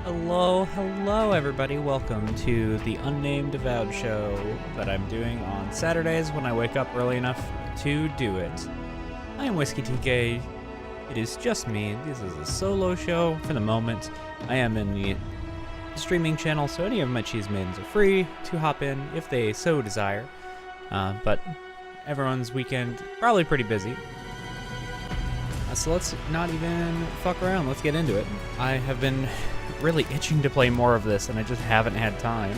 Hello everybody, welcome to the Unnamed Avowed show that I'm doing on Saturdays when I wake up early enough to do it. I am Whisky TK, it is just me, this is a solo show for the moment. I am in the streaming channel, so any of my cheese maidens are free to hop in if they so desire. But everyone's weekend probably pretty busy. So let's not even fuck around, let's get into it. I have been really itching to play more of this and I just haven't had time.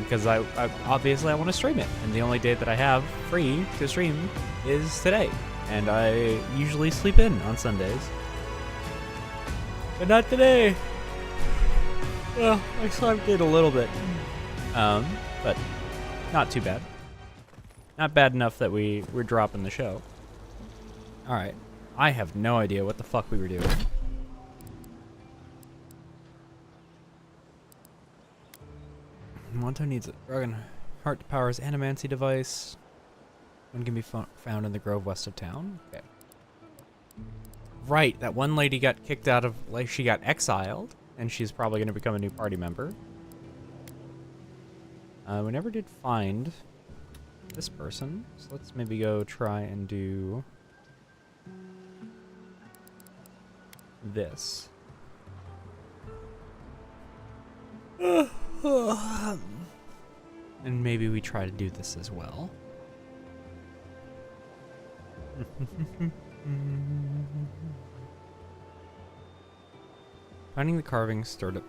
Because I obviously I want to stream it, and the only day that I have free to stream is today. And I usually sleep in on Sundays. But not today. Well, I slept in a little bit. But not too bad. Not bad enough that we're dropping the show. Alright. I have no idea what the fuck we were doing. Monto needs a Dragon Heart to power his Animancy device. One can be found in the grove west of town. Okay. Right, that one lady got kicked out of, like, she got exiled, and she's probably going to become a new party member. We never did find this person, so let's maybe go try and do this. And maybe we try to do this as well. Finding the carving stirred up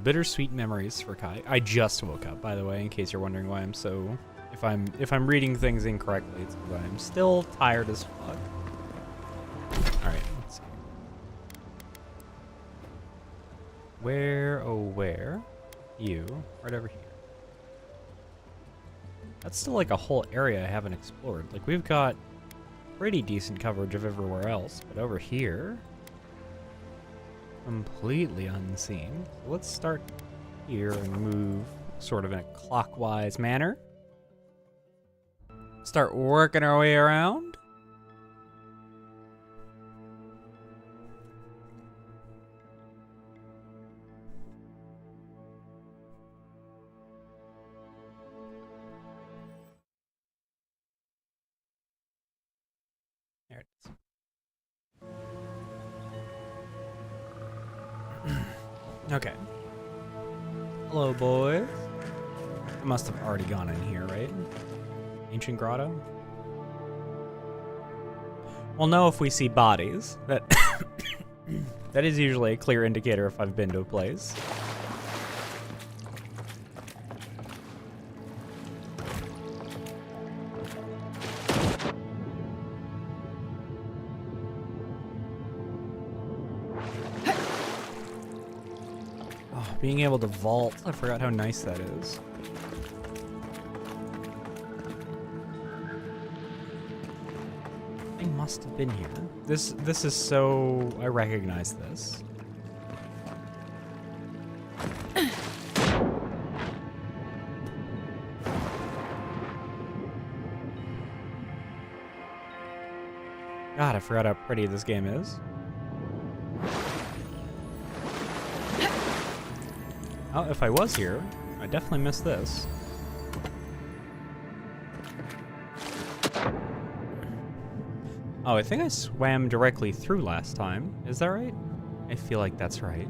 bittersweet memories for Kai. I just woke up, by the way, in case you're wondering why I'm so... If I'm reading things incorrectly, it's because I'm still tired as fuck. Alright, let's see. Where, oh where? You, right over here. That's still like a whole area I haven't explored. Like, we've got pretty decent coverage of everywhere else, but over here, completely unseen. So let's start here and move sort of in a clockwise manner. Start working our way around. There it is. Okay. Hello, boys. I must have already gone in here, right? Ancient grotto? We'll know if we see bodies. That is usually a clear indicator if I've been to a place. Being able to vault, I forgot how nice that is. I must have been here. This is so... I recognize this. God, I forgot how pretty this game is. Oh, if I was here, I definitely missed this. Oh, I think I swam directly through last time. Is that right? I feel like that's right.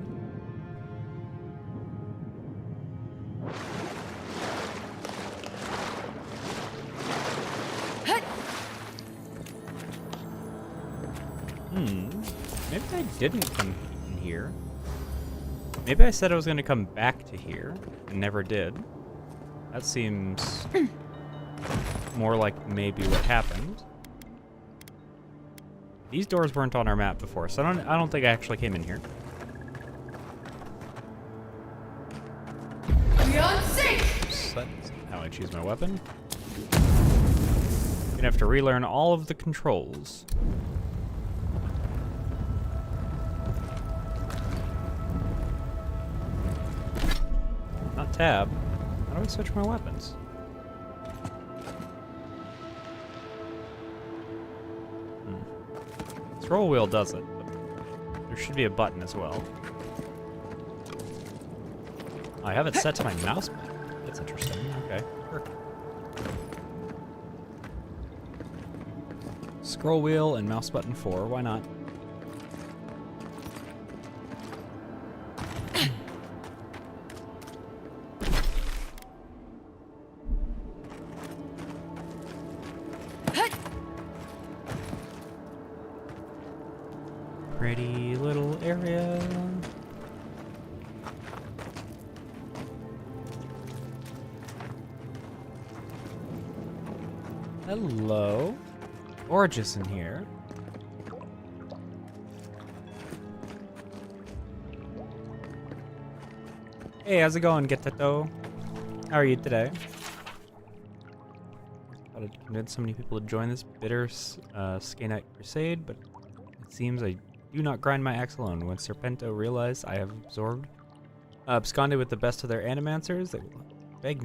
Maybe I didn't come in here. Maybe I said I was going to come back to here, and never did. That seems more like maybe what happened. These doors weren't on our map before, so I don't think I actually came in here. Beyond safe. That's how I choose my weapon. Gonna have to relearn all of the controls. Not tab. How do I switch my weapons? Scroll wheel does it, but there should be a button as well. I have it set to my mouse button. That's interesting. Okay. Sure. Scroll wheel and mouse button 4. Why not? Pretty little area. Hello. Gorgeous in here. Hey, how's it going, Getato? How are you today? Thought I'd convince so many people to join this bitter Skanite crusade, but it seems I do not grind my axe alone. When Serpento realized I have absconded with the best of their animancers, they will beg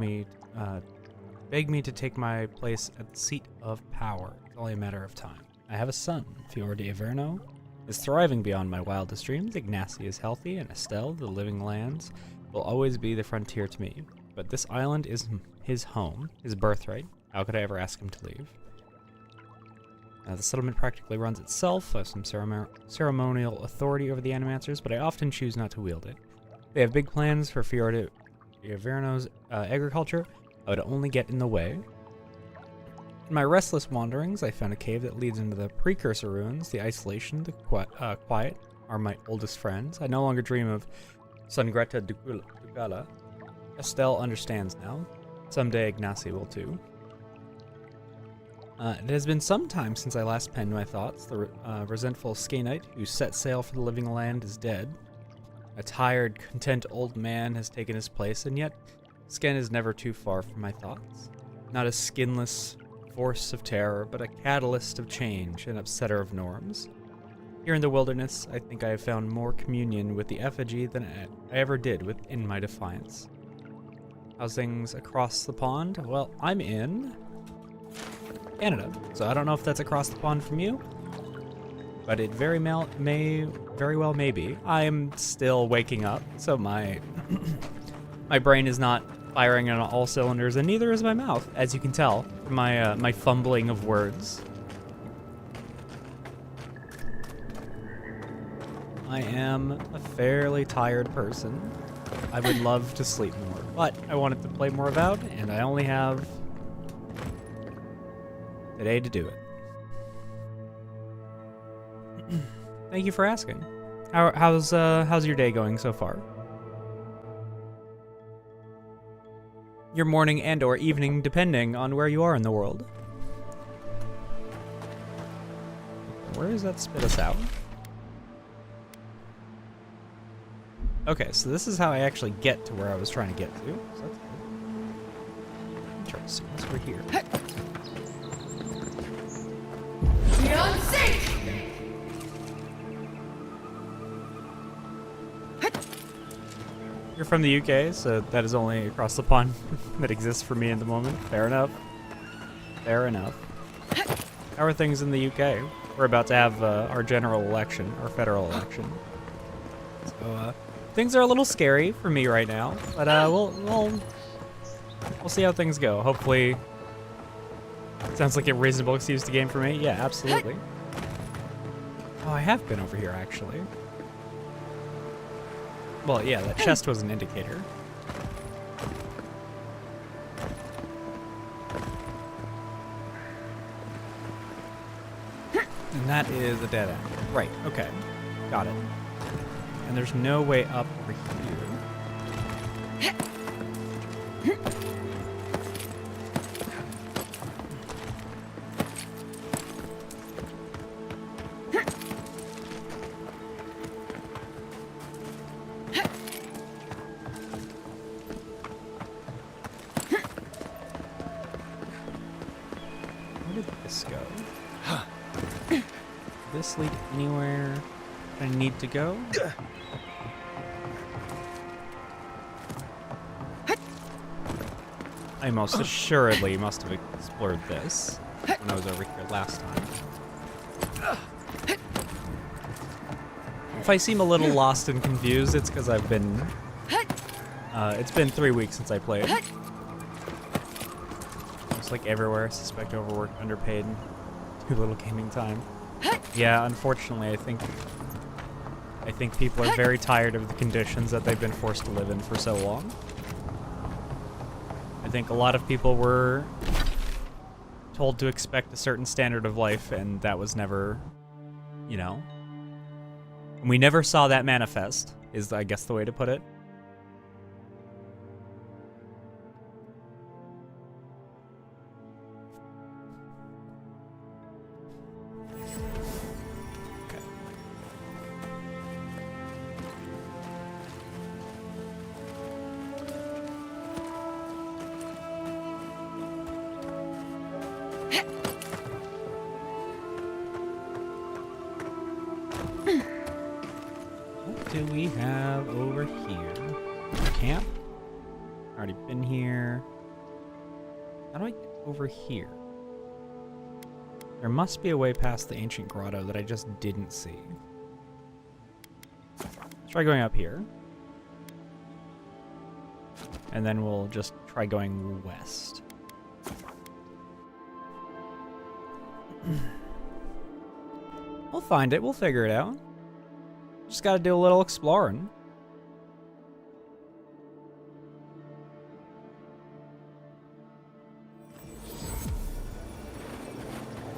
me to take my place at the seat of power. It's only a matter of time. I have a son, Pt.7, is thriving beyond my wildest dreams. Ignacy is healthy, and Estelle, the living lands, will always be the frontier to me. But this island is his home, his birthright. How could I ever ask him to leave? The settlement practically runs itself. I have some ceremonial authority over the animancers, but I often choose not to wield it. They have big plans for Pt.7's agriculture. I would only get in the way. In my restless wanderings, I found a cave that leads into the precursor ruins. The isolation, the quiet are my oldest friends. I no longer dream of Sangreta Ducala. Estelle understands now. Someday Ignacy will too. It has been some time since I last penned my thoughts. The resentful Skanite who set sail for the living land is dead. A tired, content old man has taken his place, and yet Sken is never too far from my thoughts. Not a skinless force of terror, but a catalyst of change, an upsetter of norms. Here in the wilderness, I think I have found more communion with the effigy than I ever did within my defiance. How's things across the pond? Well, I'm in Canada, so I don't know if that's across the pond from you, but it very well may be. I'm still waking up, so my my brain is not firing on all cylinders, and neither is my mouth, as you can tell from my fumbling of words. I am a fairly tired person. I would love to sleep more, but I wanted to play more Avowed, and I only have today to do it. Thank you for asking. How's your day going so far? Your morning and or evening, depending on where you are in the world. Where does that spit us out? Okay, so this is how I actually get to where I was trying to get to. So that's good. Interesting. Once we're here. Beyond sync! You're from the UK, so that is only across the pond that exists for me at the moment. Fair enough. Fair enough. How are things in the UK? We're about to have our general election, our federal election. So things are a little scary for me right now, but we'll see how things go. Hopefully, sounds like a reasonable excuse to game for me. Yeah, absolutely. Oh, I have been over here actually. Well, yeah, that chest was an indicator. And that is a dead end. Right, okay. Got it. And there's no way up over here. This lead anywhere I need to go? I most assuredly must have explored this when I was over here last time. If I seem a little lost and confused, it's because I've been It's been 3 weeks since I played. Just like everywhere, I suspect overworked, underpaid, and too little gaming time. Yeah, unfortunately, I think people are very tired of the conditions that they've been forced to live in for so long. I think a lot of people were told to expect a certain standard of life, and that was never, you know. And we never saw that manifest, is I guess the way to put it. What do we have over here? Camp? Already been here. How do I get over here? There must be a way past the ancient grotto that I just didn't see. Let's try going up here. And then we'll just try going west. We'll find it. We'll figure it out. Just gotta do a little exploring.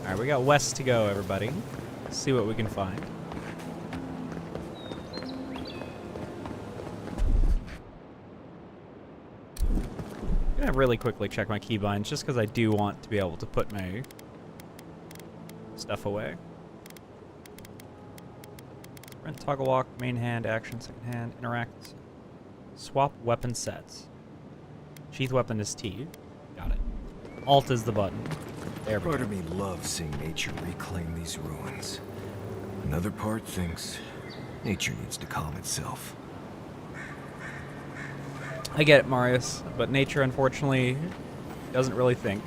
Alright, we got west to go, everybody. Let's see what we can find. I'm gonna really quickly check my keybinds just because I do want to be able to put my stuff away. Rent, toggle walk, main hand, action, second hand, interact. Swap weapon sets. Sheath weapon is T. Got it. Alt is the button. There we go. Part of me loves seeing nature reclaim these ruins. Another part thinks nature needs to calm itself. I get it, Marius, but nature unfortunately doesn't really think.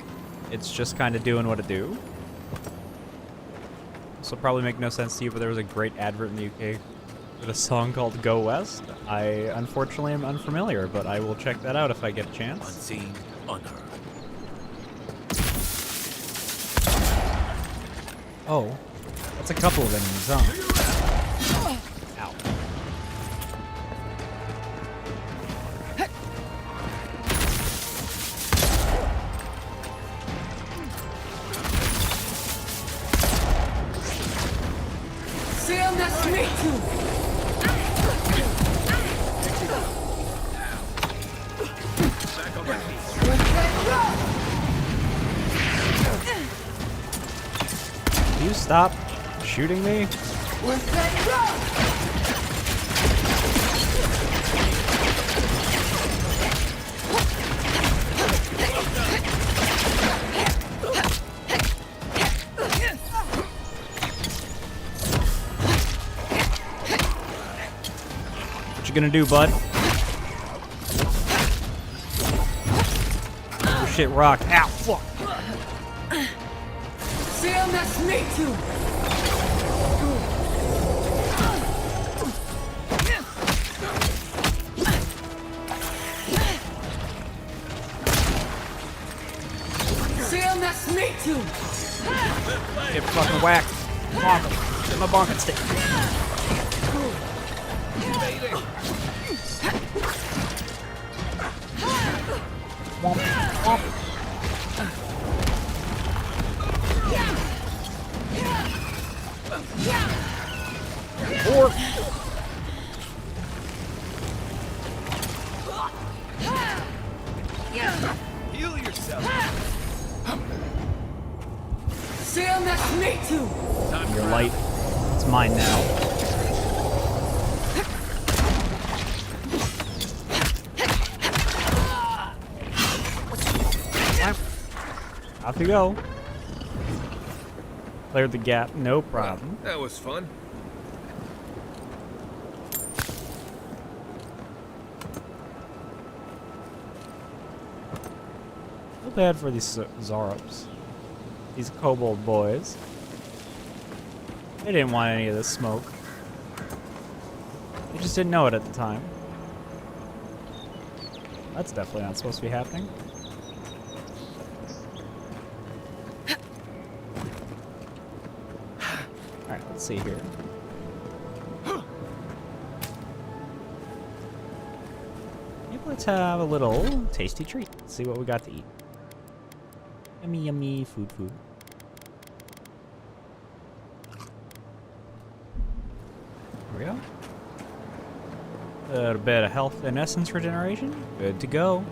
It's just kind of doing what it do. This will probably make no sense to you, but there was a great advert in the UK with a song called Go West. I unfortunately am unfamiliar, but I will check that out if I get a chance. Unseen, unheard. Oh, that's a couple of enemies, huh? Ow. Sam, that's me too. Back on my feet. Do you stop shooting me? What you gonna do, bud? Oh shit, rock. Ow, fuck. Sam, that's me too. Sam, that's me too. Get fucking whacked. Bonk him. Get my bonking stick. Womp, womp. Or Heal yourself. Sam, that's me too. your light. It's mine now. Off you go. Cleared the gap, no problem. That was fun. Feel bad for these Zarops. These kobold boys. They didn't want any of this smoke. They just didn't know it at the time. That's definitely not supposed to be happening. Alright, let's see here. Maybe let's have a little tasty treat. Let's see what we got to eat. Yummy, yummy food. There we go. A little bit of health and essence regeneration. Good to go.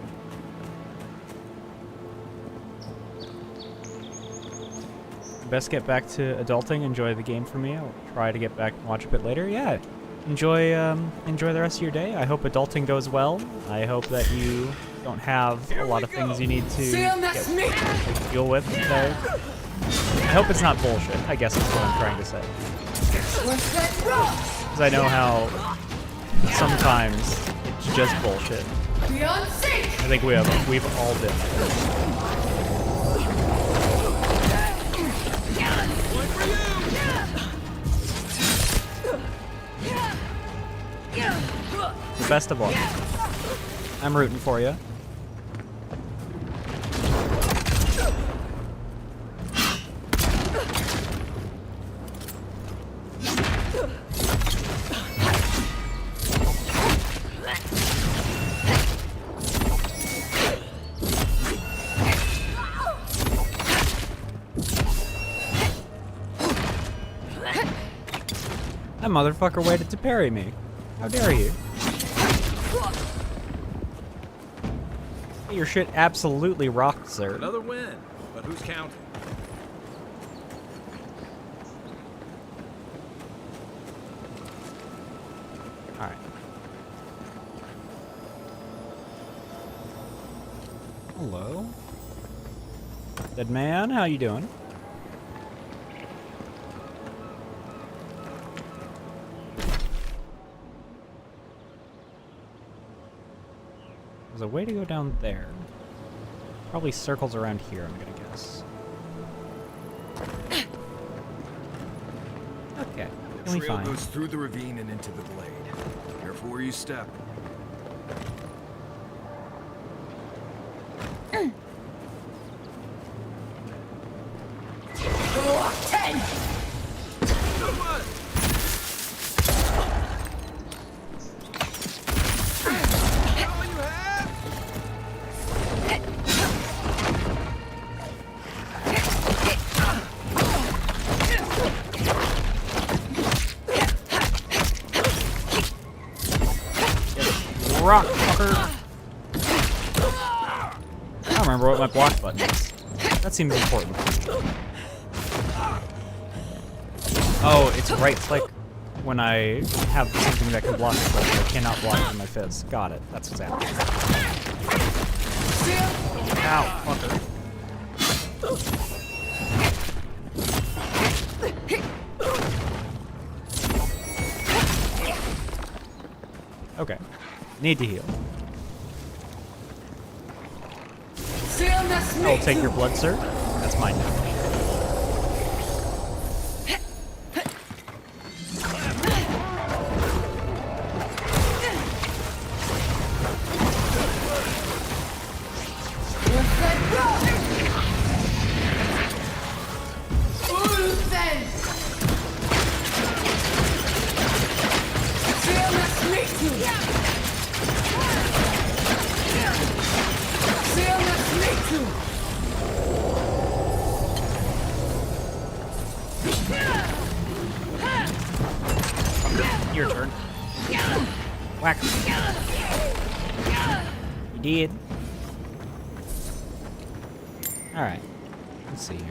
Best get back to adulting. Enjoy the game for me. I'll try to get back and watch a bit later. Yeah. Enjoy the rest of your day. I hope adulting goes well. I hope that you don't have a lot of things you need to deal with there. I hope it's not bullshit, I guess is what I'm trying to say. Because I know how sometimes it's just bullshit. I think we've all been there. The best of luck. I'm rooting for you. That motherfucker waited to parry me. How dare you? Your shit absolutely rocked, sir. Another win, but who's counting? Alright. Hello? Dead man, how you doing? There's a way to go down there. Probably circles around here, I'm gonna guess. Okay, can we Trail find? goes through the ravine and into the blade. Careful where you step. Rock, fucker. I don't remember what my block button is. That seems important. Oh, it's right click when I have something that can block it, but I cannot block with my fist. Got it. That's what's happening. Ow, fucker. Okay. Need to heal. I'll take your blood, sir. That's mine now. Your turn. Whack. You did. Alright. Let's see here.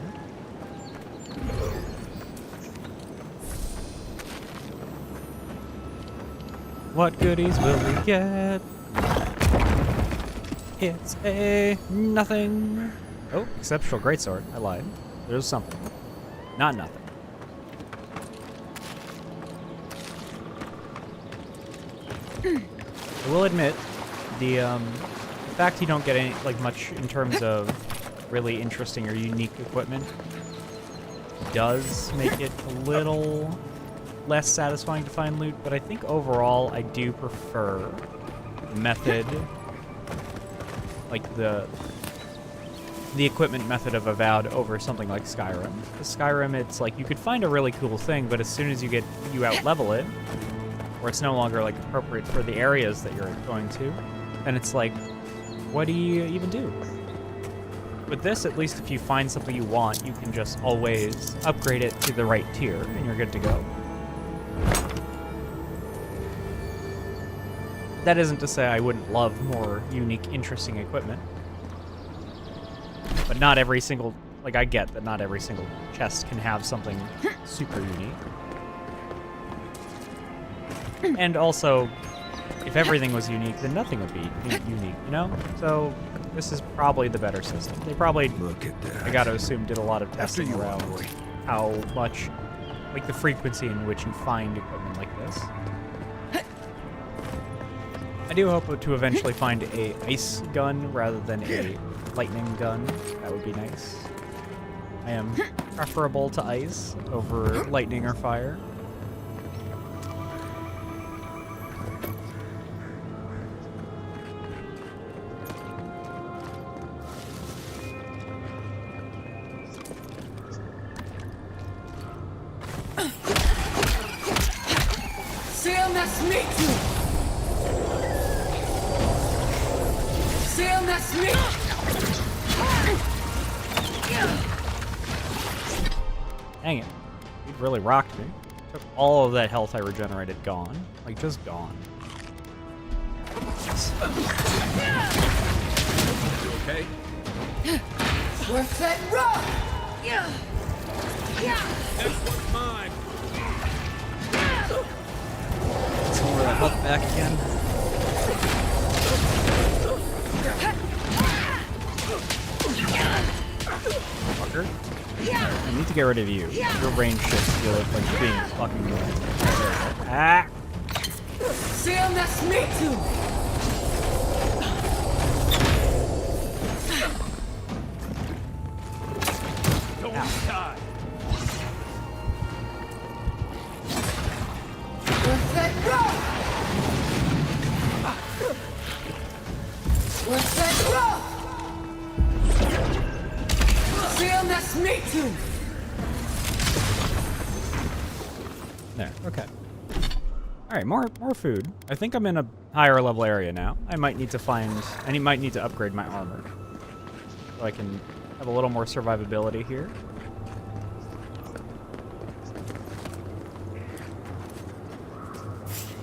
What goodies will we get? It's a nothing. Oh, exceptional greatsword. I lied. There's something. Not nothing. I will admit, the fact you don't get any much in terms of really interesting or unique equipment does make it a little less satisfying to find loot, but I think overall I do prefer the method like the equipment method of Avowed over something like Skyrim. With Skyrim, it's like you could find a really cool thing, but as soon as you out level it, or it's no longer like appropriate for the areas that you're going to, then it's like, what do you even do? With this, at least if you find something you want, you can just always upgrade it to the right tier, and you're good to go. That isn't to say I wouldn't love more unique, interesting equipment. But not every single... Like, I get that not every single chest can have something super unique. And also, if everything was unique, then nothing would be unique, you know? So, this is probably the better system. They probably, Look at that. I gotta assume, did a lot of testing you, around boy. how much, like the frequency in which you find equipment like this. I do hope to eventually find a ice gun rather than a lightning gun. That would be nice. I am preferable to ice over lightning or fire. CMS me too. CMS me. Dang it. It really rocked me. Took all of that health I regenerated gone. Like, just gone. You okay? We're set rough. Next one's mine. Some more of that health back again. Fucker. I need to get rid of you. Your range shifts feel like being fucking annoying. Ah! CMS me too. Don't die. We're set rough. We're set rough. CMS me too. There, okay. Alright, more food. I think I'm in a higher level area now. I might need to upgrade my armor. So I can have a little more survivability here.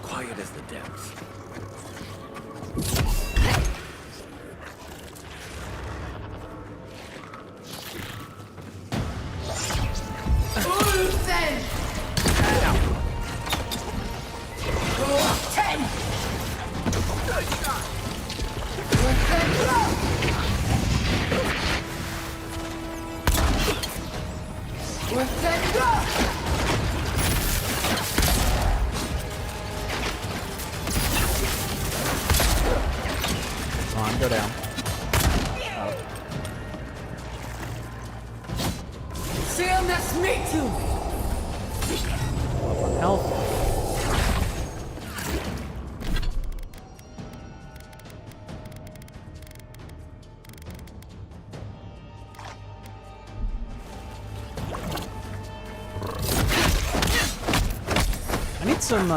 Quiet as the depths. Then. 10. Good shot. We're set rough. We're set rough. Come on, go down. CMS me too. Up on health. I need some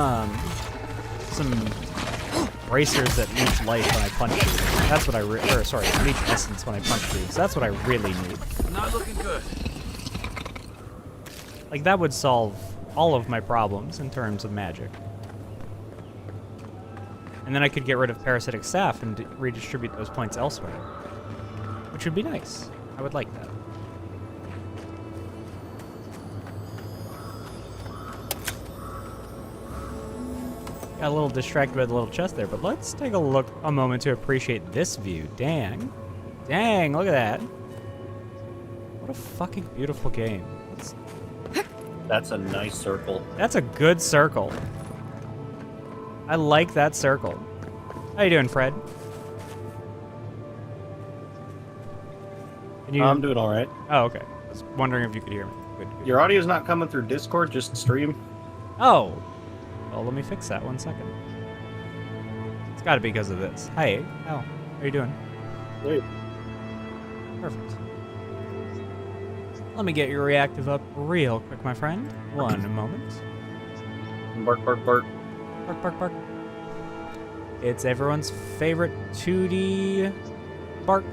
bracers that leech life when I punch you. That's what I leech essence when I punch you. So that's what I really need. Not looking good. Like, that would solve all of my problems in terms of magic. And then I could get rid of parasitic staff and redistribute those points elsewhere. Which would be nice. I would like that. Got a little distracted by the little chest there, but let's take a moment to appreciate this view. Dang. Dang, look at that. What a fucking beautiful game. That's a nice circle. That's a good circle. I like that circle. How you doing, Fred? Can you... I'm doing all right. Oh, okay. I was wondering if you could hear me. Good, good. Your audio's not coming through Discord, just stream. Oh. Well, let me fix that 1 second. It's got to be because of this. Hey, how are you doing? Wait. Perfect. Let me get your reactive up real quick, my friend. One moment. Bark, bark, bark. Bark, bark, bark. It's everyone's favorite 2D bark.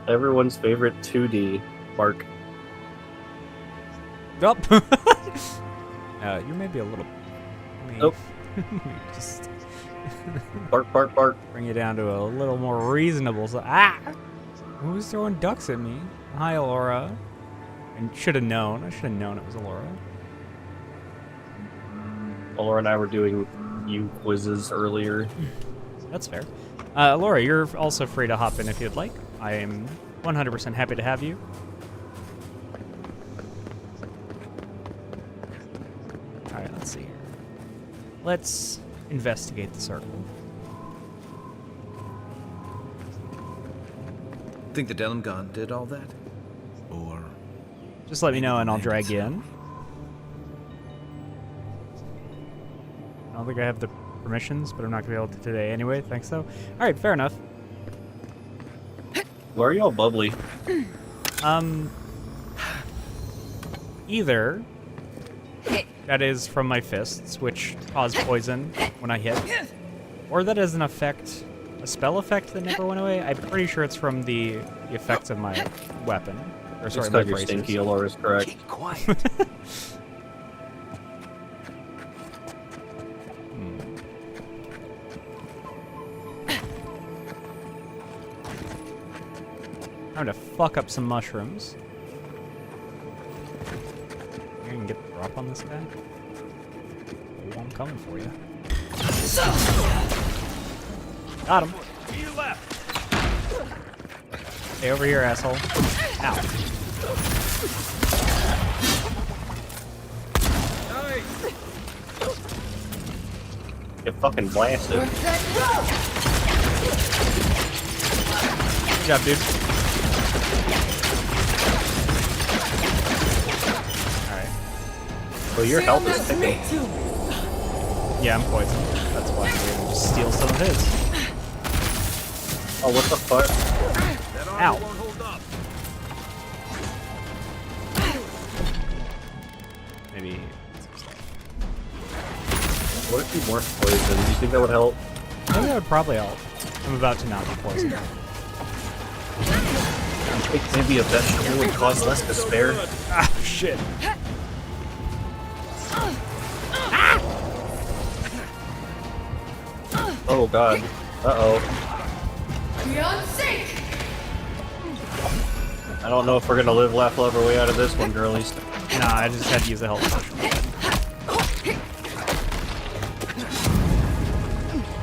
Everyone's favorite 2D bark. Yup. You may be a little. Nope. Just Bark, bark, bark. bring you down to a little more reasonable. So, who's throwing ducks at me? Hi, Alora. I should have known. I should have known it was Alora. Laura and I were doing you quizzes earlier. That's fair. Alora, you're also free to hop in if you'd like. I am 100% happy to have you. Alright, let's see here. Let's investigate the circle. Think the Delim God did all that? Or Just let me know and I'll drag you in. I don't think I have the permissions, but I'm not going to be able to today anyway. Thanks, though. Alright, fair enough. Why are you all bubbly? Either that is from my fists, which cause poison when I hit, or that is an effect, a spell effect that never went away. I'm pretty sure it's from the effects of my weapon. Or sorry, Just my because you're bracers. stinky, Alora's correct. keep quiet. I'm gonna fuck up some mushrooms. I can get the drop on this guy. Oh, I'm coming for you. Got him. To your left. Stay over here, asshole. Ow. Nice. Get fucking blasted. Work that rope! Good job, dude. Alright. Well, your Seal health is this ticking. meat too. Yeah, I'm poisoned. That's why I'm going to steal some of his. Oh, what the fuck? That armor Ow. won't hold up. Maybe. What if you weren't poisoned? Do you think that would help? Maybe that would probably help. I'm about to not be poisoned. I think maybe a vegetable would cause less despair. Ah, shit. Oh god. Uh-oh. Beyond sync! I don't know if we're gonna live, laugh, love our way out of this one, girlies. Nah, I just had to use a health potion.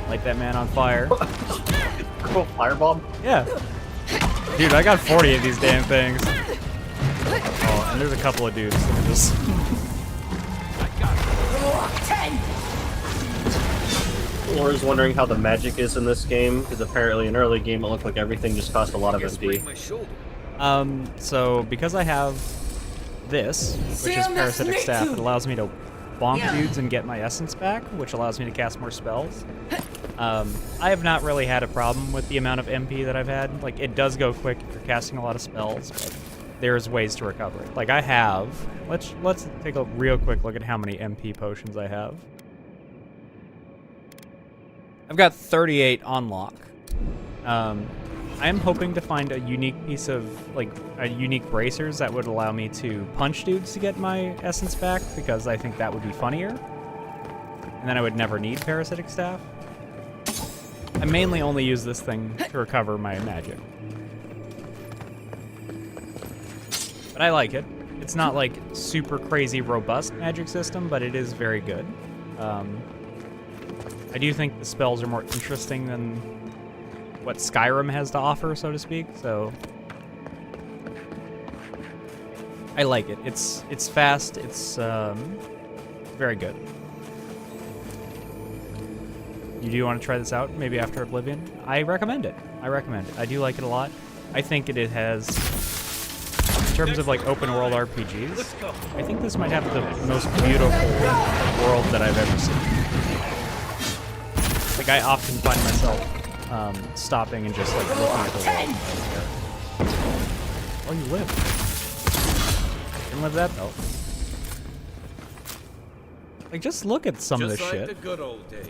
Light that man on fire. Purple firebomb? Yeah. Dude, I got 40 of these damn things. Oh, and there's a couple of dudes that are just... Rock 10! Laura's wondering how the magic is in this game, because apparently in early game it looked like everything just cost a lot of Guess MP. break my shoulder. So because I have this, which is Parasitic Staff, it allows me to bonk dudes and get my essence back, which allows me to cast more spells. I have not really had a problem with the amount of MP that I've had. Like, it does go quick if you're casting a lot of spells, but there's ways to recover it. Like, I have... Let's take a real quick look at how many MP potions I have. I've got 38 on lock. I am hoping to find a unique piece of, like, a unique bracers that would allow me to punch dudes to get my essence back, because I think that would be funnier. And then I would never need Parasitic Staff. I mainly only use this thing to recover my magic. But I like it. It's not, like, super crazy robust magic system, but it is very good. I do think the spells are more interesting than what Skyrim has to offer, so to speak, so... I like it. It's fast, it's very good. You do want to try this out, maybe after Oblivion? I recommend it. I recommend it. I do like it a lot. I think it has... In terms of, like, open world RPGs, Let's go. I think this might have the most beautiful world that I've ever seen. Like, I often find myself stopping and just, like, looking at the wall. Oh, you live. Didn't live that, though. Like, just look at some of this Just like shit. the good old days.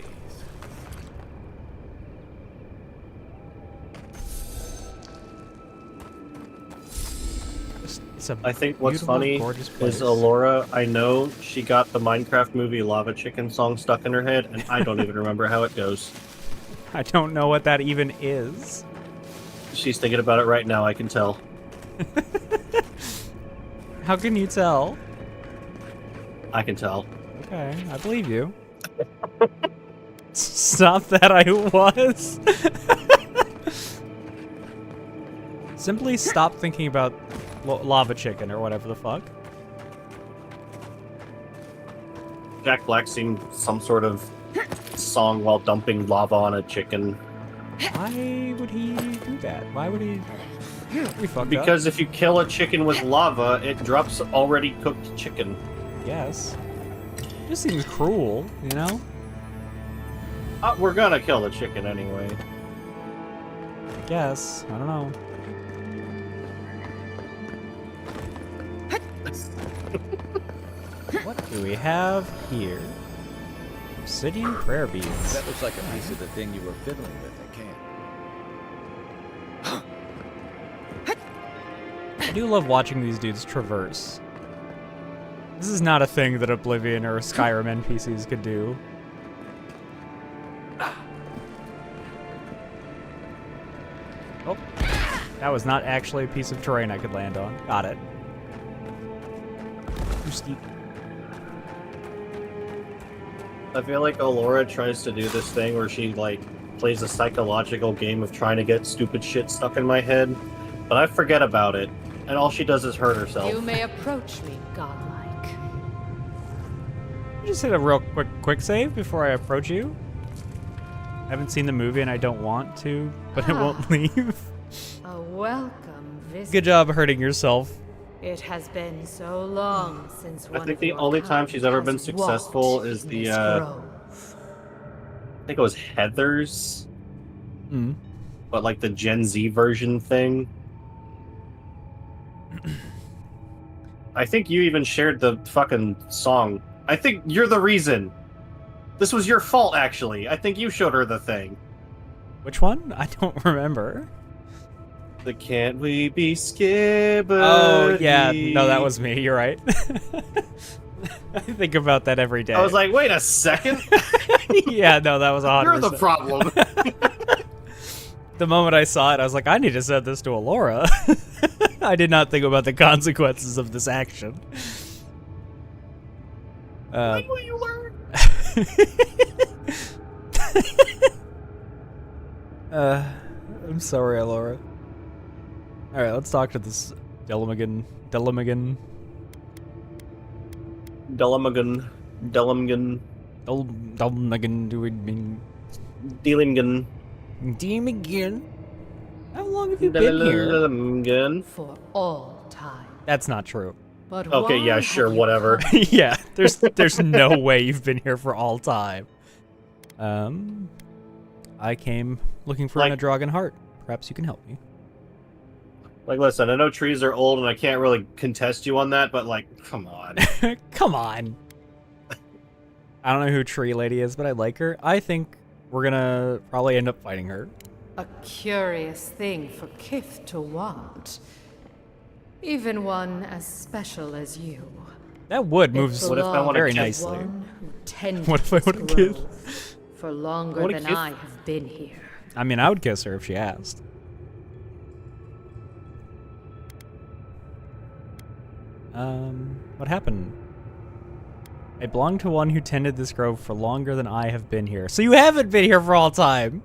It's a I think what's beautiful, funny gorgeous place. is Alora, I know she got the Minecraft movie Lava Chicken song stuck in her head, and I don't even remember how it goes. I don't know what that even is. She's thinking about it right now, I can tell. How can you tell? I can tell. Okay, I believe you. Stop that, I was. Simply stop thinking about lava chicken or whatever the fuck. Jack Black sing some sort of song while dumping lava on a chicken. Why would he do that? Why would he? We fucked up. Because if you kill a chicken with lava, it drops already cooked chicken. Yes. Just seems cruel, you know? We're gonna kill the chicken anyway. Guess. I don't know. What do we have here? Obsidian prayer beads. That looks like a piece of the thing you were fiddling with, I can't. I do love watching these dudes traverse. This is not a thing that Oblivion or Skyrim NPCs could do. Oh, that was not actually a piece of terrain I could land on. Got it. Too steep. I feel like Alora tries to do this thing where she, like, plays a psychological game of trying to get stupid shit stuck in my head, but I forget about it, and all she does is hurt herself. You may approach me, godlike. I just hit a real quick save before I approach you. I haven't seen the movie and I don't want to, but it won't leave. A welcome visit. Good job hurting yourself. It has been so long since one I think of the your only time she's ever been has successful walked is in the, this grove. I think it was Heather's, Mm. but like the Gen Z version thing. I think you even shared the fucking song. I think you're the reason. This was your fault, actually. I think you showed her the thing. Which one? I don't remember. The Can't We Be Skibberty. Oh, yeah. No, that was me. You're right. I think about that every day. I was like, wait a second. yeah, no, that was 100%. You're the problem. The moment I saw it, I was like, I need to send this to Alora. I did not think about the consequences of this action. When will you learn? I'm sorry, Alora. Alright, let's talk to this Delamagan. Delamagan. Delamagan, do we mean... Dealingan. Demigin? How long have you been here? Dealingan. For all time. That's not true. But Okay, why yeah, have sure, you whatever. come? Yeah, there's no way you've been here for all time. I came looking for a dragon heart. Perhaps you can help me. Like, listen, I know trees are old and I can't really contest you on that, but, like, come on. Come on. I don't know who Tree Lady is, but I like her. I think we're gonna probably end up fighting her. A curious thing for Kith to want. Even one as special as you. That wood It moves What if I want to very kiss nicely. One who tended What if I this want to kiss? grove for longer wanna than kiss- I have been here. I mean, I would kiss her if she asked. What happened? I belong to one who tended this grove for longer than I have been here. So you haven't been here for all time.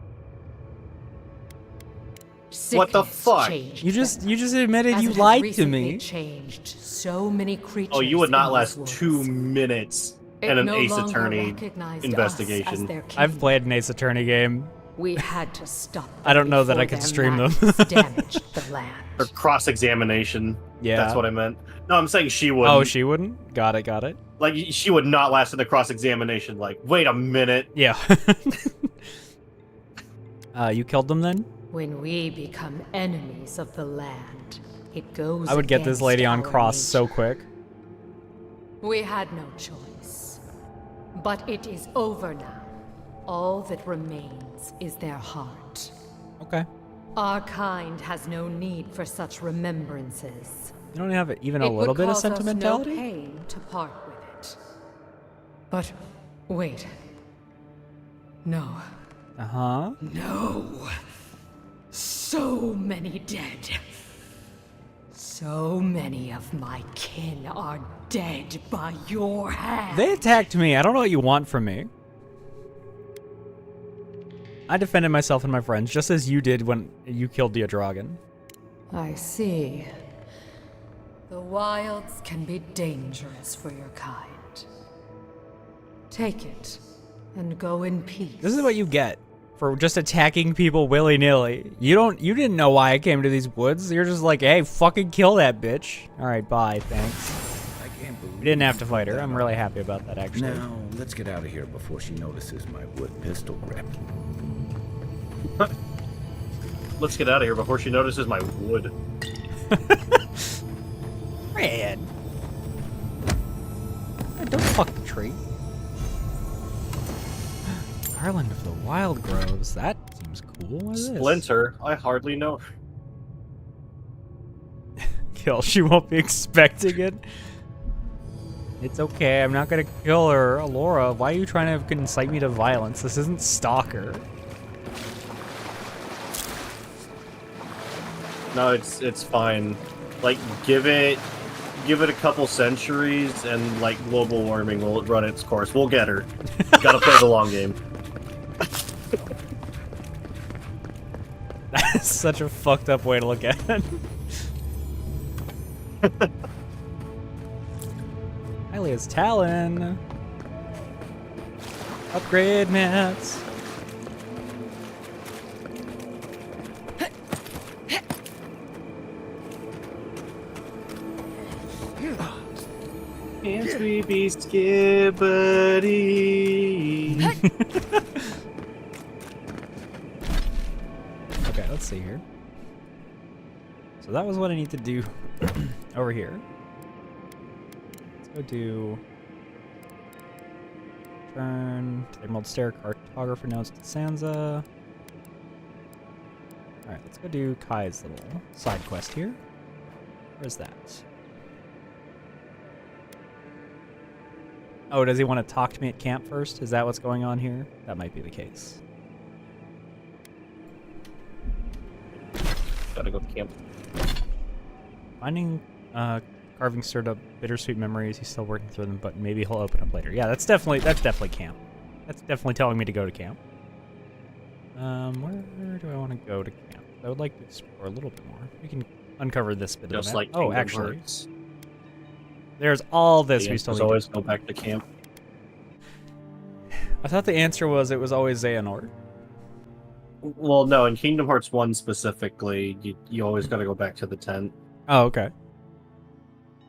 What the Sickness fuck? changed You just them, admitted as you it has lied to recently me. Changed so many creatures. Oh, you would not in last these 2 woods. minutes It in an no Ace longer Attorney recognized investigation. us as their king. I've played an Ace Attorney game. We had to stop them I don't know that I before could their stream them. madness damaged the land. Or cross-examination. Yeah. That's what I meant. No, I'm saying she wouldn't. Oh, she wouldn't? Got it, got it. Like, she would not last in the cross-examination. Like, wait a minute. Yeah. You killed them then? When we become enemies of the land, it goes I would get this against lady on our cross so nature. quick. We had no choice. But it is over now. All that remains is their heart. Okay. Our kind has no need for such remembrances. You don't have even a It little would bit of cause us sentimentality? no pain to part with it. But wait. No. Uh-huh. No. So many dead. So many of my kin are dead by your hand. They attacked me. I don't know what you want from me. I defended myself and my friends, just as you did when you killed the dragon. I see. The wilds can be dangerous for your kind. Take it, and go in peace. This is what you get for just attacking people willy-nilly. You didn't know why I came to these woods. You're just like, hey, fucking kill that bitch. All right, bye, thanks. I can't believe We didn't have to fight her. I'm really happy about that, actually. Now, let's get out of here before she notices my wood pistol grip. Let's get out of here before she notices my wood. Red. Hey, don't fuck the tree. Island of the Wild Groves. That seems cool. What is this? Splinter, I hardly know. Kill. She won't be expecting it. It's okay. I'm not gonna kill her. Alora, why are you trying to incite me to violence? This isn't Stalker. No, it's fine. Like, give it a couple centuries, and like global warming will run its course. We'll get her. Gotta play the long game. That's such a fucked up way to look at it. Hylia's Talon. Upgrade mats. Can't we be skibbity? Okay, let's see here. So that was what I need to do over here. Let's go do turn to the Emerald Stair Cartographer notes to Sansa. Alright, let's go do Kai's little side quest here. Where's that? Oh, does he want to talk to me at camp first? Is that what's going on here? That might be the case. Gotta go camp. Finding carving stirred up bittersweet memories. He's still working through them, but maybe he'll open up later. Yeah, that's definitely camp. That's definitely telling me to go to camp. Where do I want to go to camp? I would like to explore a little bit more. We can uncover this bit of Just the map. like Oh, Kingdom actually, Hearts. there's all this The we still answer's need. always go back to camp. I thought the answer was it was always Xehanort. Well, no, in Kingdom Hearts 1 specifically, you always gotta go back to the tent. Oh, okay.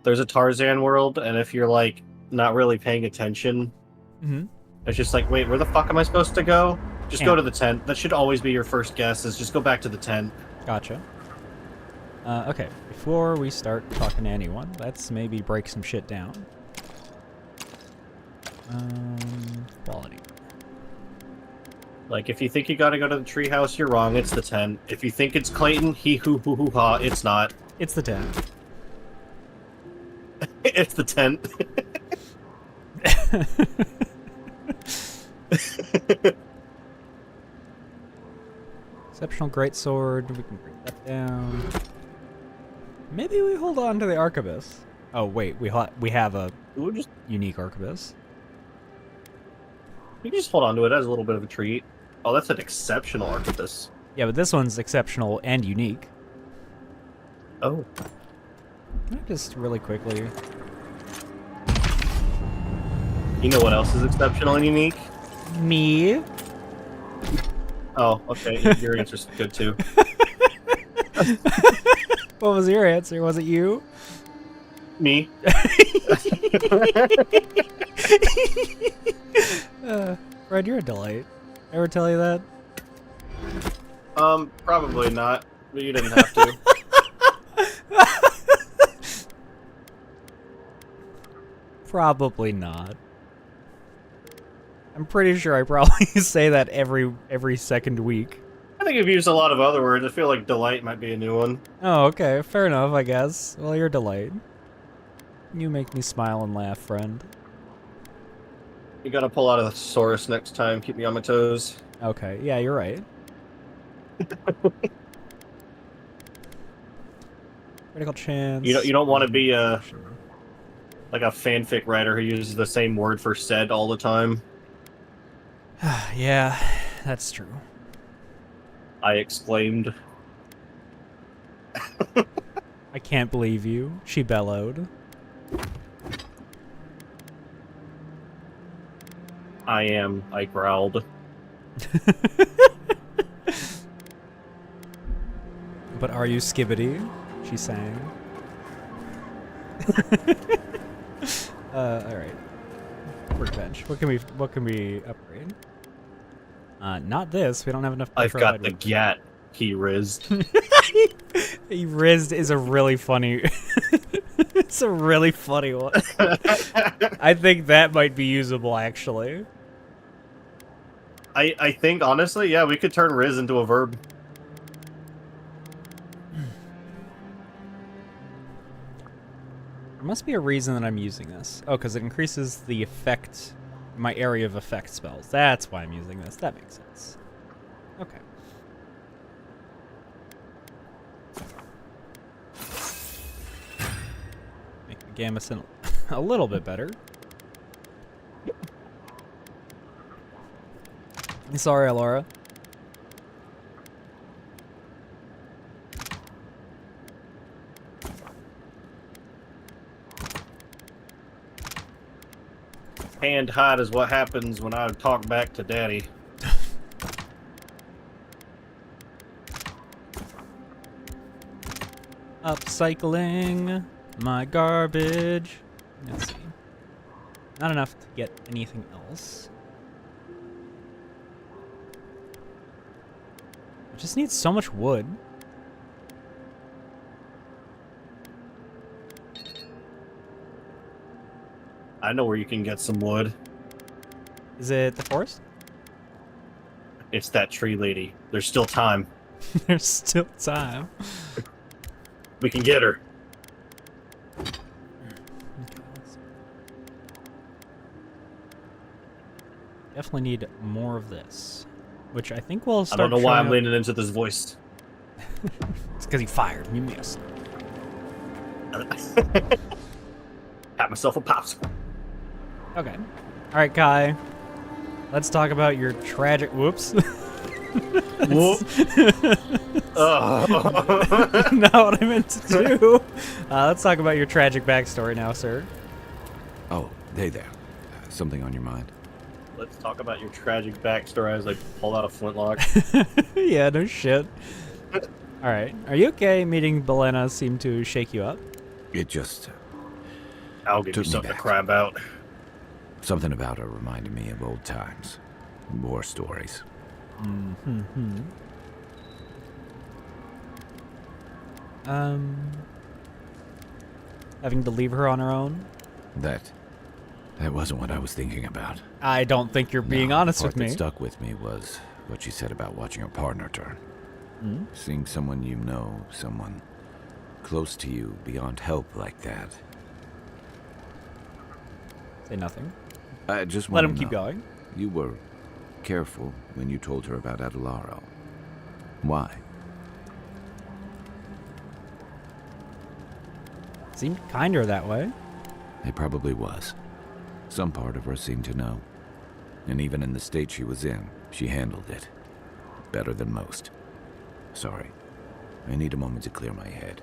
There's a Tarzan world, and if you're like not really paying attention, Mm-hmm. it's just like, wait, where the fuck am I supposed to go? Just go Camp. to the tent. That should always be your first guess, is just go back to the tent. Gotcha. Okay, before we start talking to anyone, let's maybe break some shit down. Quality. Like, if you think you gotta go to the treehouse, you're wrong. It's the tent. If you think it's Clayton, he hoo hoo hoo ha. It's not. It's the 10. It's the tent. Exceptional greatsword. We can break that down. Maybe we hold on to the arquebus. Oh wait, we have a We'll just, unique arquebus. you can just hold on to it as a little bit of a treat. Oh, that's an exceptional arquebus. Yeah, but this one's exceptional and unique. Oh. Can I just really quickly? You know what else is exceptional and unique? Me. Oh, okay. Your answer's good too. What was your answer? Was it you? Me. Fred, you're a delight. Ever tell you that? Probably not, but you didn't have to. Probably not. I'm pretty sure I probably say that every second week. I think you've used a lot of other words. I feel like delight might be a new one. Oh, okay. Fair enough, I guess. Well, you're delight. You make me smile and laugh, friend. You gotta pull out a thesaurus next time. Keep me on my toes. Okay, yeah, you're right. Critical chance. You don't want to be like a fanfic writer who uses the same word for said all the time. Yeah, that's true. I exclaimed. I can't believe you. She bellowed. I growled. But are you Skibbity? She sang. Alright. Workbench. What can we upgrade? Not this. We don't have enough. I've got the gat. He rizzed. He rizzed is a really funny. It's a really funny one. I think that might be usable, actually. I think honestly, yeah, we could turn riz into a verb. There must be a reason that I'm using this. Oh, because it increases the effect, my area of effect spells. That's why I'm using this. That makes sense. Okay. Make the Gambeson a little bit better. Sorry, Alora. Hand hide is what happens when I talk back to Daddy. Upcycling my garbage. Let's see. Not enough to get anything else. I just need so much wood. I know where you can get some wood. Is it the forest? It's that tree lady. There's still time. There's still time. We can get her. Definitely need more of this, which I think will I start. don't know why I'm up... leaning into this voice. It's because he fired. You missed. Had myself a popsicle. Okay. All right, Kai. Let's talk about your tragic. Whoops. Whoop. Not what I meant to do. Let's talk about your tragic backstory now, sir. Oh, hey there. Something on your mind? Let's talk about your tragic backstory as I pull out a flintlock. Yeah, no shit. All right. Are you okay? Meeting Belena seemed to shake you up. It just... I'll give you Took me something to back. cry about. Something about her reminded me of old times. War stories. Having to leave her on her own? That wasn't what I was thinking about. I don't think you're being No, honest the part with me. that stuck with me was what she said about watching her partner turn. Seeing someone you know, someone close to you, beyond help like that. Say nothing. I just Let want him to keep know, going. You were careful when you told her about Adelaro. Why? Seemed kinder that way. It probably was. Some part of her seemed to know. And even in the state she was in, she handled it. Better than most. Sorry. I need a moment to clear my head.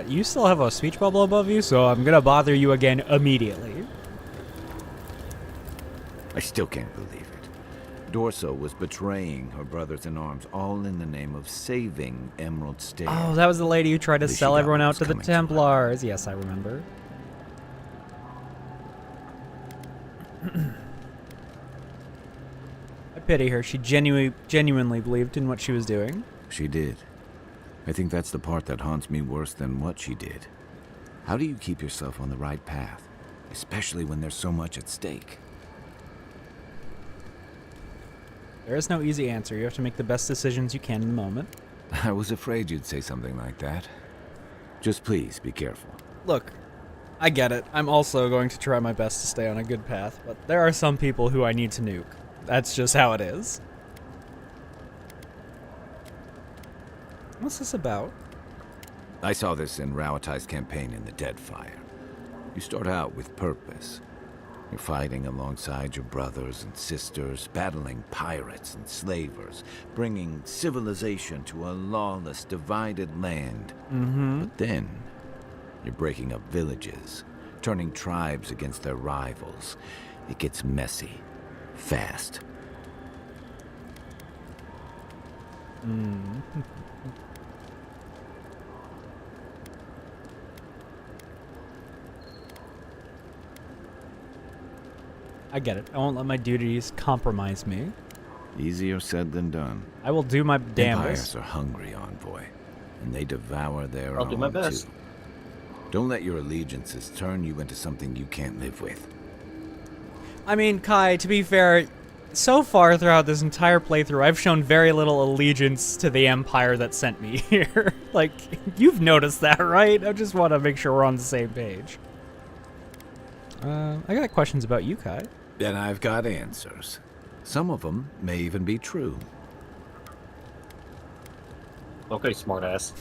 You still have a speech bubble above you, so I'm gonna bother you again immediately. I still can't believe it. Dorso was betraying her brothers-in-arms, all in the name of saving Emerald Stair. Oh, that was the lady who tried to At least sell she got everyone what out was to the coming to her. Templars. Yes, I remember. pity her. She genuinely believed in what she was doing. She did. I think that's the part that haunts me worse than what she did. How do you keep yourself on the right path, especially when there's so much at stake? There is no easy answer. You have to make the best decisions you can in the moment. I was afraid you'd say something like that. Just please be careful. Look, I get it. I'm also going to try my best to stay on a good path, but there are some people who I need to nuke. That's just how it is. What's this about? I saw this in Rauatai's campaign in the Deadfire. You start out with purpose. You're fighting alongside your brothers and sisters, battling pirates and slavers, bringing civilization to a lawless, divided land. But then, you're breaking up villages, turning tribes against their rivals. It gets messy, fast. I get it. I won't let my duties compromise me. Easier said than done. I will do my damnedest. Empires are hungry, Envoy, and they devour their I'll own, do my best. too. Don't let your allegiances turn you into something you can't live with. I mean, Kai, to be fair, so far throughout this entire playthrough, I've shown very little allegiance to the Empire that sent me here. Like, you've noticed that, right? I just want to make sure we're on the same page. I got questions about you, Kai. And I've got answers. Some of them may even be true. Okay, smartass.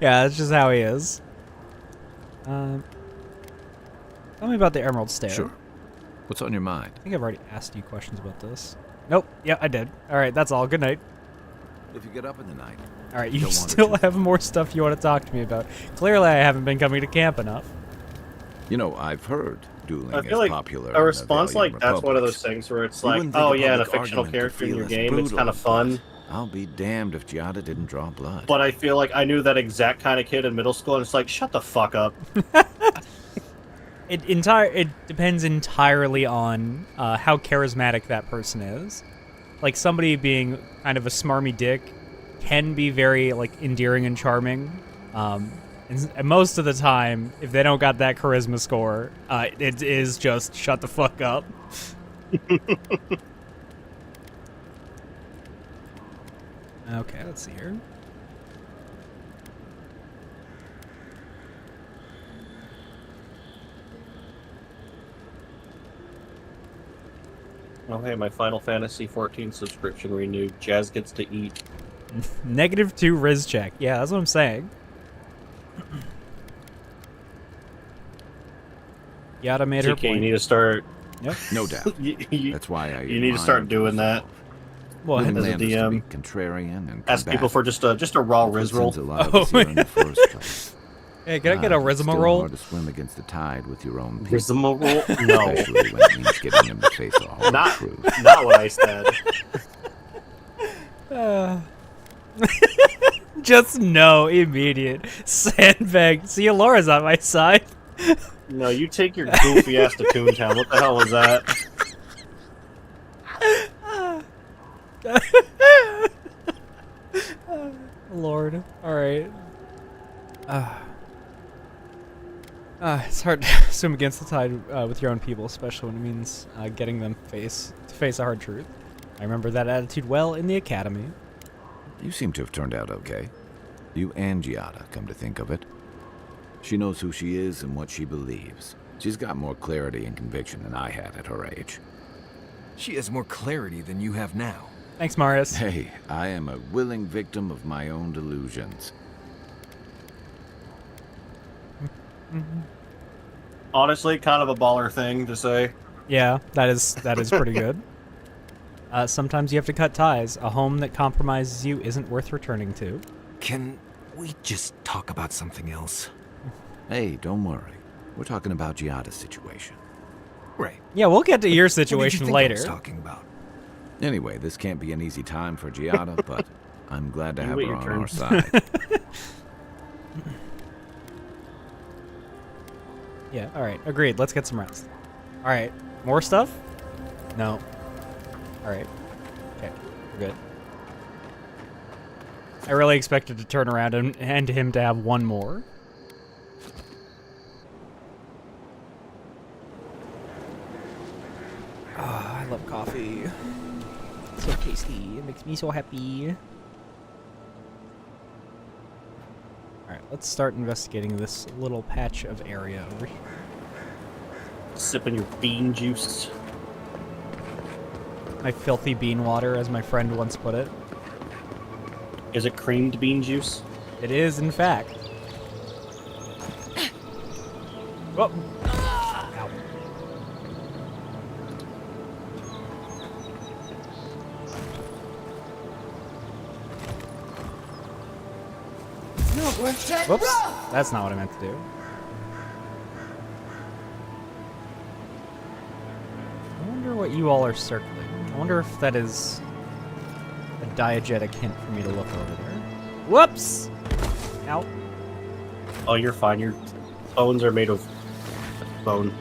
Yeah, that's just how he is. Tell me about the Emerald Stair. Sure. What's on your mind? I think I've already asked you questions about this. Nope. Yeah, I did. All right, that's all. Good night. If you get up in the night... All right, you Don't want still to. have more stuff you want to talk to me about. Clearly, I haven't been coming to camp enough. You know, I've heard dueling I is feel like popular. a in the response Valiant like that's one of those Republics. things where it's You like, wouldn't think oh a yeah, and a public fictional argument could character in feel your as game, it's brutal kind of as fun. that. I'll be damned if Giada didn't draw blood. But I feel like I knew that exact kind of kid in middle school, and it's like, shut the fuck up. It depends entirely on how charismatic that person is. Like, somebody being kind of a smarmy dick can be very, like, endearing and charming. And most of the time, if they don't got that charisma score, it is just shut the fuck up. Okay, let's see here. Oh hey, my Final Fantasy 14 subscription renewed. Jazz gets to eat. -2 Riz check. Yeah, that's what I'm saying. Yada made her TK, you point. need to start. Yep. No doubt. you That's why I. need to start doing that. Well, as a Land is to DM. be contrarian and Ask people for just a raw Riz roll. A lot of Oh, us here in the first place. hey, can I get a It's Rizma still roll? hard to swim against the tide with your own people. Rizma roll? No, Especially when it means getting them to face a hard not truth. not what I said. Just no, immediate. Sandbag. See, Laura's on my side. No, you take your goofy ass to Toontown. What the hell was that? Lord. Alright. It's hard to swim against the tide with your own people, especially when it means getting them to face a hard truth. I remember that attitude well in the academy. You seem to have turned out okay. You and Giada, come to think of it. She knows who she is and what she believes. She's got more clarity and conviction than I had at her age. She has more clarity than you have now. Thanks, Marius. Hey, I am a willing victim of my own delusions. Honestly, kind of a baller thing to say. Yeah, that is pretty good. Sometimes you have to cut ties. A home that compromises you isn't worth returning to. Can we just talk about something else? Hey, don't worry. We're talking about Giada's situation. Right. Yeah, we'll get to your What did you situation think I later. was talking about? Anyway, this can't be an easy time for Giada, but I'm glad to You have wait her your on turn. our side. Yeah, alright. Agreed. Let's get some rest. Alright. More stuff? No. Alright. Okay, we're good. I really expected to turn around and him to have one more. Ah, I love coffee. It's so tasty. It makes me so happy. Alright, let's start investigating this little patch of area over here. Sipping your bean juice. My filthy bean water, as my friend once put it. Is it creamed bean juice? It is, in fact. Whoa. Ow. Whoops. That's not what I meant to do. I wonder what you all are circling. I wonder if that is a diegetic hint for me to look over there. Whoops! Ow. Oh, you're fine. Your bones are made of bone.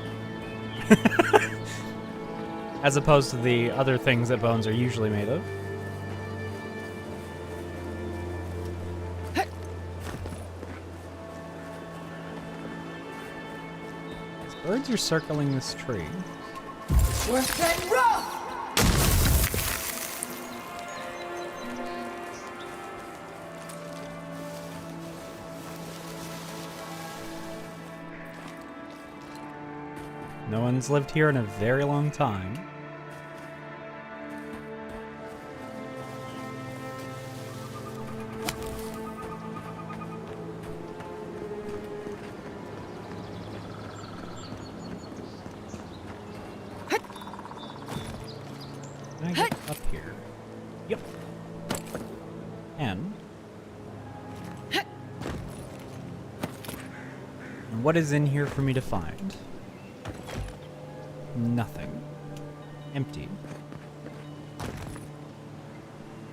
As opposed to the other things that bones are usually made of. These birds are circling this tree. No one's lived here in a very long time. Can I get up here? Yep. And what is in here for me to find? Nothing. Empty.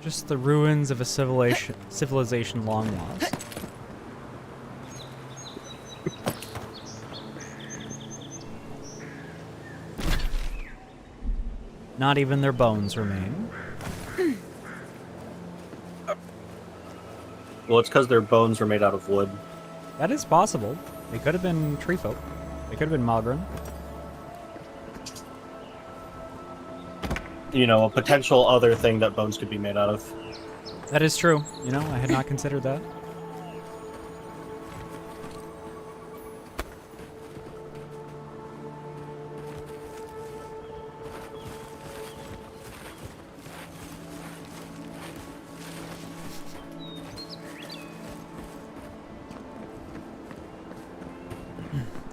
Just the ruins of a civilization long lost. Not even their bones remain. Well, it's because their bones were made out of wood. That is possible. They could have been tree folk. They could have been Malgrim. You know, a potential other thing that bones could be made out of. That is true. You know, I had not considered that.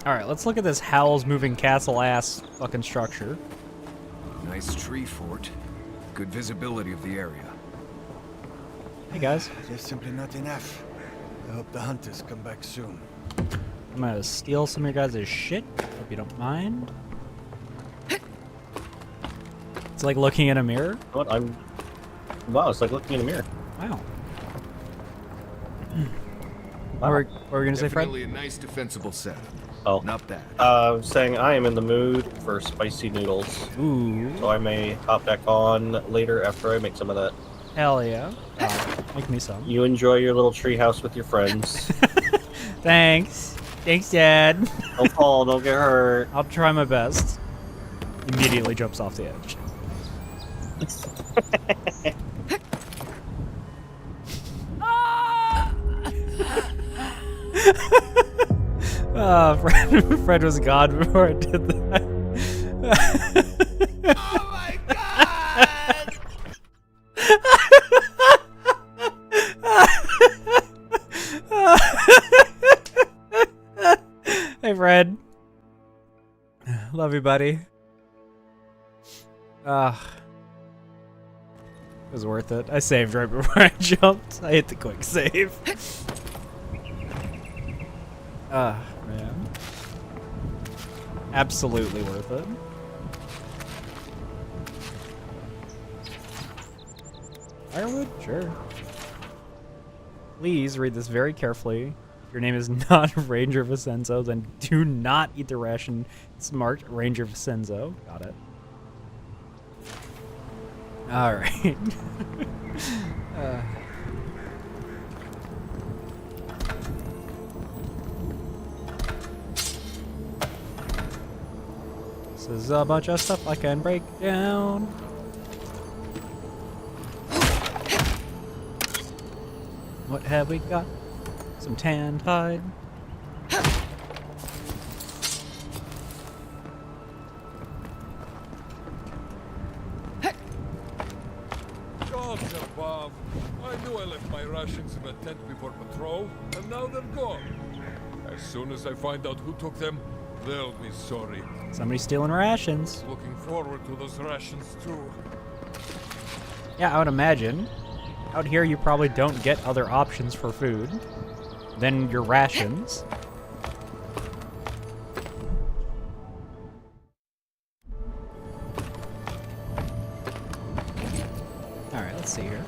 Alright, let's look at this Howl's Moving Castle ass fucking structure. Nice tree fort. Good visibility of the area. Hey guys. There's simply not enough. I hope the hunters come back soon. I'm gonna steal some of your guys' shit. Hope you don't mind. It's like looking in a mirror. What? Wow, it's like looking in a mirror. Wow. What were we gonna say, Fred? Definitely a nice defensible setup. Oh. Not bad. Saying I am in the mood for spicy noodles. Ooh. So I may hop back on later after I make some of that. Hell yeah. Make me some. You enjoy your little treehouse with your friends. Thanks. Thanks, Dad. Don't fall, don't get hurt. I'll try my best. Immediately jumps off the edge. Fred was gone before I did that. Oh my god! Hey, Fred. Love you, buddy. It was worth it. I saved right before I jumped. I hit the quick save. Man. Absolutely worth it. Firewood? Sure. Please read this very carefully. If your name is not Ranger Vicenzo, then do not eat the ration. It's marked Ranger Vicenzo. Got it. All right. This is a bunch of stuff I can break down. What have we got? Some tanned hide. Gods above. I knew I left my rations in the tent before patrol, and now they're gone. As soon as I find out who took them, they'll be sorry. Somebody's stealing rations. Looking forward to those rations too. Yeah, I would imagine. Out here, you probably don't get other options for food than your rations. Alright, let's see here.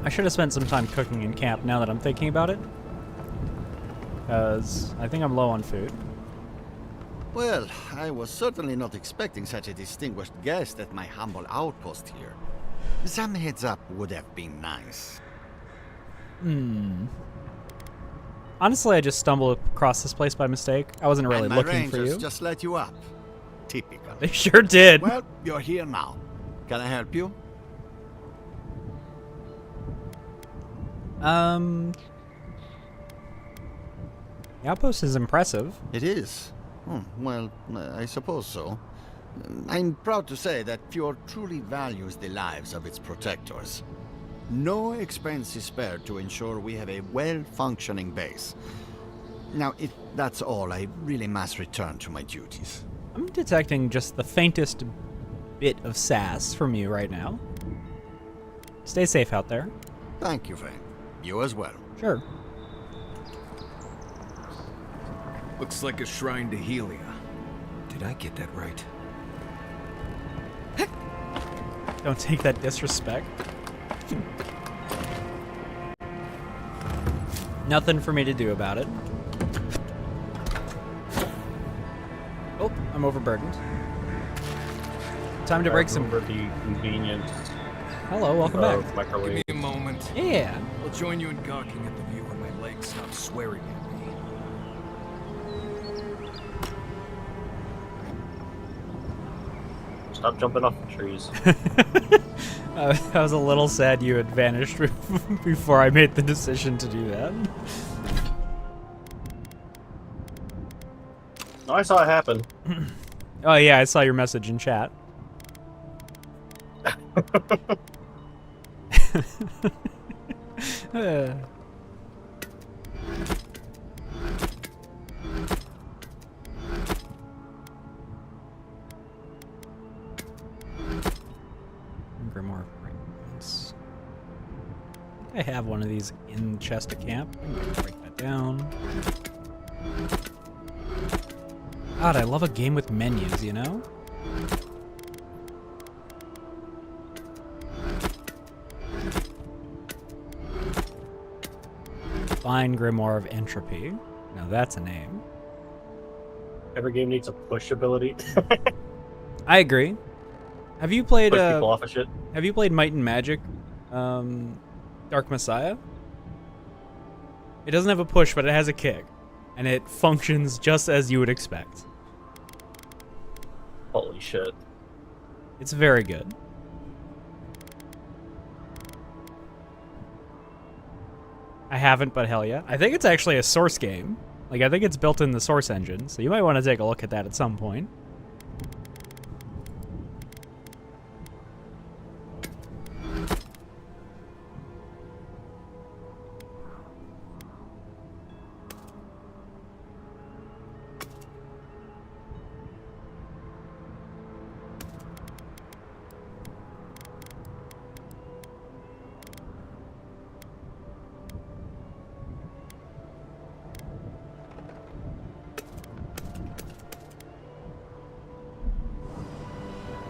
I should have spent some time cooking in camp now that I'm thinking about it. Because I think I'm low on food. Well, I was certainly not expecting such a distinguished guest at my humble outpost here. Some heads up would have been nice. Honestly, I just stumbled across this place by mistake. I wasn't really And my looking for rangers you. just let you up. Typical. They sure did. Well, you're here now. Can I help you? The outpost is impressive. It is. Well, I suppose so. I'm proud to say that Fjord truly values the lives of its protectors. No expense is spared to ensure we have a well-functioning base. Now, if that's all, I really must return to my duties. I'm detecting just the faintest bit of sass from you right now. Stay safe out there. Thank you, friend. You as well. Sure. Looks like a shrine to Helia. Did I get that right? Don't take that disrespect. Nothing for me to do about it. Oh, I'm overburdened. Time to break some. For the convenience Hello, welcome back. of Give microwave. me a moment. Yeah. I'll join you in gawking at the view when my legs stop swearing at me. Stop jumping off the trees. I was a little sad you had vanished before I made the decision to do that. No, I saw it happen. Oh yeah, I saw your message in chat. Grimoire fragments. I have one of these in the chest of camp. I'm gonna break that down. God, I love a game with menus, you know? Fine Grimoire of Entropy. Now that's a name. Every game needs a push ability. I agree. Have you played Push people off of shit. Have you played Might and Magic? Dark Messiah? It doesn't have a push, but it has a kick. And it functions just as you would expect. Holy shit. It's very good. I haven't, but hell yeah. I think it's actually a Source game. Like, I think it's built in the Source engine, so you might want to take a look at that at some point.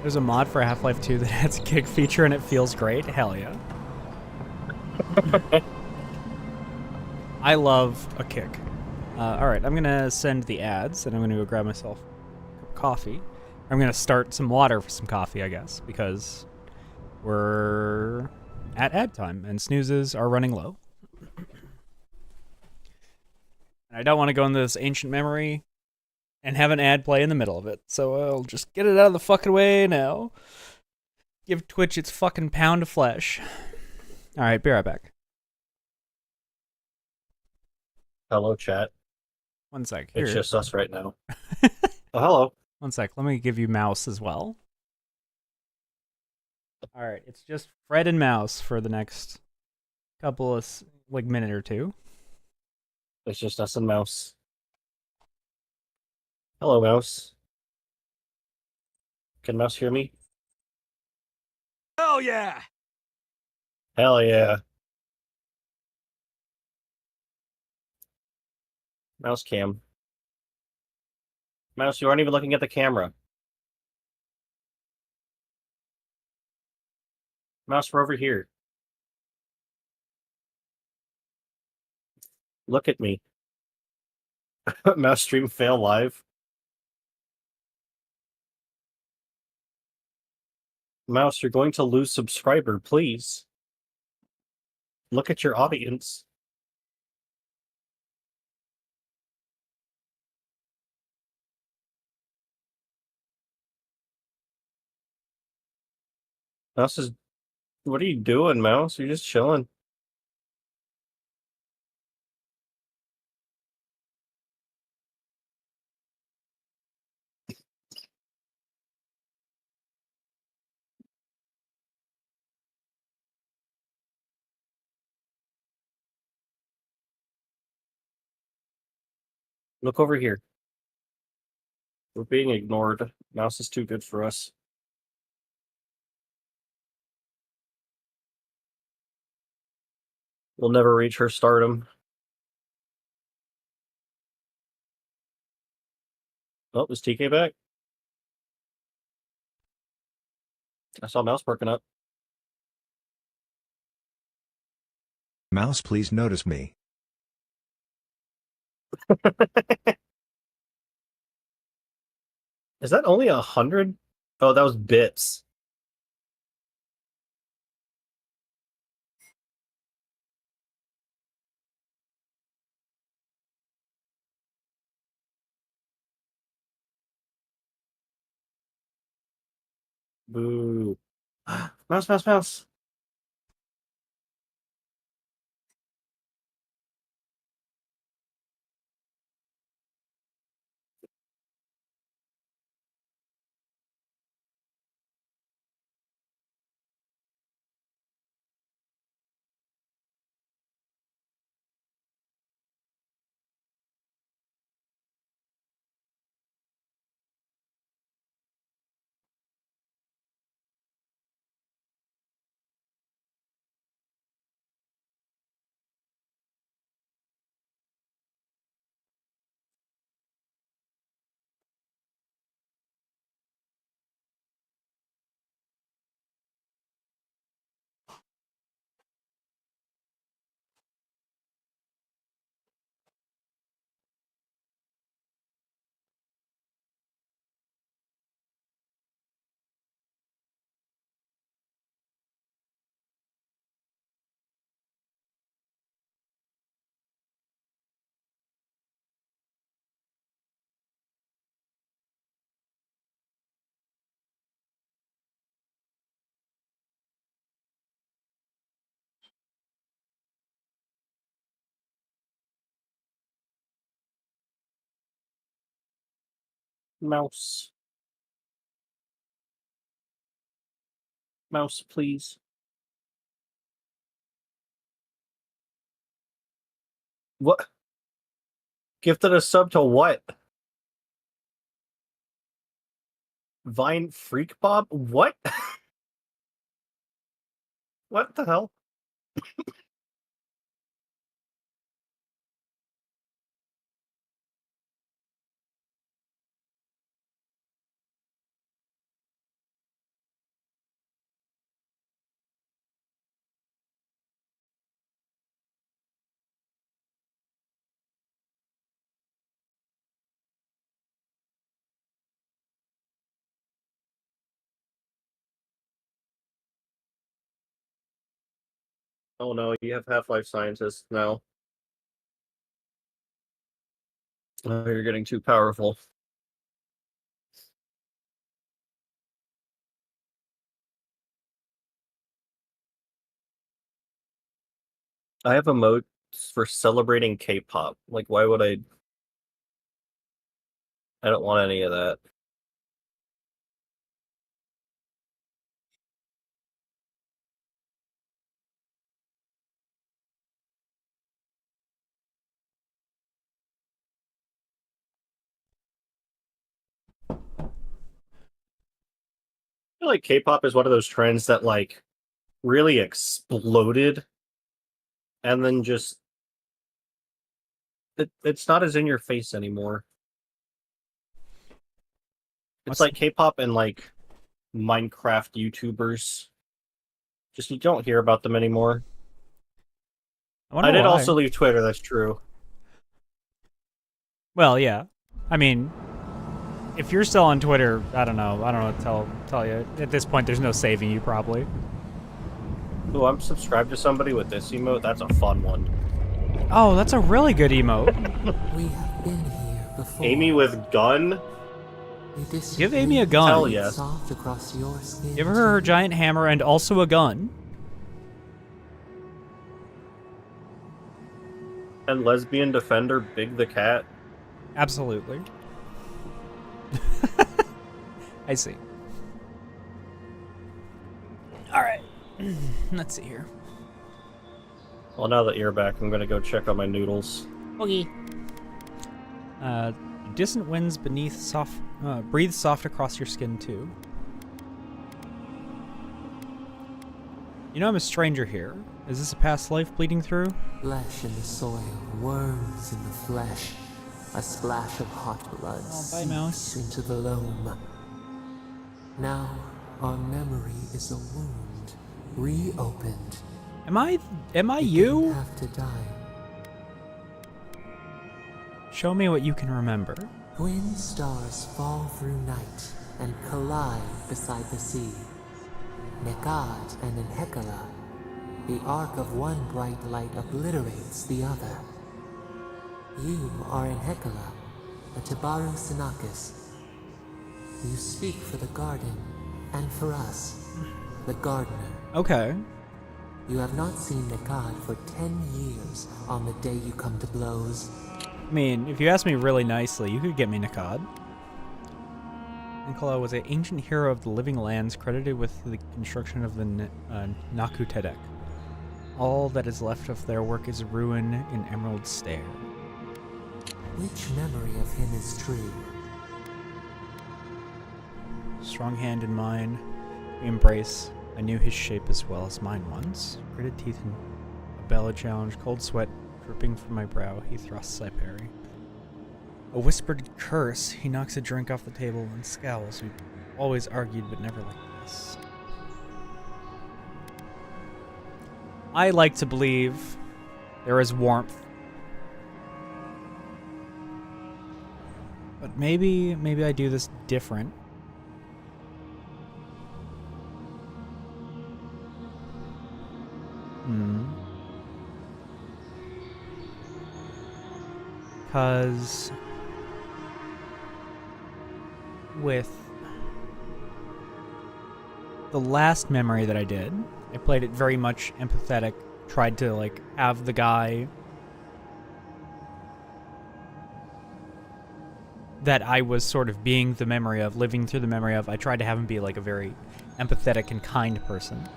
There's a mod for Half-Life 2 that has a kick feature and it feels great. Hell yeah. I love a kick. Alright, I'm gonna send the ads and I'm gonna go grab myself a cup of coffee. I'm gonna start some water for some coffee, I guess, because we're at ad time and snoozes are running low. And I don't want to go into this ancient memory and have an ad play in the middle of it, so I'll just get it out of the fucking way now. Give Twitch its fucking pound of flesh. Alright, be right back. Hello, chat. One sec. Here. It's just us right now. Oh, hello. One sec. Let me give you Mouse as well. Alright, it's just Fred and Mouse for the next couple of, minute or two. It's just us and Mouse. Hello, Mouse. Can Mouse hear me? Hell yeah! Hell yeah. Mouse cam. Mouse, you aren't even looking at the camera. Mouse, we're over here. Look at me. Mouse stream fail live. Mouse, you're going to lose subscriber, please. Look at your audience. Mouse is... What are you doing, Mouse? You're just chilling. Look over here. We're being ignored. Mouse is too good for us. We'll never reach her stardom. Oh, is TK back? I saw Mouse perking up. Mouse, please notice me. Is that only 100? Oh, that was bits. Boo. Mouse, mouse, mouse. Mouse. Mouse, please. What? Gifted a sub to what? Vine Freak Bob? What? What the hell? Oh no, you have Half-Life scientists now. Oh, you're getting too powerful. I have emotes for celebrating K-pop. Like, why would I? I don't want any of that. I feel like K-pop is one of those trends that like really exploded and then just it's not as in your face anymore. It's like K-pop and like Minecraft YouTubers. Just you don't hear about them anymore. I did also leave Twitter, that's true. Well, yeah. I mean, if you're still on Twitter, I don't know what to tell you. At this point, there's no saving you, probably. Oh, I'm subscribed to somebody with this emote. That's a fun one. Oh, that's a really good emote. We have been here before. Amy with gun? Give Amy a gun. Hell yes. Give her her giant hammer and also a gun. And lesbian defender Big the Cat? Absolutely. I see. Alright. Let's see here. Well, now that you're back, I'm gonna go check on my noodles. Okay. Distant winds beneath breathe soft across your skin too. You know I'm a stranger here. Is this a past life bleeding through? Flesh in the soil, worms in the flesh. A splash of hot blood seeps into the loam. Now our memory is a wound, reopened. Am I you? Have to die. Show me what you can remember. Twin stars fall through night and collide beside the sea. Nekad and Enhekala. The arc of one bright light obliterates the other. You are Enhekala, a Tabaru Sinakis. You speak for the garden, and for us, the gardener. Okay. You have not seen Nekad for 10 years on the day you come to blows. I mean, if you ask me really nicely, you could get me Nekad. Nicola was an ancient hero of the living lands credited with the construction of the Naku Tedek. All that is left of their work is ruin in Emerald Stair. Which memory of him is true? Strong hand in mine, we embrace. I knew his shape as well as mine once. Gritted teeth and a bella challenge, cold sweat dripping from my brow, he thrusts I parry. A whispered curse, he knocks a drink off the table and scowls. We've always argued, but never like this. I like to believe there is warmth. But maybe I do this different. Because with the last memory that I did, I played it very much empathetic, tried to like have the guy that I was sort of being the memory of, living through the memory of. I tried to have him be like a very empathetic and kind person.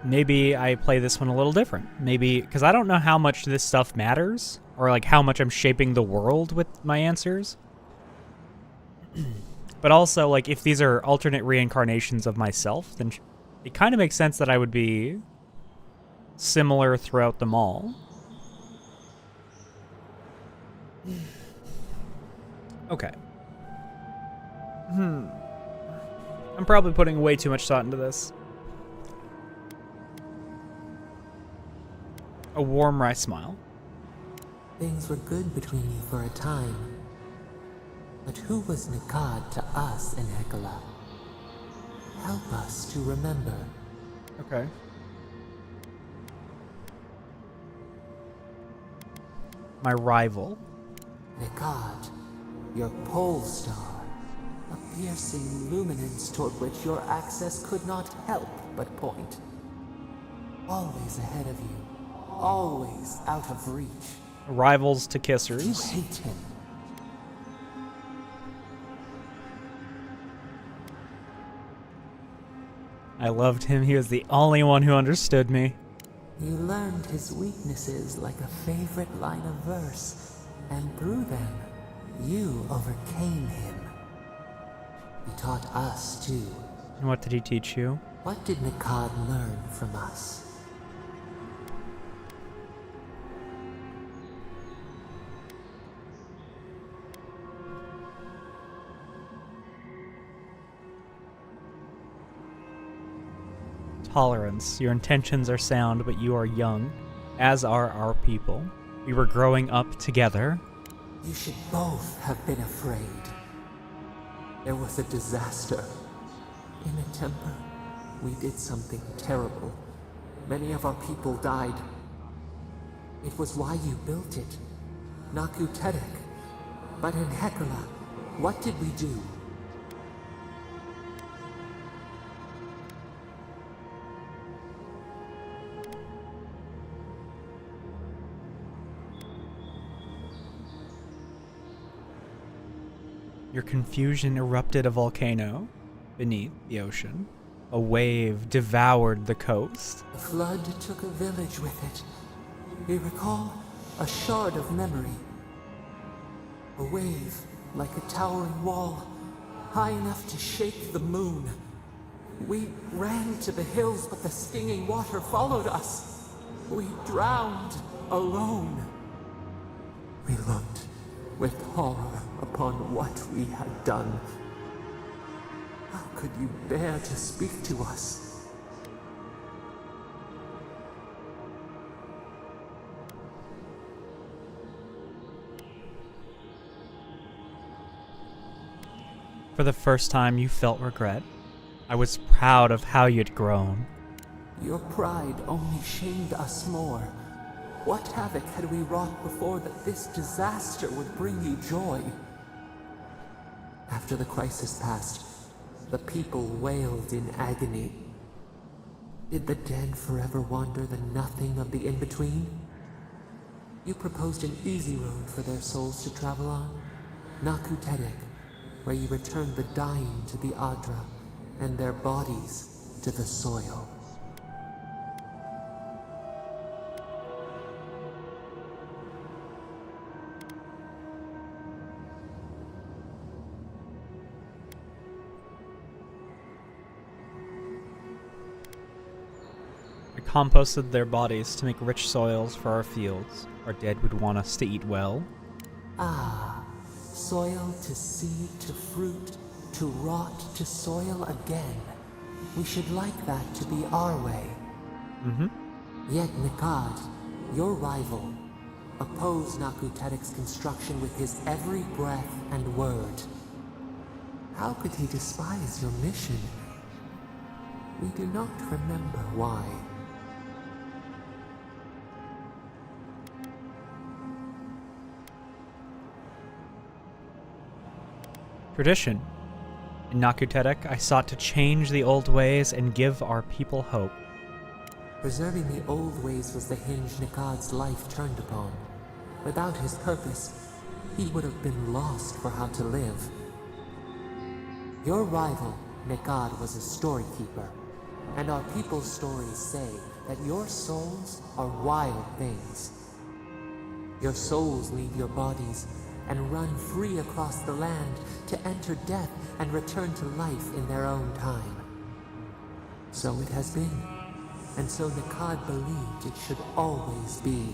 Maybe I play this one a little different. Maybe, because I don't know how much this stuff matters, or like how much I'm shaping the world with my answers. But also, like, if these are alternate reincarnations of myself, then it kind of makes sense that I would be similar throughout them all. Okay. I'm probably putting way too much thought into this. A warm wry smile. Things were good between you for a time. But who was Nekad to us in Hekala? help us to remember. Okay. My rival. Nekad, your pole star, a piercing luminance toward which your access could not help but point. Always ahead of you, always out of reach. Rivals to You kissers. hate him. I loved him. He was the only one who understood me. You learned his weaknesses like a favorite line of verse, and through them, you overcame him. He taught us too. And what did he teach you? What did Nekad learn from us? Tolerance. Your intentions are sound, but you are young, as are our people. We were growing up together. You should both have been afraid. There was a disaster. In a temple, we did something terrible. Many of our people died. It was why you built it. Naku Tedek. But in Hekala, what did we do? Your confusion erupted a volcano beneath the ocean. A wave devoured the coast. The flood took a village with it. We recall a shard of memory. A wave like a towering wall, high enough to shake the moon. We ran to the hills, but the stinging water followed us. We drowned alone. We looked with horror upon what we had done. How could you bear to speak to us? For the first time, you felt regret. I was proud of how you'd grown. Your pride only shamed us more. What havoc had we wrought before that this disaster would bring you joy? After the crisis passed, the people wailed in agony. Did the dead forever wander the nothing of the in-between? You proposed an easy road for their souls to travel on, Naku Tedek, where you returned the dying to the Adra, and their bodies to the soil. I composted their bodies to make rich soils for our fields. Our dead would want us to eat well. Ah, soil to seed to fruit, to rot to soil again. We should like that to be our way. Yet Nekad, your rival, opposed Naku Tedek's construction with his every breath and word. How could he despise your mission? We do not remember why. Tradition. In Naku Tedek, I sought to change the old ways and give our people hope. Preserving the old ways was the hinge Nekad's life turned upon. Without his purpose, he would have been lost for how to live. Your rival, Nekad, was a story keeper, and our people's stories say that your souls are wild things. Your souls leave your bodies and run free across the land to enter death and return to life in their own time. So it has been, and so Nekad believed it should always be.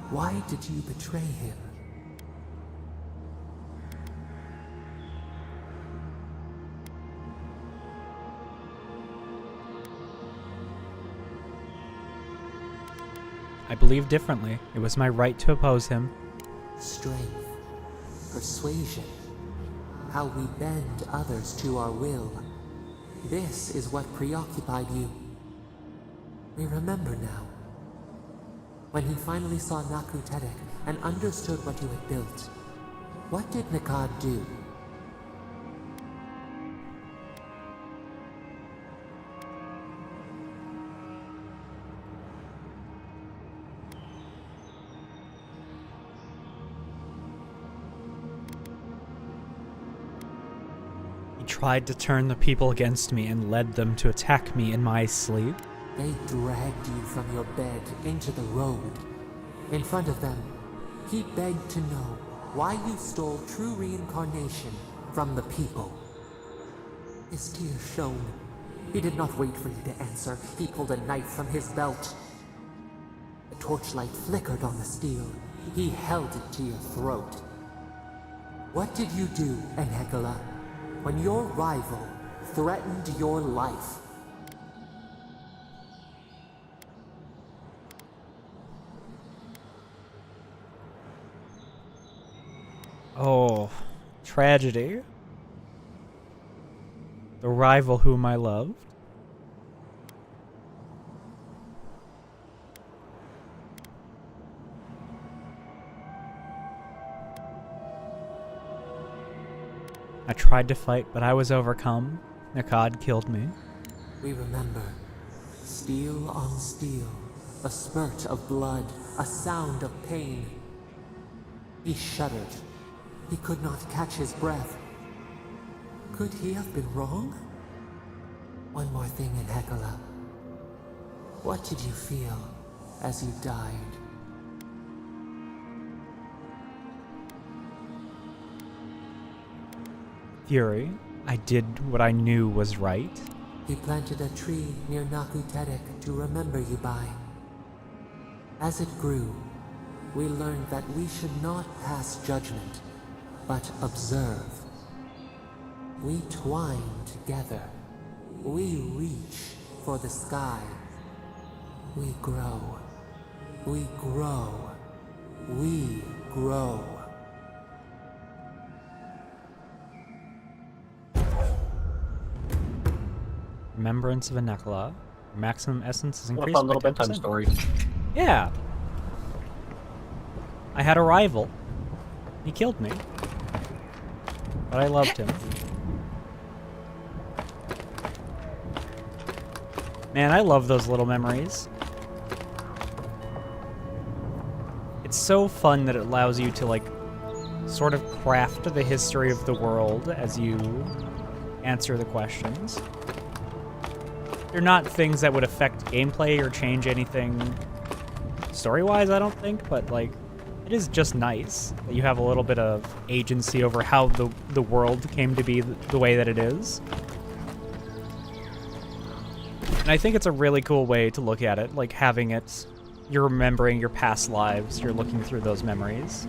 Why did you betray him? I believed differently. It was my right to oppose him. Strength, persuasion, how we bend others to our will. This is what preoccupied you. We remember now. When he finally saw Naku Tedek and understood what you had built, what did Nikad do? He tried to turn the people against me and led them to attack me in my sleep. They dragged you from your bed into the road. In front of them, he begged to know why you stole true reincarnation from the people. His tears shone. He did not wait for you to answer. He pulled a knife from his belt. The torchlight flickered on the steel. He held it to your throat. What did you do, Enhekala, when your rival threatened your life? Oh, tragedy. The rival whom I loved. I tried to fight, but I was overcome. Nikad killed me. We remember. Steel on steel. A spurt of blood. A sound of pain. He shuddered. He could not catch his breath. Could he have been wrong? One more thing, Enhekala. What did you feel as you died? Fury. I did what I knew was right. He planted a tree near Naku Tedek to remember you by. As it grew, we learned that we should not pass judgment, but observe. We twine together. We reach for the sky. We grow. We grow. We grow. Remembrance of Enhekala. Maximum essence is What a increased fun by little bedtime 10%. story. Yeah. I had a rival. He killed me. But I loved him. Man, I love those little memories. It's so fun that it allows you to, like, sort of craft the history of the world as you answer the questions. They're not things that would affect gameplay or change anything story-wise, I don't think, but, like, it is just nice that you have a little bit of agency over how the world came to be the way that it is. And I think it's a really cool way to look at it, like having it, you're remembering your past lives, you're looking through those memories.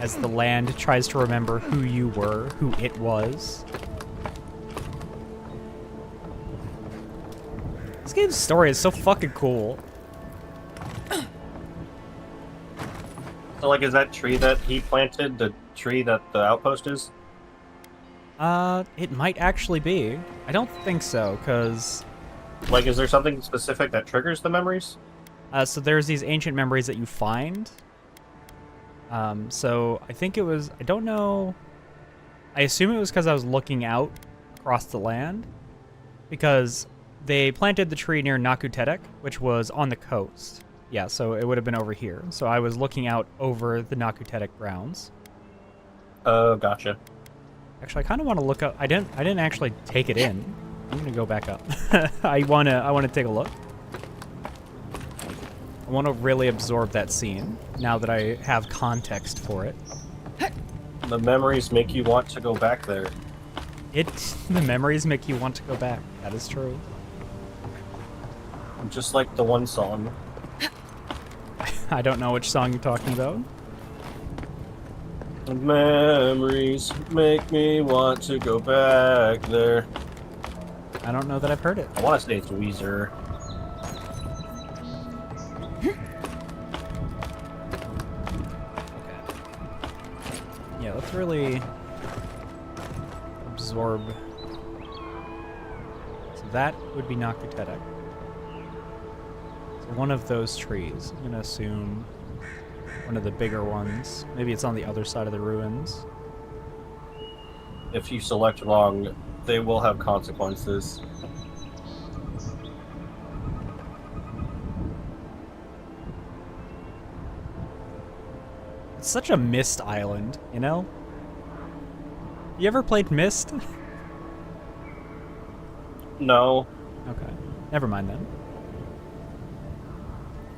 As the land tries to remember who you were, who it was. This game's story is so fucking cool. So, like, is that tree that he planted the tree that the outpost is? It might actually be. I don't think so, because... Like, is there something specific that triggers the memories? So there's these ancient memories that you find. So I think it was... I don't know... I assume it was because I was looking out across the land. Because they planted the tree near Naku Tedek, which was on the coast. Yeah, so it would have been over here. So I was looking out over the Naku Tedek grounds. Oh, gotcha. Actually, I kind of want to look up. I didn't actually take it in. I'm gonna go back up. I wanna take a look. I want to really absorb that scene now that I have context for it. The memories make you want to go back there. The memories make you want to go back. That is true. Just like the one song. I don't know which song you're talking about. The memories make me want to go back there. I don't know that I've heard it. I want to say it's Weezer. Yeah, let's really absorb. So that would be Nakutedek. So one of those trees. I'm gonna assume one of the bigger ones. Maybe it's on the other side of the ruins. If you select wrong, they will have consequences. It's such a Myst island, you know? You ever played Myst? No. Okay. Never mind then.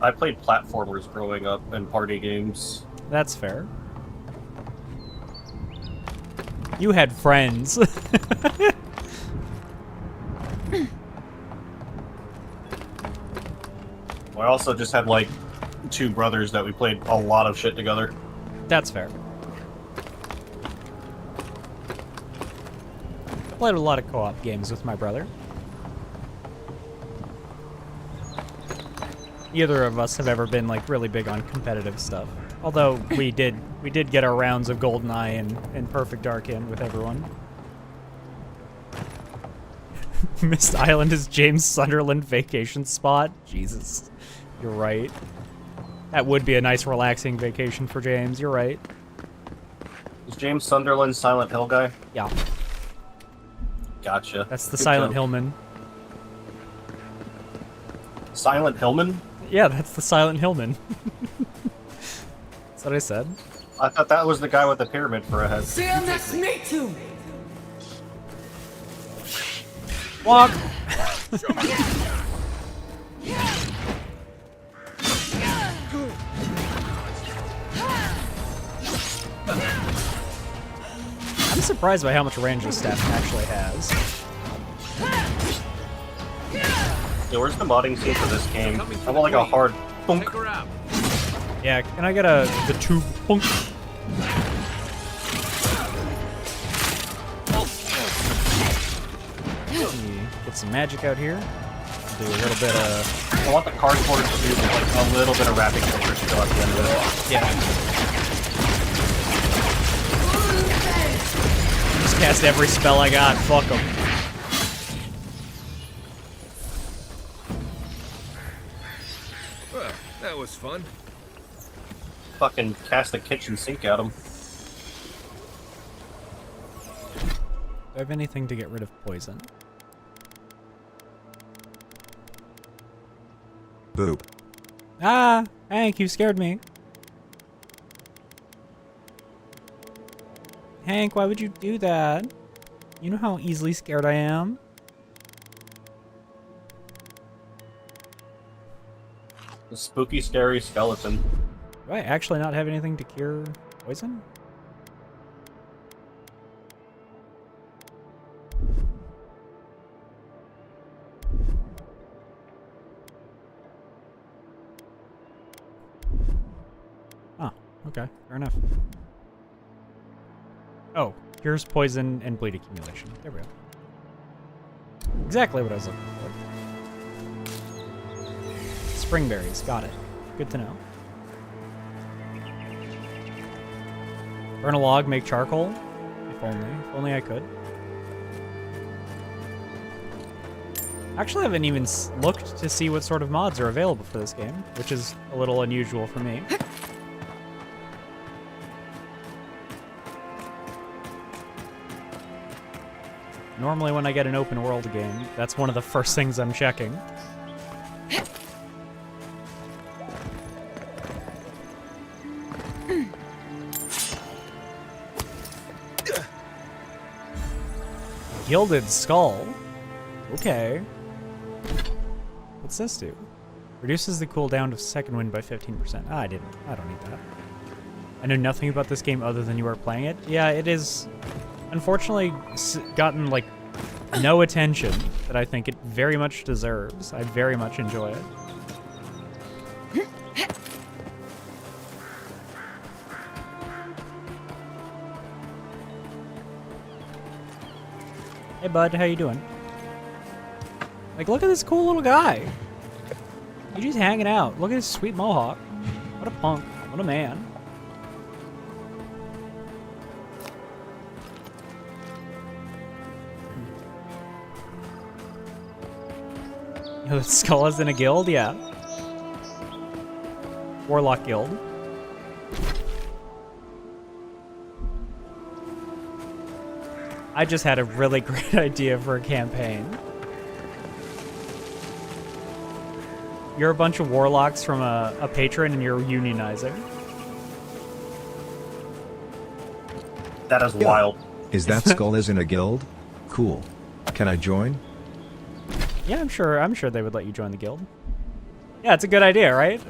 I played platformers growing up and party games. That's fair. You had friends. I also just had like 2 brothers that we played a lot of shit together. That's fair. I played a lot of co-op games with my brother. Neither of us have ever been like really big on competitive stuff. Although we did get our rounds of GoldenEye and Perfect Dark in with everyone. Myst Island is James Sunderland vacation spot. Jesus, you're right. That would be a nice relaxing vacation for James. You're right. Is James Sunderland Silent Hill guy? Yeah. Gotcha. That's the Good Silent joke. Hillman. Silent Hillman? Yeah, that's the Silent Hillman. That's what I said. I thought that was the guy with the pyramid for a head. Me too. Walk! I'm surprised by how much range this staff actually has. Yeah, where's the modding scene for this game? I want like a hard punk. Check her out. Yeah, can I get the two punk? Get some magic out here. Do a little bit of... I want the cardboard to do like a little bit of wrapping paper still at the end of it. Yeah. Just cast every spell I got. Fuck them. Well, that was fun. Fucking cast the kitchen sink at him. Do I have anything to get rid of poison? Boop. Ah! Hank, you scared me. Hank, why would you do that? You know how easily scared I am. The spooky, scary skeleton. Do I actually not have anything to cure poison? Oh, okay, fair enough. Oh, cures poison and bleed accumulation. There we go. Exactly what I was looking for. Springberries, got it. Good to know. Burn a log, make charcoal? If only I could. Actually, I haven't even looked to see what sort of mods are available for this game, which is a little unusual for me. Normally when I get an open world game, that's one of the first things I'm checking. Gilded Skull. Okay. What's this do? Reduces the cooldown of second wind by 15%. Ah, I don't need that. I know nothing about this game other than you are playing it. Yeah, it is unfortunately gotten like no attention that I think it very much deserves. I very much enjoy it. Hey bud, how you doing? Like, look at this cool little guy. He's just hanging out. Look at his sweet mohawk. What a punk. What a man. Oh, Skull is in a guild? Yeah. Warlock guild. I just had a really great idea for a campaign. You're a bunch of warlocks from a patron and you're unionizing. That is wild. Is that Skull is in a guild? Cool. Can I join? Yeah, I'm sure they would let you join the guild. Yeah, it's a good idea, right?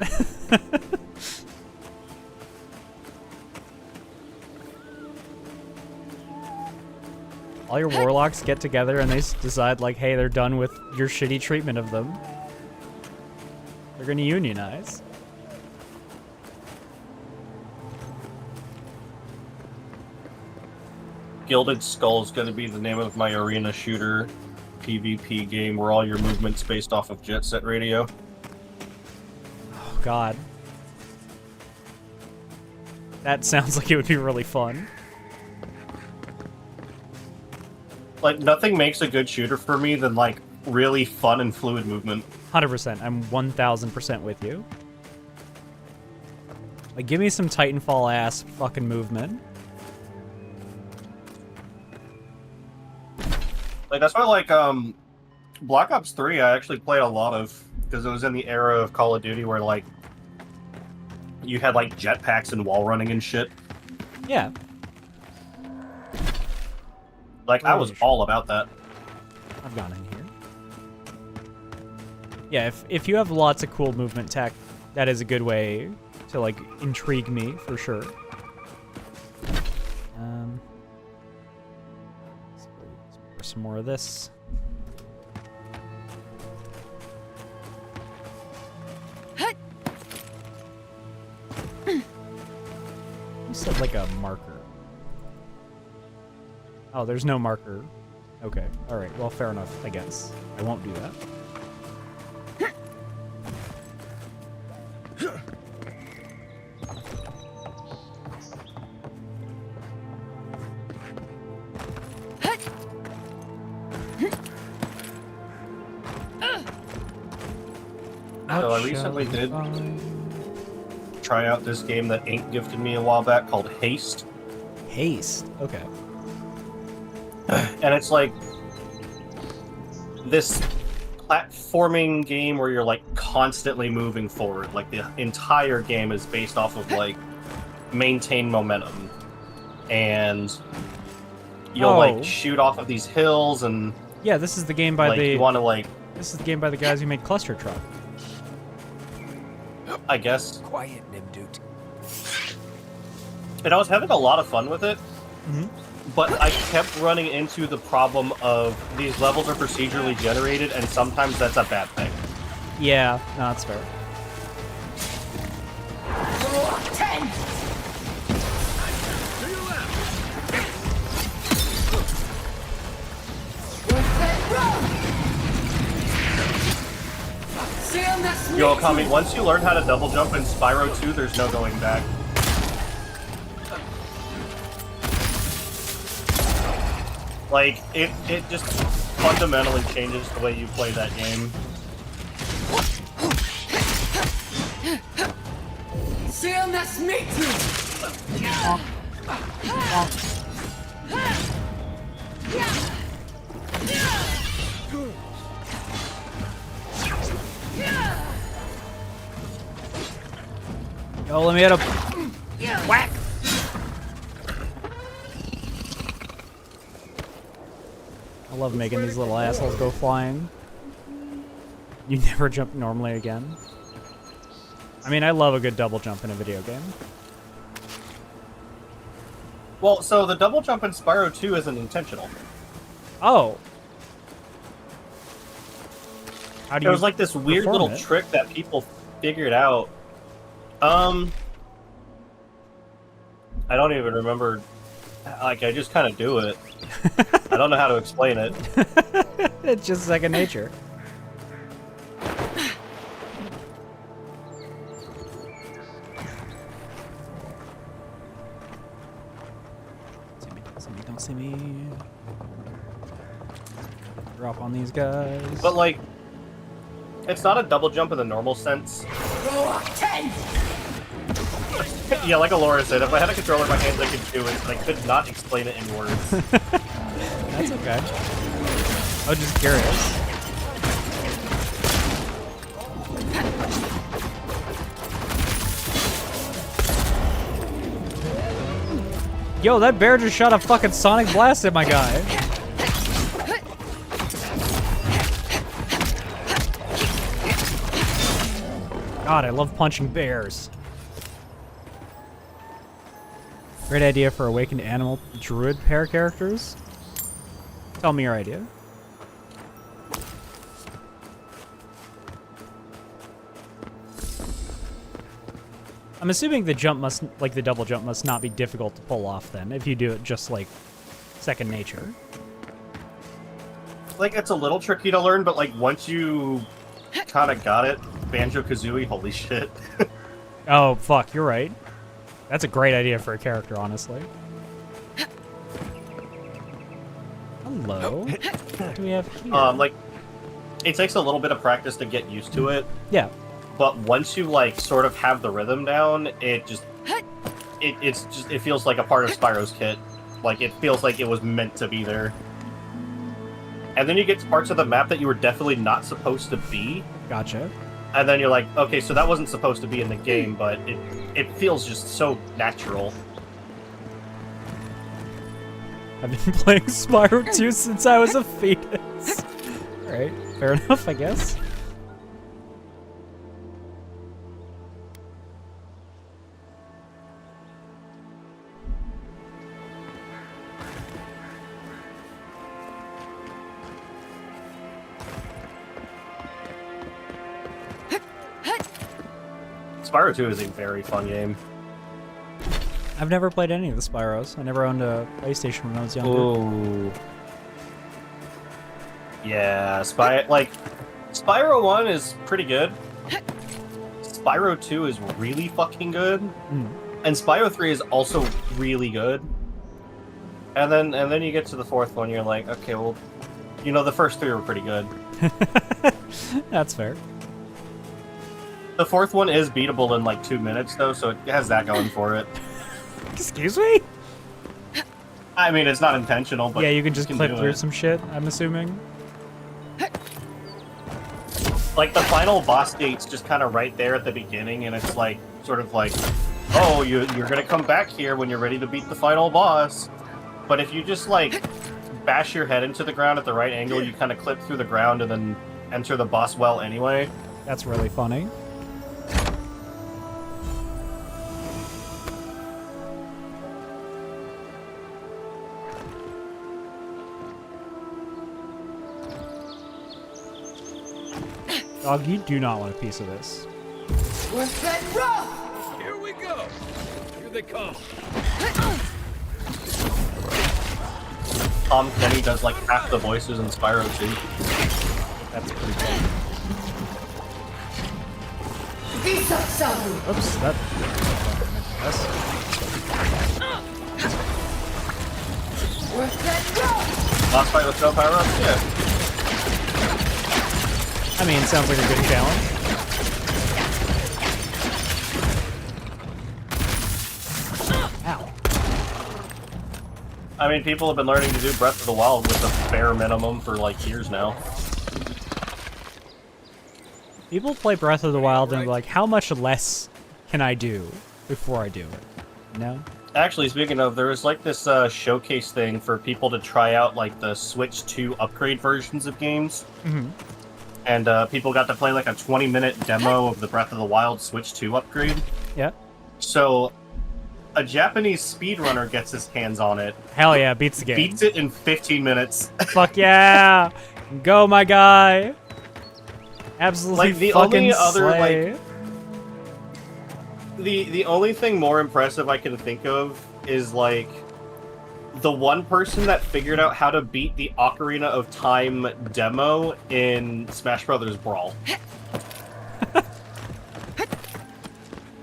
All your warlocks get together and they decide, like, hey, they're done with your shitty treatment of them. They're gonna unionize. Gilded Skull is going to be the name of my arena shooter PvP game where all your movement's based off of Jet Set Radio. Oh, God. That sounds like it would be really fun. Like, nothing makes a good shooter for me than, like, really fun and fluid movement. 100%. I'm 1000% with you. Like, give me some Titanfall-ass fucking movement. Like, that's why, like, Black Ops 3 I actually played a lot of, because it was in the era of Call of Duty where, like, you had, like, jetpacks and wall running and shit. Yeah. Like, I was all about that. I've gone in here. Yeah, if you have lots of cool movement tech, that is a good way to, like, intrigue me, for sure. Let's pour some more of this. You said, like, a marker. Oh, there's no marker. Okay, alright, well, fair enough, I guess. I won't do that. So I recently did try out this game that Ain't gifted me a while back called Haste. Haste? Okay. And it's like this platforming game where you're like constantly moving forward. Like the entire game is based off of like maintain momentum. And you'll like shoot off of these hills and yeah, this is the game by like, you want to like this is the game by the guys who made Cluster Truck. I guess. Quiet, Nimdude. And I was having a lot of fun with it. Mm-hmm. But I kept running into the problem of these levels are procedurally generated, and sometimes that's a bad thing. Yeah, no, that's fair. Yo, Kami, once you learn how to double jump in Spyro 2, there's no going back. Like, it just fundamentally changes the way you play that game. Yo, let me hit a whack. I love making these little assholes go flying. You never jump normally again. I mean, I love a good double jump in a video game. Well, so the double jump in Spyro 2 isn't intentional. Oh. How do you It was like this weird little trick that people figured out. I don't even remember. Like, I just kind of do it. I don't know how to explain it. It's just second nature. Don't see me. Drop on these guys. But, like, It's not a double jump in the normal sense. Yeah, like Alora said, if I had a controller in my hands, I could do it, but I could not explain it in words. That's okay. I was just curious. Yo, that bear just shot a fucking sonic blast at my guy. God, I love punching bears. Great idea for awakened animal druid pair characters. Tell me your idea. I'm assuming the jump must, like the double jump, must not be difficult to pull off then, if you do it just like second nature. Like, it's a little tricky to learn, but like once you kind of got it, Banjo-Kazooie, holy shit. Oh, fuck, you're right. That's a great idea for a character, honestly. Hello. What do we have here? Like, it takes a little bit of practice to get used to it. Yeah. But once you like sort of have the rhythm down, it just it feels like a part of Spyro's kit. Like it feels like it was meant to be there. And then you get to parts of the map that you were definitely not supposed to be. Gotcha. And then you're like, okay, so that wasn't supposed to be in the game, but it feels just so natural. I've been playing Spyro 2 since I was a fetus. Alright, fair enough, I guess. Spyro 2 is a very fun game. I've never played any of the Spyros. I never owned a PlayStation when I was younger. Ooh. Yeah, Spyro 1 is pretty good. Spyro 2 is really fucking good. And Spyro 3 is also really good. And then you get to the fourth one, you're like, okay, well, you know, the first three were pretty good. That's fair. The fourth one is beatable in like 2 minutes, though, so it has that going for it. Excuse me? I mean, it's not intentional, but yeah, you can just clip through it. some shit, I'm assuming. Like, the final boss gate's just kind of right there at the beginning, and it's like, sort of like, oh, you're gonna come back here when you're ready to beat the final boss. But if you just, like, bash your head into the ground at the right angle, you kind of clip through the ground and then enter the boss well anyway. That's really funny. Dog, you do not want a piece of this. Here we go. Here they come. Tom Kenny does like half the voices in Spyro 2. That's pretty cool. Oops, that... Yes. Boss fight with no power-ups? Yeah. I mean, sounds like a good challenge. Ow. I mean, people have been learning to do Breath of the Wild with the bare minimum for like years now. People play Breath of the Wild and are like, how much less can I do before I do it? You know? Actually, speaking of, there was like this showcase thing for people to try out like the Switch 2 upgrade versions of games. Mm-hmm. And people got to play like a 20-minute demo of the Breath of the Wild Switch 2 upgrade. Yeah. So, a Japanese speedrunner gets his hands on it. Hell yeah, beats the game. Beats it in 15 minutes. Fuck yeah! Go, my guy! Absolutely like, the fucking only other, slay. like... The only thing more impressive I can think of is, like... the one person that figured out how to beat the Ocarina of Time demo in Smash Brothers Brawl.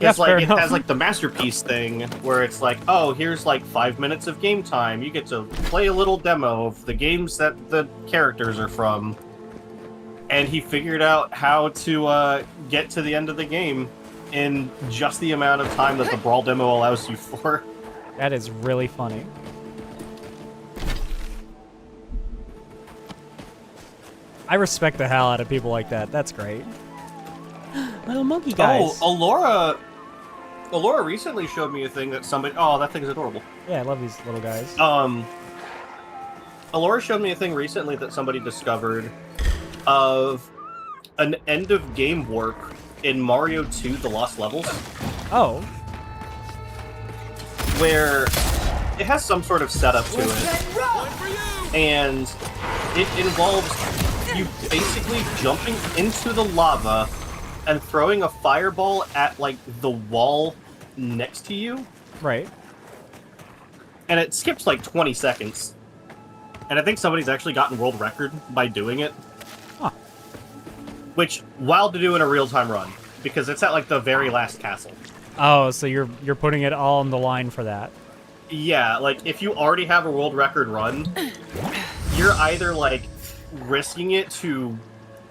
It's like it has like the masterpiece thing where it's like, oh, here's like 5 minutes of game time. You get to play a little demo of the games that the characters are from. and he figured out how to get to the end of the game in just the amount of time that the Brawl demo allows you for. That is really funny. I respect the hell out of people like that. That's great. Little monkey guys. Oh, Alora recently showed me a thing that somebody... Oh, that thing is adorable. Yeah, I love these little guys. Alora showed me a thing recently that somebody discovered of an end-of-game warp in Mario 2 The Lost Levels. Oh. Where it has some sort of setup to it. And it involves you basically jumping into the lava and throwing a fireball at, like, the wall next to you. Right. And it skips, like, 20 seconds. And I think somebody's actually gotten world record by doing it. Huh. Which, wild to do in a real-time run. Because it's at, like, the very last castle. Oh, so you're putting it all on the line for that. Yeah, like, if you already have a world record run, you're either, like, risking it to,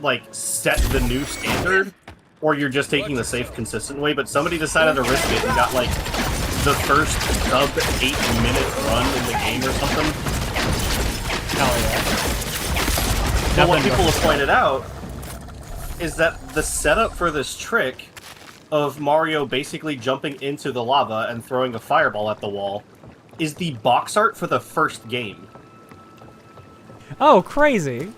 like, set the new standard, or you're just taking the safe, consistent way, but somebody decided to risk it and got, like, the first sub 8-minute run in the game or something. Hell yeah. But what people have pointed out is that the setup for this trick of Mario basically jumping into the lava and throwing a fireball at the wall is the box art for the first game. Oh, crazy.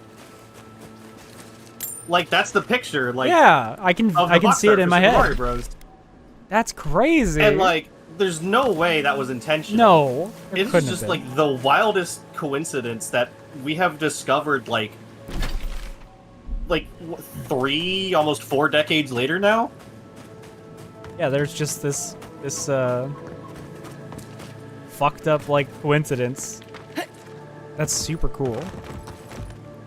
Like, that's the picture, like... Yeah, I can see it in my head. Mario Bros. That's crazy. And, like, there's no way that was intentional. No. It's just, like, the wildest coincidence that we have discovered, like 3, almost 4 decades later now? Yeah, there's just this fucked up, like, coincidence. That's super cool.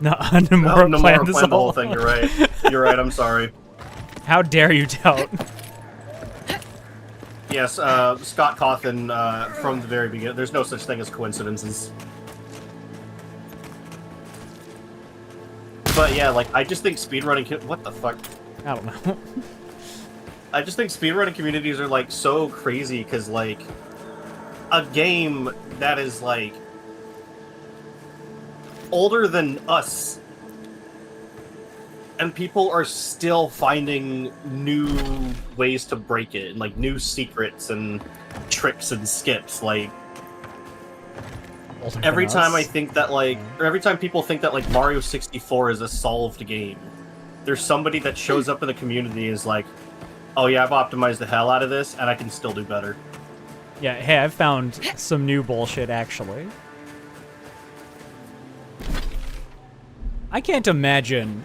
No, Nomura planned this the whole thing, you're right. You're right, I'm sorry. How dare you doubt? Yes, Scott Cawthon, from the very beginning, there's no such thing as coincidences. But yeah, like, I just think speedrunning... What the fuck? I don't know. I just think speedrunning communities are, like, so crazy, because, like, a game that is, like, older than us, and people are still finding new ways to break it, and, like, new secrets and tricks and skips, like... Every time I think that, like... Or every time people think that, like, Mario 64 is a solved game, there's somebody that shows up in the community and is like, oh yeah, I've optimized the hell out of this, and I can still do better. Yeah, hey, I've found some new bullshit, actually. I can't imagine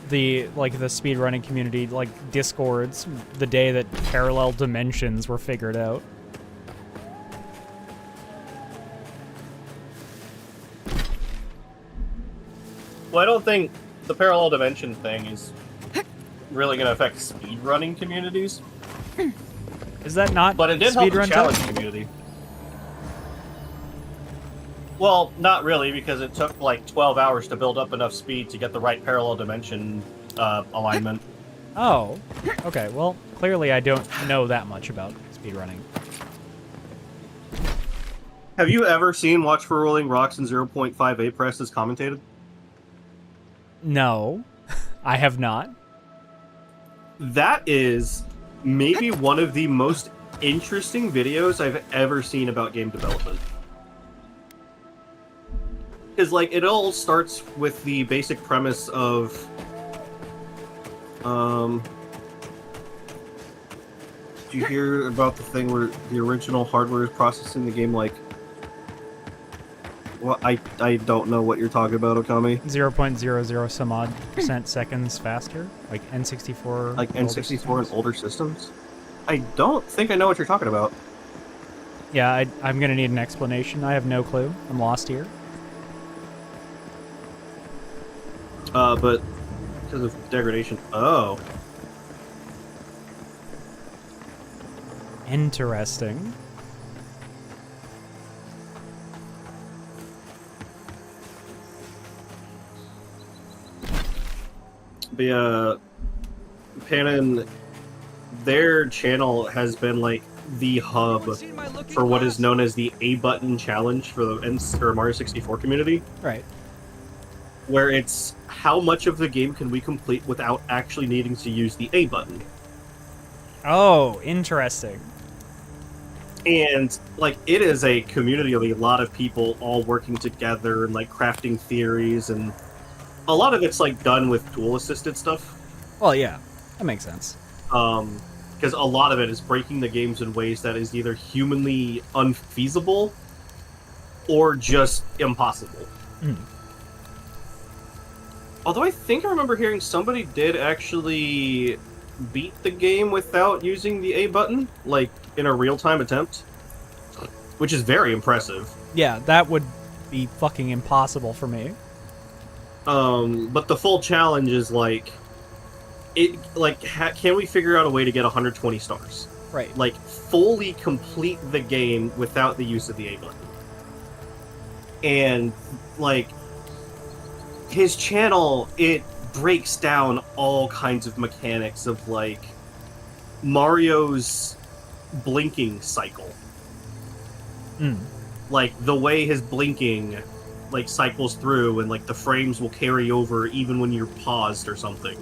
the speedrunning community, like, discords, the day that parallel dimensions were figured out. Well, I don't think the parallel dimension thing is really going to affect speedrunning communities. Is that not? But it did help the speedrun challenge tech? community. Well, not really, because it took like 12 hours to build up enough speed to get the right parallel dimension alignment. Oh, okay. Well, clearly I don't know that much about speedrunning. Have you ever seen Watch for Rolling Rocks and 0.5 Press as commentated? No, I have not. That is maybe one of the most interesting videos I've ever seen about game development. Because, like, it all starts with the basic premise of... Did you hear about the thing where the original hardware is processing the game, like... Well, I don't know what you're talking about, Okami. 0.00 some odd % seconds faster? Like N64? Like N64 and older systems? I don't think I know what you're talking about. Yeah, I'm gonna need an explanation. I have no clue. I'm lost here. But because of degradation. Oh. Interesting. The Panon, their channel has been like the hub for what is known as the A button challenge for the Mario 64 community. Right. Where it's how much of the game can we complete without actually needing to use the A button. Oh, interesting. And like it is a community of a lot of people all working together and like crafting theories, and a lot of it's like done with tool assisted stuff. Well, yeah, that makes sense. Because a lot of it is breaking the games in ways that is either humanly unfeasible or just impossible. Mm. Although I think I remember hearing somebody did actually beat the game without using the A button, like in a real-time attempt, which is very impressive. Yeah, that would be fucking impossible for me. But the full challenge is like, can we figure out a way to get 120 stars? Right. Like, fully complete the game without the use of the A button. And, like, his channel, it breaks down all kinds of mechanics of, like, Mario's blinking cycle. Mm. Like, the way his blinking, like, cycles through, and, like, the frames will carry over even when you're paused or something.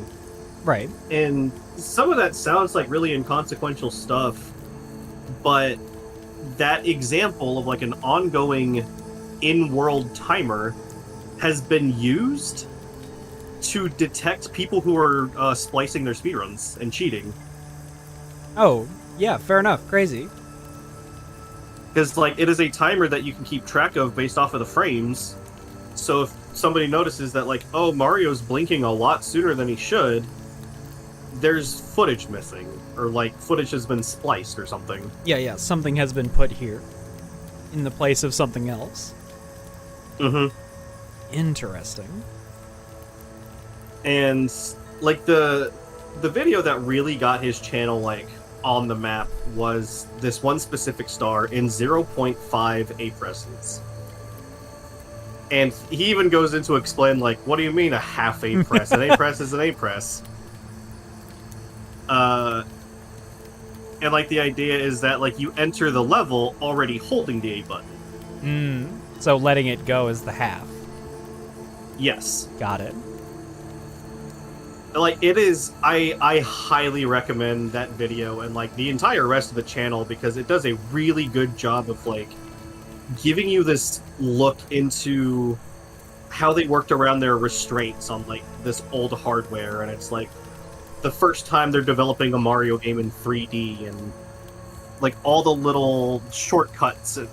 Right. And some of that sounds like really inconsequential stuff, but that example of, like, an ongoing in-world timer has been used to detect people who are splicing their speedruns and cheating. Oh, yeah, fair enough. Crazy. Because, like, it is a timer that you can keep track of based off of the frames. So if somebody notices that, like, oh, Mario's blinking a lot sooner than he should, there's footage missing. Or, like, footage has been spliced or something. Yeah, something has been put here in the place of something else. Mm-hmm. Interesting. And, like, the video that really got his channel, like, on the map was this one specific star in 0.5 A-presses. And he even goes into explain, like, what do you mean a half A-press? An A-press is an A-press. And, like, the idea is that, like, you enter the level already holding the A button. So letting it go is the half. Yes. Got it. Like, it is, I highly recommend that video and, like, the entire rest of the channel, because it does a really good job of, like, giving you this look into how they worked around their restraints on, like, this old hardware, and it's, like, the first time they're developing a Mario game in 3D, and, like, all the little shortcuts and,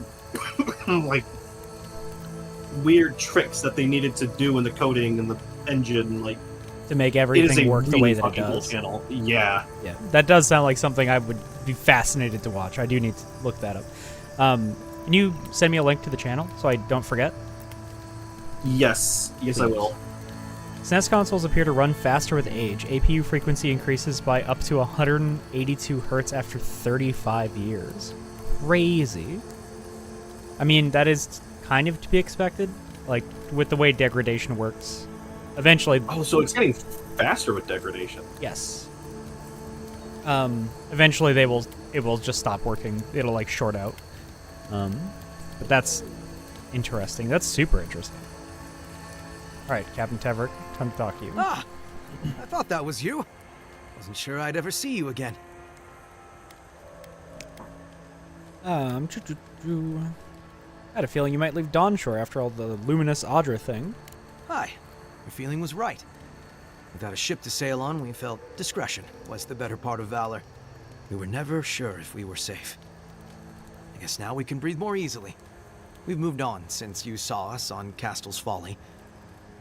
like, weird tricks that they needed to do in the coding and the engine, like, to make everything work the way that it does. Channel. Yeah. Yeah, that does sound like something I would be fascinated to watch. I do need to look that up. Can you send me a link to the channel so I don't forget? Yes, I will. SNES consoles appear to run faster with age. APU frequency increases by up to 182 hertz after 35 years. Crazy. I mean, that is kind of to be expected, like, with the way degradation works. Eventually... Oh, so it's getting faster with degradation. Yes. Eventually it will just stop working. It'll, like, short out. But that's interesting. That's super interesting. Alright, Captain Teverick, time to talk to you. Ah! I thought that was you. Wasn't sure I'd ever see you again. I had a feeling you might leave Dawnshore after all the luminous Audra thing. Hi. Your feeling was right. Without a ship to sail on, we felt discretion was the better part of valor. We were never sure if we were safe. I guess now we can breathe more easily. We've moved on since you saw us on Castle's Folly.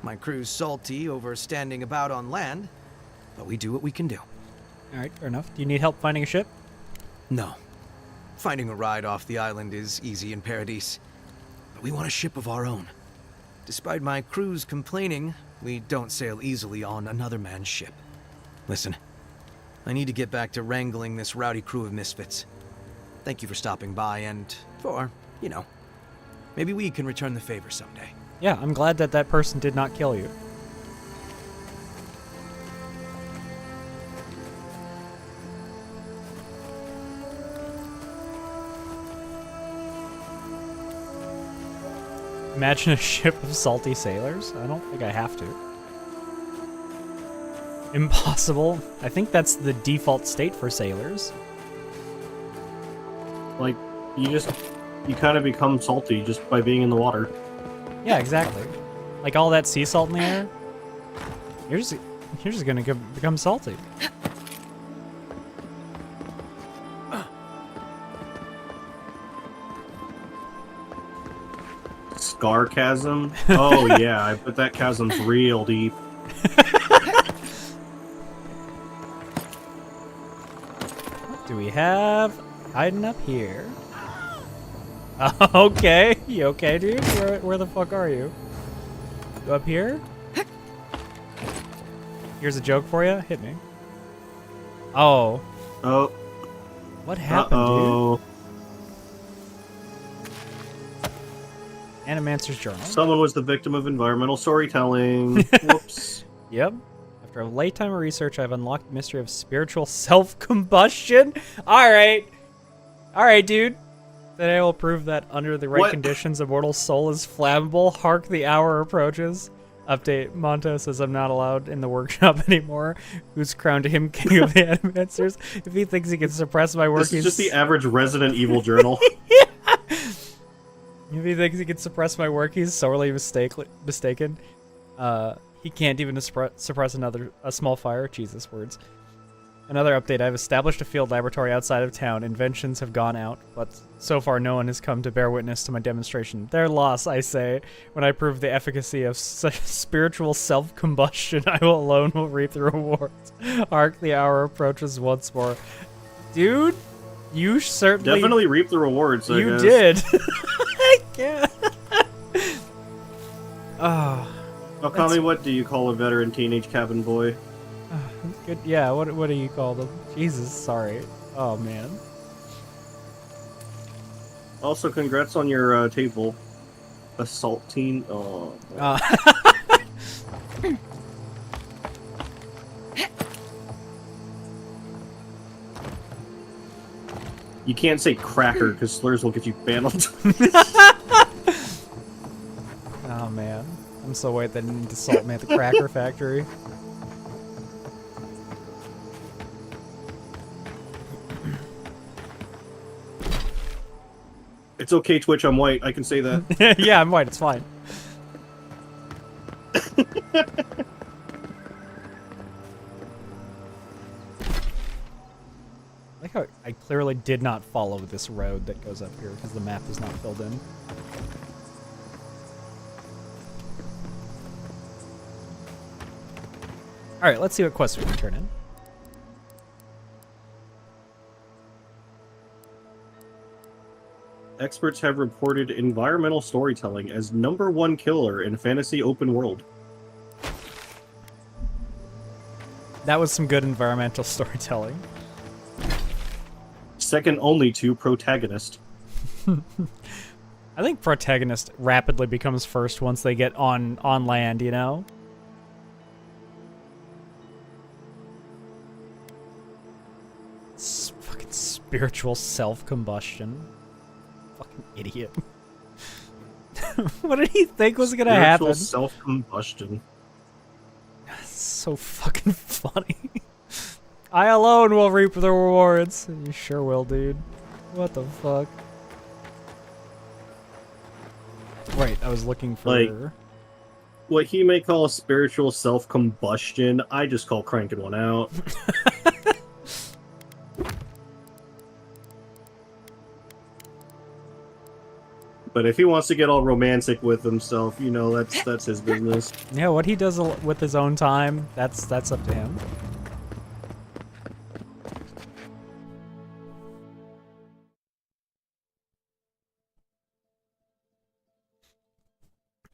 My crew's salty over standing about on land, but we do what we can do. Alright, fair enough. Do you need help finding a ship? No. Finding a ride off the island is easy in Paradise, but we want a ship of our own. Despite my crew's complaining, we don't sail easily on another man's ship. Listen, I need to get back to wrangling this rowdy crew of misfits. Thank you for stopping by and for, maybe we can return the favor someday. Yeah, I'm glad that person did not kill you. Imagine a ship of salty sailors? I don't think I have to. Impossible. I think that's the default state for sailors. Like, you kind of become salty just by being in the water. Yeah, exactly. Like all that sea salt in the air, you're just gonna become salty. Scar chasm? Oh yeah, I bet that chasm's real deep. What do we have hiding up here? Okay, you okay, dude? Where the fuck are you? You up here? Here's a joke for you. Hit me. Oh. Oh. What happened, dude? Animancer's Journal. Someone was the victim of environmental storytelling. Whoops. Yep. After a lifetime of research, I've unlocked the mystery of spiritual self-combustion. Alright. Alright, dude. Today I will prove that under the right conditions, a mortal soul is flammable. Hark, the hour approaches. Update, Monta says I'm not allowed in the workshop anymore. Who's crowned him king of the Animancers? If he thinks he can suppress my work, This is just the average Resident Evil journal. If he thinks he can suppress my work, he's sorely mistaken. He can't even suppress a small fire. Jesus, words. Another update, I've established a field laboratory outside of town. Inventions have gone out, but so far no one has come to bear witness to my demonstration. Their loss, I say. When I prove the efficacy of spiritual self-combustion, I alone will reap the rewards. Hark, the hour approaches once more. Dude, you certainly... Definitely reap the rewards, I guess. did. I can't. Oh, Okami, what do you call a veteran teenage cabin boy? good. Yeah, what do you call them? Jesus, sorry. Oh, man. Also, congrats on your table. Assault team. Oh. You can't say cracker because slurs will get you banned on Oh, man. I'm so worried they didn't assault me at the Cracker Factory. It's okay, Twitch, I'm white. I can say that. Yeah, I'm white. It's fine. Like how I clearly did not follow this road that goes up here because the map is not filled in. Alright, let's see what quests we can turn in. Experts have reported environmental storytelling as #1 killer in fantasy open world. That was some good environmental storytelling. Second only to Protagonist. I think Protagonist rapidly becomes first once they get on land, you know? Fucking spiritual self-combustion. Fucking idiot. What did he think was gonna happen? Spiritual self-combustion. So fucking funny. I alone will reap the rewards. You sure will, dude. What the fuck? Right, I was looking for... Like, what he may call spiritual self-combustion, I just call cranking one out. But if he wants to get all romantic with himself, you know, that's his business. Yeah, what he does with his own time, that's up to him.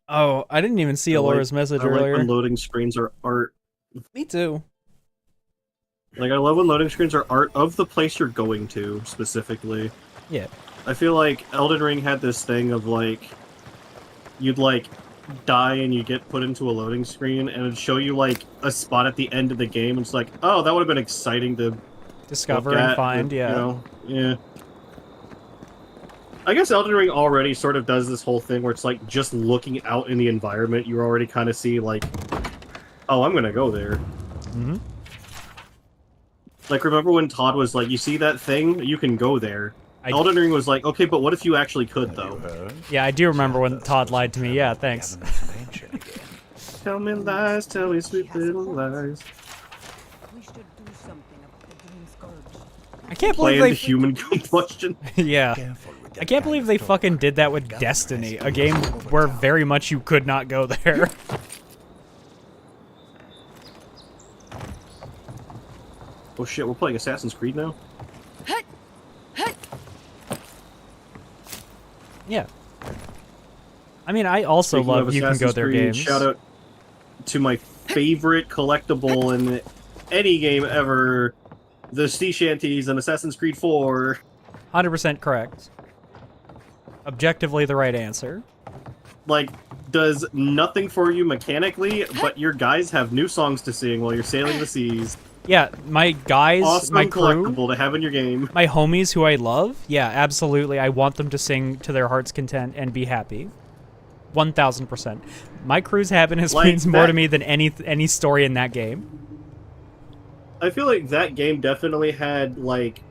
Oh, I didn't even see Alora's message earlier. Like when loading screens are art. Me too. Like, I love when loading screens are art of the place you're going to, specifically. Yeah. I feel like Elden Ring had this thing of, like, you'd, like, die and you get put into a loading screen, and it'd show you, like, a spot at the end of the game, and it's like, oh, that would have been exciting to discover and find, yeah. You know, yeah. I guess Elden Ring already sort of does this whole thing where it's like just looking out in the environment, you already kind of see like, oh, I'm gonna go there. Mm-hmm. Like, remember when Todd was like, you see that thing? You can go there. Elden Ring was like, okay, but what if you actually could, though? Yeah, I do remember when Todd lied to me. Yeah, thanks. Tell me lies, tell me sweet little lies. We should do something about the Green Scourge. I can't believe Planned they... human combustion. Yeah. I can't believe they fucking did that with Destiny, a game where very much you could not go there. Oh shit, we're playing Assassin's Creed now? Yeah. I mean, I also Speaking love of You Can Go Assassin's There Creed, games. Shout out to my favorite collectible in any game ever, the sea shanties in Assassin's Creed 4. 100% correct. Objectively the right answer. Like, does nothing for you mechanically, but your guys have new songs to sing while you're sailing the seas. Yeah, my guys, Awesome my crew, collectible to have in your game. my homies who I love, yeah, absolutely. I want them to sing to their heart's content and be happy. 1000%. My crew's happiness Like means more that- to me than any story in that game. I feel like that game definitely had, like,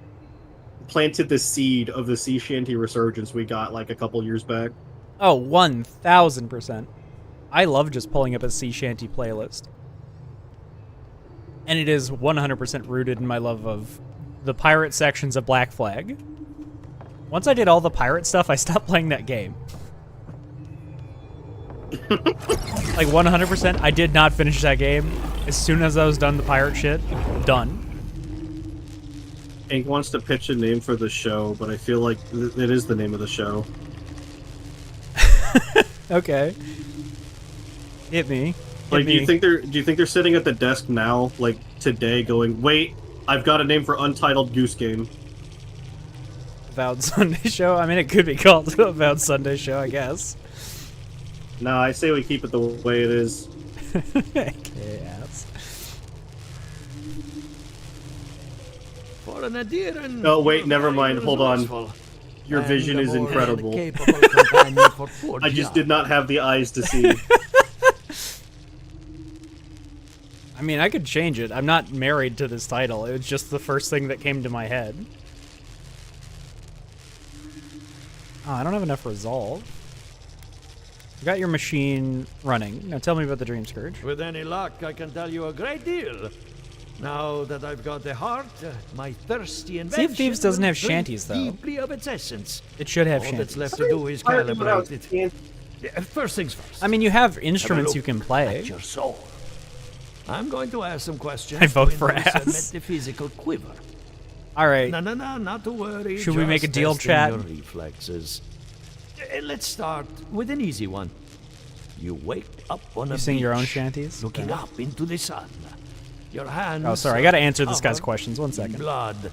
planted the seed of the sea shanty resurgence we got, like, a couple years back. Oh, 1000%. I love just pulling up a sea shanty playlist. And it is 100% rooted in my love of the pirate sections of Black Flag. Once I did all the pirate stuff, I stopped playing that game. Like 100%, I did not finish that game. As soon as I was done the pirate shit, done. Hank wants to pitch a name for the show, but I feel like it is the name of the show. Okay. Hit me. Like, do you think they're sitting at the desk now, like today, going, "Wait, I've got a name for Untitled Goose Game." Avowed Sunday Show? I mean, it could be called Avowed Sunday Show, I guess. Nah, I say we keep it the way it is. Yes. For an adherent, Oh wait, never mind. Hold on. Your and vision a is more incredible. capable companion for poor I just John. did not have the eyes to see. I mean, I could change it. I'm not married to this title. It was just the first thing that came to my head. Oh, I don't have enough resolve. You got your machine running. Now tell me about the Dream Scourge. With any luck, I can tell you a great deal. Now that I've got the heart, my thirsty invention. Sea of Thieves doesn't will have drink shanties, though. Deeply of its essence. It should have All shanties. that's left to do is calibrate it. Yeah, first things first. I mean, you have Have a instruments you look can play. at your soul. I'm going to ask some questions. I vote to for induce a ass. metaphysical quiver. All right. No, not to worry. Should we make a just deal, testing chat? Your reflexes. Let's start with an easy one. You wake up on You a sing your own beach, shanties? looking Okay. up into the sun. Your hands. Oh, sorry. I got to answer this guy's covered questions. 1 in second. Blood.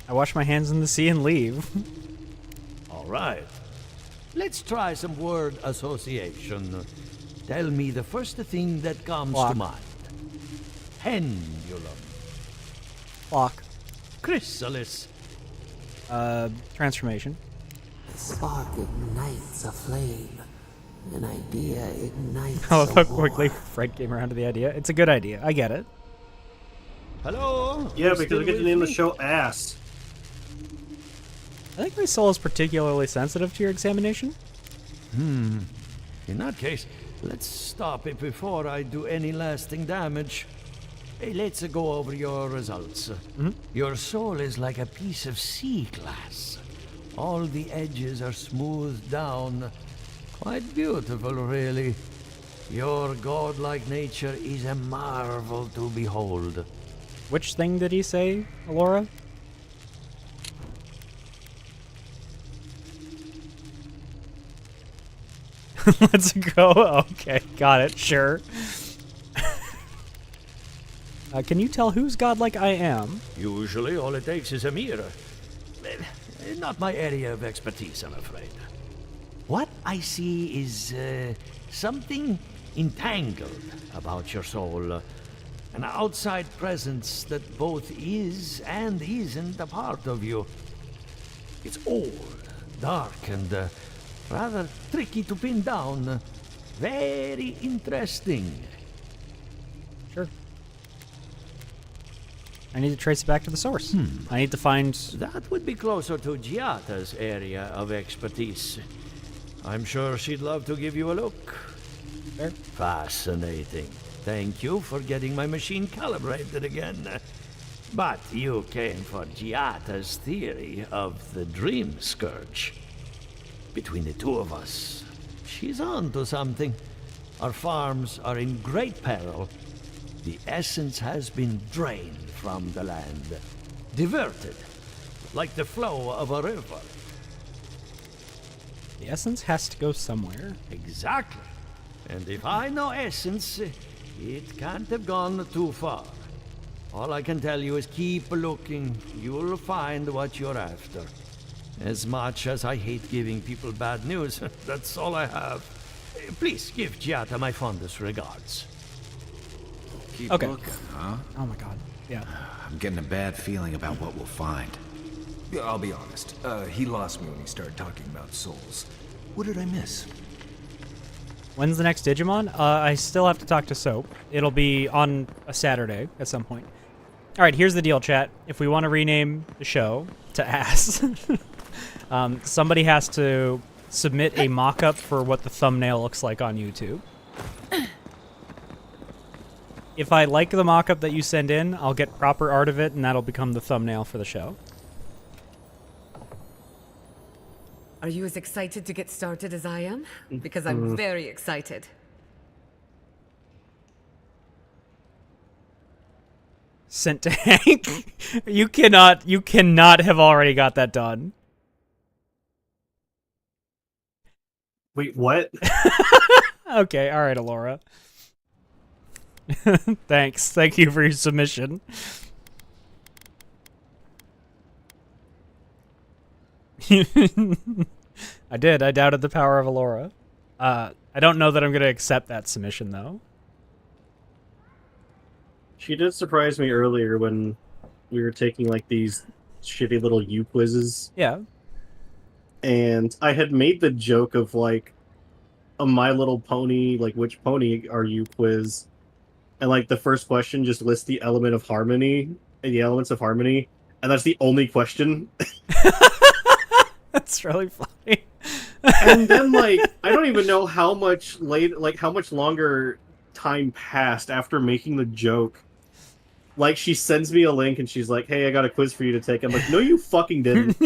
I wash my hands in the sea and leave. All right. Let's try some word association. Tell me the first thing that comes Clock. to mind. Pendulum. Clock. Chrysalis. Transformation. The spark ignites a flame. An idea ignites I love a how war. quickly Fred came around to the idea. It's a good idea. I get it. Hello? Yeah, You because still we get to with name the me? show Ass. I think my soul is particularly sensitive to your examination. In that case, let's stop it before I do any lasting damage. Hey, let's go over your results. Your soul is like a piece of sea glass. All the edges are smoothed down. Quite beautiful, really. Your godlike nature is a marvel to behold. Which thing did he say, Alora? Let's go. Okay, got it. Sure. Can you tell whose godlike I am? Usually, all it takes is a mirror. Not my area of expertise, I'm afraid. What I see is something entangled about your soul. An outside presence that both is and isn't a part of you. It's old, dark, and rather tricky to pin down. Very interesting. Sure. I need to trace it back to the source. I need to find... That would be closer to Giata's area of expertise. I'm sure she'd love to give you a look. There. Fascinating. Thank you for getting my machine calibrated again. But you came for Giata's theory of the Dream Scourge. Between the two of us, she's on to something. Our farms are in great peril. The essence has been drained from the land. Diverted, like the flow of a river. The essence has to go somewhere. Exactly. And if I know essence, it can't have gone too far. All I can tell you is keep looking. You'll find what you're after. As much as I hate giving people bad news, that's all I have. Please give Giata my fondest regards. Keep Okay. looking, huh? Oh my god. Yeah. I'm getting a bad feeling about what we'll find. Yeah, I'll be honest. He lost me when he started talking about souls. What did I miss? When's the next Digimon? I still have to talk to Soap. It'll be on a Saturday at some point. All right, here's the deal, chat. If we want to rename the show to Ass, somebody has to submit a mock-up for what the thumbnail looks like on YouTube. If I like the mock-up that you send in, I'll get proper art of it, and that'll become the thumbnail for the show. Are you as excited to get started as I am? Because I'm very excited. Sent to Hank. You cannot have already got that done. Wait, what? Okay, all right, Alora. Thanks. Thank you for your submission. I did. I doubted the power of Alora. I don't know that I'm going to accept that submission, though. She did surprise me earlier when we were taking, like, these shitty little U quizzes. Yeah. And I had made the joke of, like, a My Little Pony, like, which pony are you quiz. And, like, the first question just lists the element of harmony, and the elements of harmony, and that's the only question. That's really funny. And then, like, I don't even know how much how much longer time passed after making the joke. Like, she sends me a link and she's like, "Hey, I got a quiz for you to take." I'm like, "No, you fucking didn't."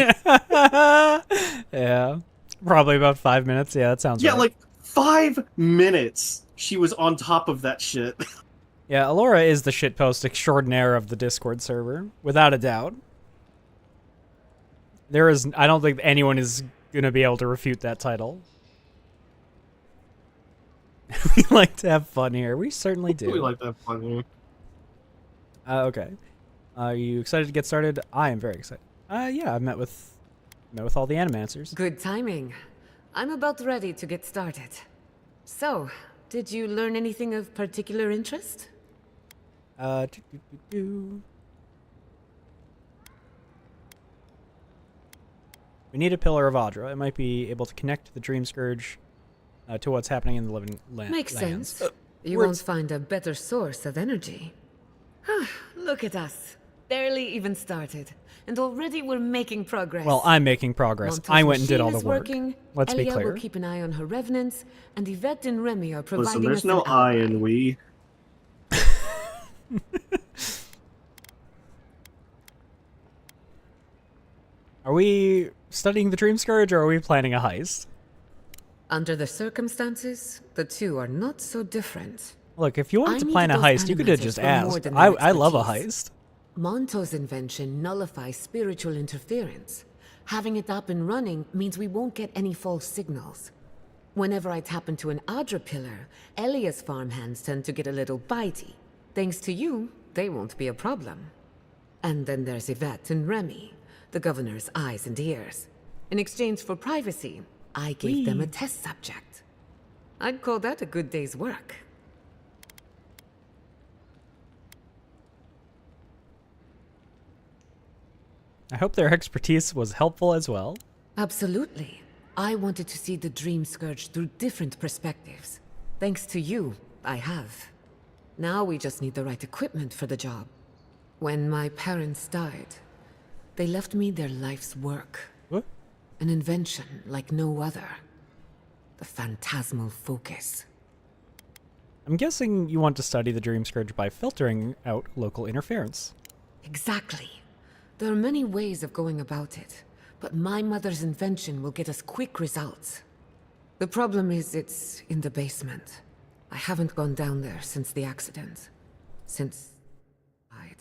Yeah. Probably about 5 minutes. Yeah, that sounds right. Yeah, like 5 minutes. She was on top of that shit. Yeah, Alora is the shitpost extraordinaire of the Discord server, without a doubt. I don't think anyone is gonna be able to refute that title. We like to have fun here. We certainly do. We like to have fun here. Okay. Are you excited to get started? I am very excited. Yeah, I've met with all the animancers. Good timing. I'm about ready to get started. So, did you learn anything of particular interest? We need a Pillar of Audra. It might be able to connect the Dream Scourge to what's happening in the living lands. Makes sense. You won't find a better source of energy. Look at us. Barely even started. And already we're making progress. Well, I'm making progress. Monto's I went and did all the machine is work. working, Let's be Elia clear. will keep an eye on her revenants, and Yvette and Remy are providing Listen, there's us no an I ally. in we. Are we studying the Dream Scourge, or are we planning a heist? Under the circumstances, the two are not so different. Look, if you wanted to I plan a needed those heist, you could have animators just for more asked. than their I love a expertise. heist. Monto's invention nullifies spiritual interference. Having it up and running means we won't get any false signals. Whenever I tap into an Audra pillar, Elia's farmhands tend to get a little bitey. Thanks to you, they won't be a problem. And then there's Yvette and Remy, the governor's eyes and ears. In exchange for privacy, I gave them a test subject. I'd call that a good day's work. I hope their expertise was helpful as well. Absolutely. I wanted to see the Dream Scourge through different perspectives. Thanks to you, I have. Now we just need the right equipment for the job. When my parents died, they left me their life's work. What? An invention like no other. The phantasmal focus. I'm guessing you want to study the Dream Scourge by filtering out local interference. Exactly. There are many ways of going about it, but my mother's invention will get us quick results. The problem is it's in the basement. I haven't gone down there since the accident. Since I died.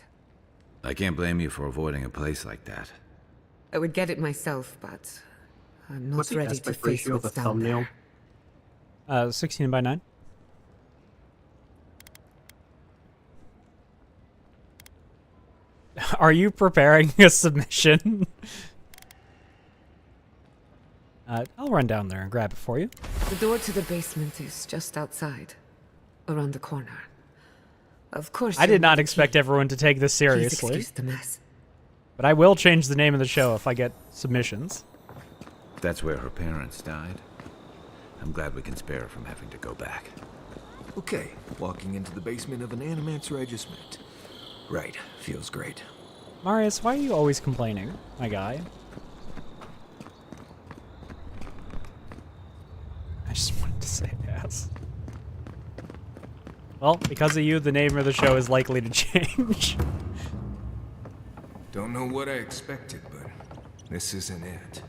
I can't blame you for avoiding a place like that. I would get it myself, but I'm not What's the ready to aspect face ratio of what's the down thumbnail? there. 16 by 9. Are you preparing a submission? I'll run down there and grab it for you. The door to the basement is just outside, around the corner. Of course, I did not expect everyone to take this seriously. Please excuse the mess. But I will change the name of the show if I get submissions. That's where her parents died. I'm glad we can spare her from having to go back. Okay, walking into the basement of an Animax regiment. Right, feels great. Marius, why are you always complaining, my guy? I just wanted to say yes. Well, because of you, the name of the show is likely to change. Don't know what I expected, but this isn't it.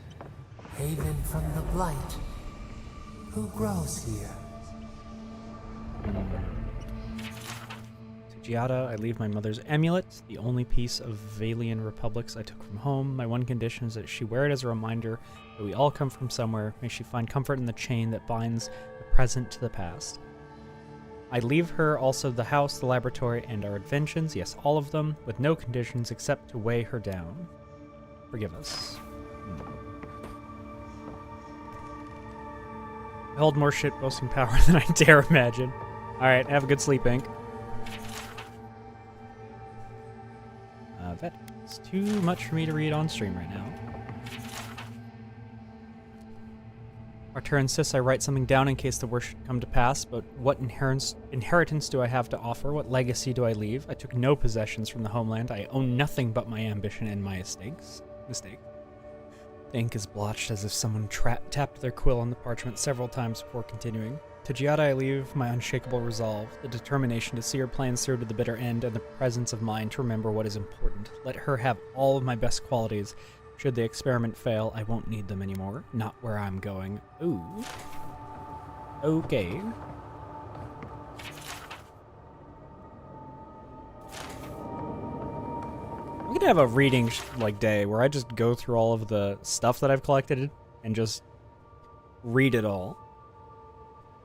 Haven from the blight. Who grows here? To Giada, I leave my mother's amulet, the only piece of Valian Republics I took from home. My one condition is that she wear it as a reminder that we all come from somewhere. May she find comfort in the chain that binds the present to the past. I leave her also the house, the laboratory, and our inventions, yes, all of them, with no conditions except to weigh her down. Forgive us. I hold more shit-posting power than I dare imagine. Alright, have a good sleep, Ink. That is too much for me to read on stream right now. Artur insists I write something down in case the worst should come to pass, but what inheritance do I have to offer? What legacy do I leave? I took no possessions from the homeland. I own nothing but my ambition and my mistake. The ink is blotched as if someone tapped their quill on the parchment several times before continuing. To Giada I leave my unshakable resolve, the determination to see her plans through to the bitter end, and the presence of mind to remember what is important. Let her have all of my best qualities. Should the experiment fail, I won't need them anymore. Not where I'm going. Ooh. Okay. I'm gonna have a reading day where I just go through all of the stuff that I've collected and just read it all.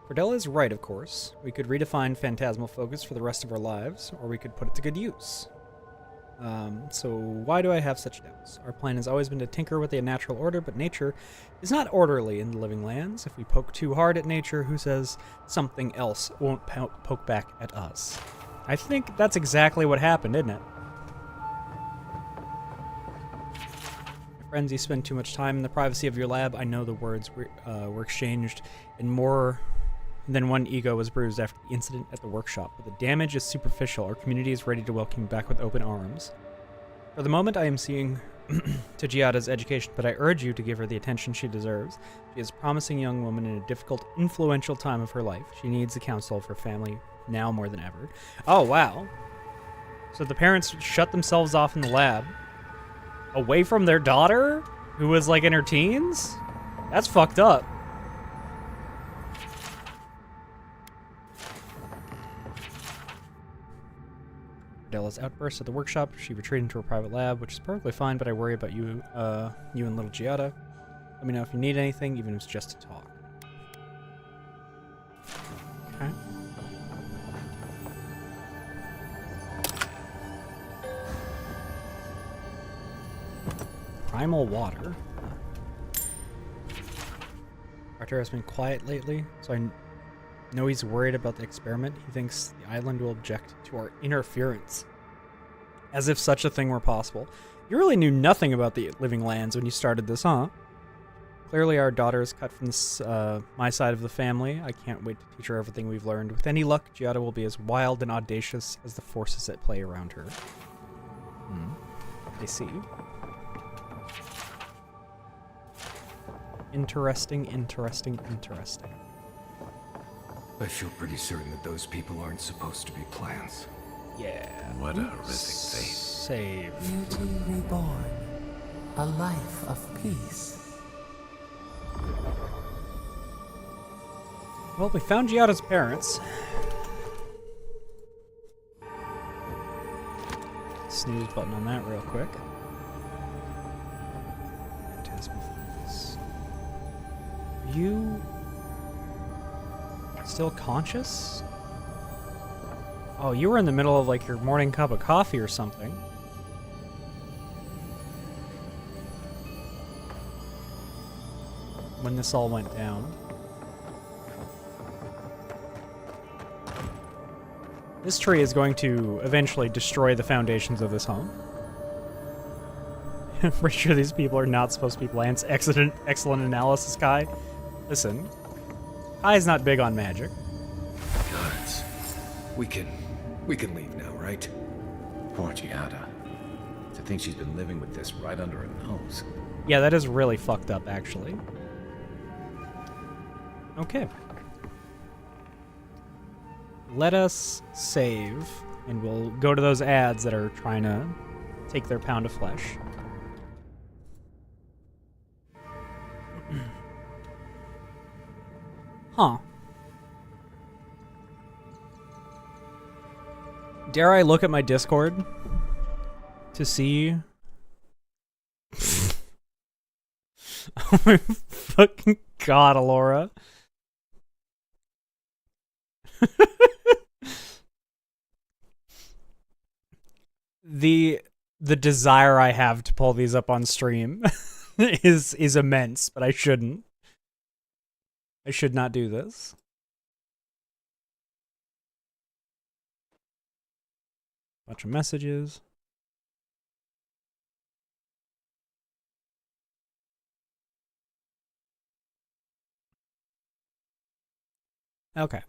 Cordella is right, of course. We could redefine phantasmal focus for the rest of our lives, or we could put it to good use. So why do I have such doubts? Our plan has always been to tinker with the natural order, but nature is not orderly in the living lands. If we poke too hard at nature, who says something else won't poke back at us? I think that's exactly what happened, isn't it? My friends, you spend too much time in the privacy of your lab. I know the words were exchanged, and more than one ego was bruised after the incident at the workshop, but the damage is superficial. Our community is ready to welcome you back with open arms. For the moment, I am seeing to Giada's education, but I urge you to give her the attention she deserves. She is a promising young woman in a difficult, influential time of her life. She needs the counsel of her family now more than ever. Oh, wow. So the parents shut themselves off in the lab, away from their daughter, who was in her teens? That's fucked up. Cordella's outburst at the workshop. She retreated into her private lab, which is perfectly fine, but I worry about you and little Giada. Let me know if you need anything, even if it's just to talk. Okay. Primal water. Artur has been quiet lately, so No, he's worried about the experiment. He thinks the island will object to our interference. As if such a thing were possible. You really knew nothing about the living lands when you started this, huh? Clearly our daughter is cut from this, my side of the family. I can't wait to teach her everything we've learned. With any luck, Giada will be as wild and audacious as the forces at play around her. I see. Interesting, interesting, interesting. I feel pretty certain that those people aren't supposed to be plants. Yeah. What a horrific fate. Save. Beauty reborn. A life of peace. Well, we found Giada's parents. Snooze button on that real quick. Are you still conscious? Oh, you were in the middle of like your morning cup of coffee or something. When this all went down. This tree is going to eventually destroy the foundations of this home. I'm pretty sure these people are not supposed to be plants. Excellent analysis, Kai. Listen, Kai's not big on magic. Guards, we can leave now, right? Poor Giada. To think she's been living with this right under her nose. Yeah, that is really fucked up, actually. Okay. Let us save, and we'll go to those ads that are trying to take their pound of flesh. Huh. Dare I look at my Discord to see? Oh my fucking god, Alora. The desire I have to pull these up on stream is immense, but I shouldn't. I should not do this. Bunch of messages. Okay.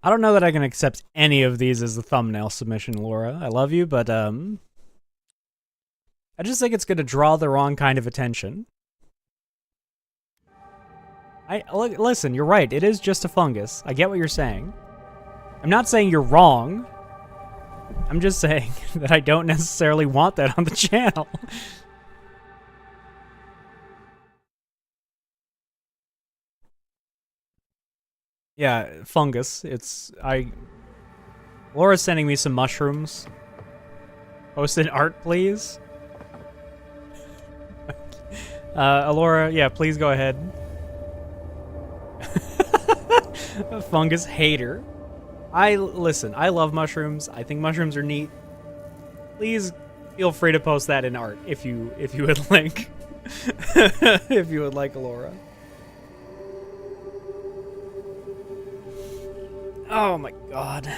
I don't know that I can accept any of these as a thumbnail submission, Laura. I love you, but I just think it's going to draw the wrong kind of attention. Listen, you're right. It is just a fungus. I get what you're saying. I'm not saying you're wrong. I'm just saying that I don't necessarily want that on the channel. Yeah, fungus. Laura's sending me some mushrooms. Post an art, please. Alora, yeah, please go ahead. Fungus hater. Listen, I love mushrooms. I think mushrooms are neat. Please feel free to post that in art if you would like. If you would like, Alora. Oh my god.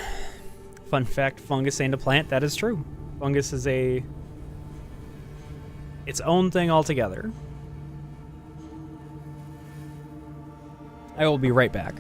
Fun fact, fungus ain't a plant. That is true. Fungus is its own thing altogether. I will be right back.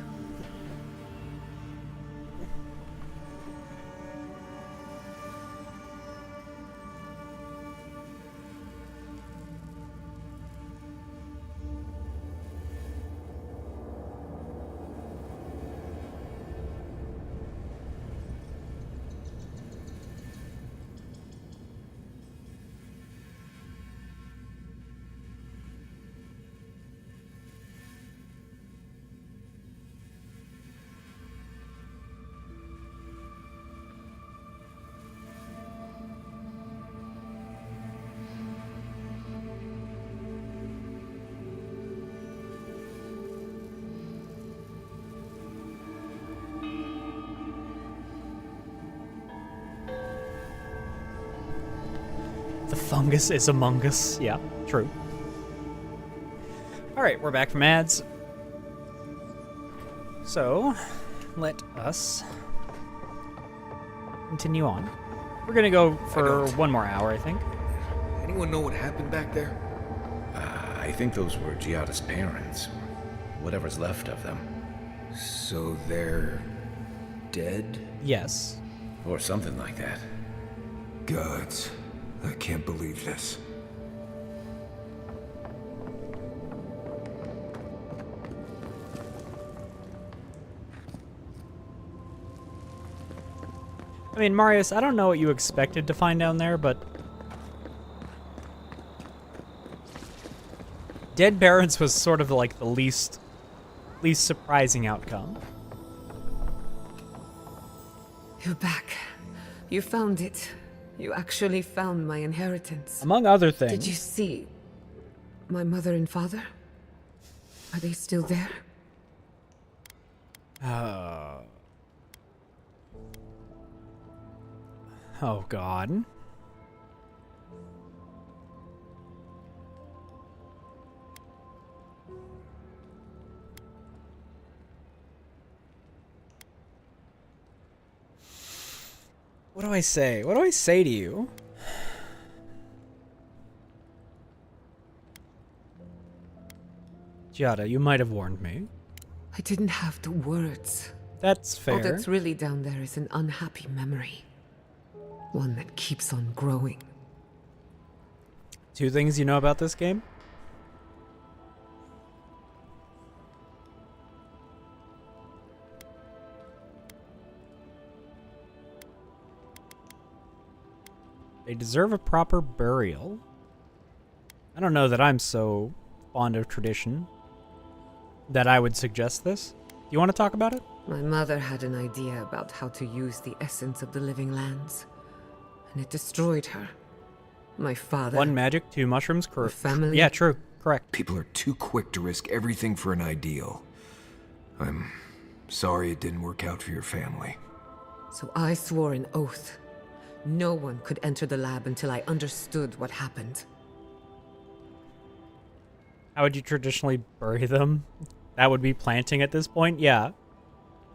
The fungus is among us. Yeah, true. Alright, we're back from ads. So, let us continue on. We're gonna go for 1 more hour, I think. Anyone know what happened back there? I think those were Giada's parents. Whatever's left of them. So they're dead? Yes. Or something like that. Gods, I can't believe this. I mean, Marius, I don't know what you expected to find down there, but... Dead parents was sort of like the least surprising outcome. You're back. You found it. You actually found my inheritance. Among other things. Did you see my mother and father? Are they still there? Oh, God. What do I say? What do I say to you? Giada, you might have warned me. I didn't have the words. That's fair. All that's really down there is an unhappy memory. One that keeps on growing. 2 things you know about this game? They deserve a proper burial. I don't know that I'm so fond of tradition that I would suggest this. Do you want to talk about it? My mother had an idea about how to use the essence of the living lands, and it destroyed her. My father... 1 magic, 2 mushrooms, correct. Family... Yeah, true. Correct. People are too quick to risk everything for an ideal. I'm sorry it didn't work out for your family. So I swore an oath. No one could enter the lab until I understood what happened. How would you traditionally bury them? That would be planting at this point? Yeah.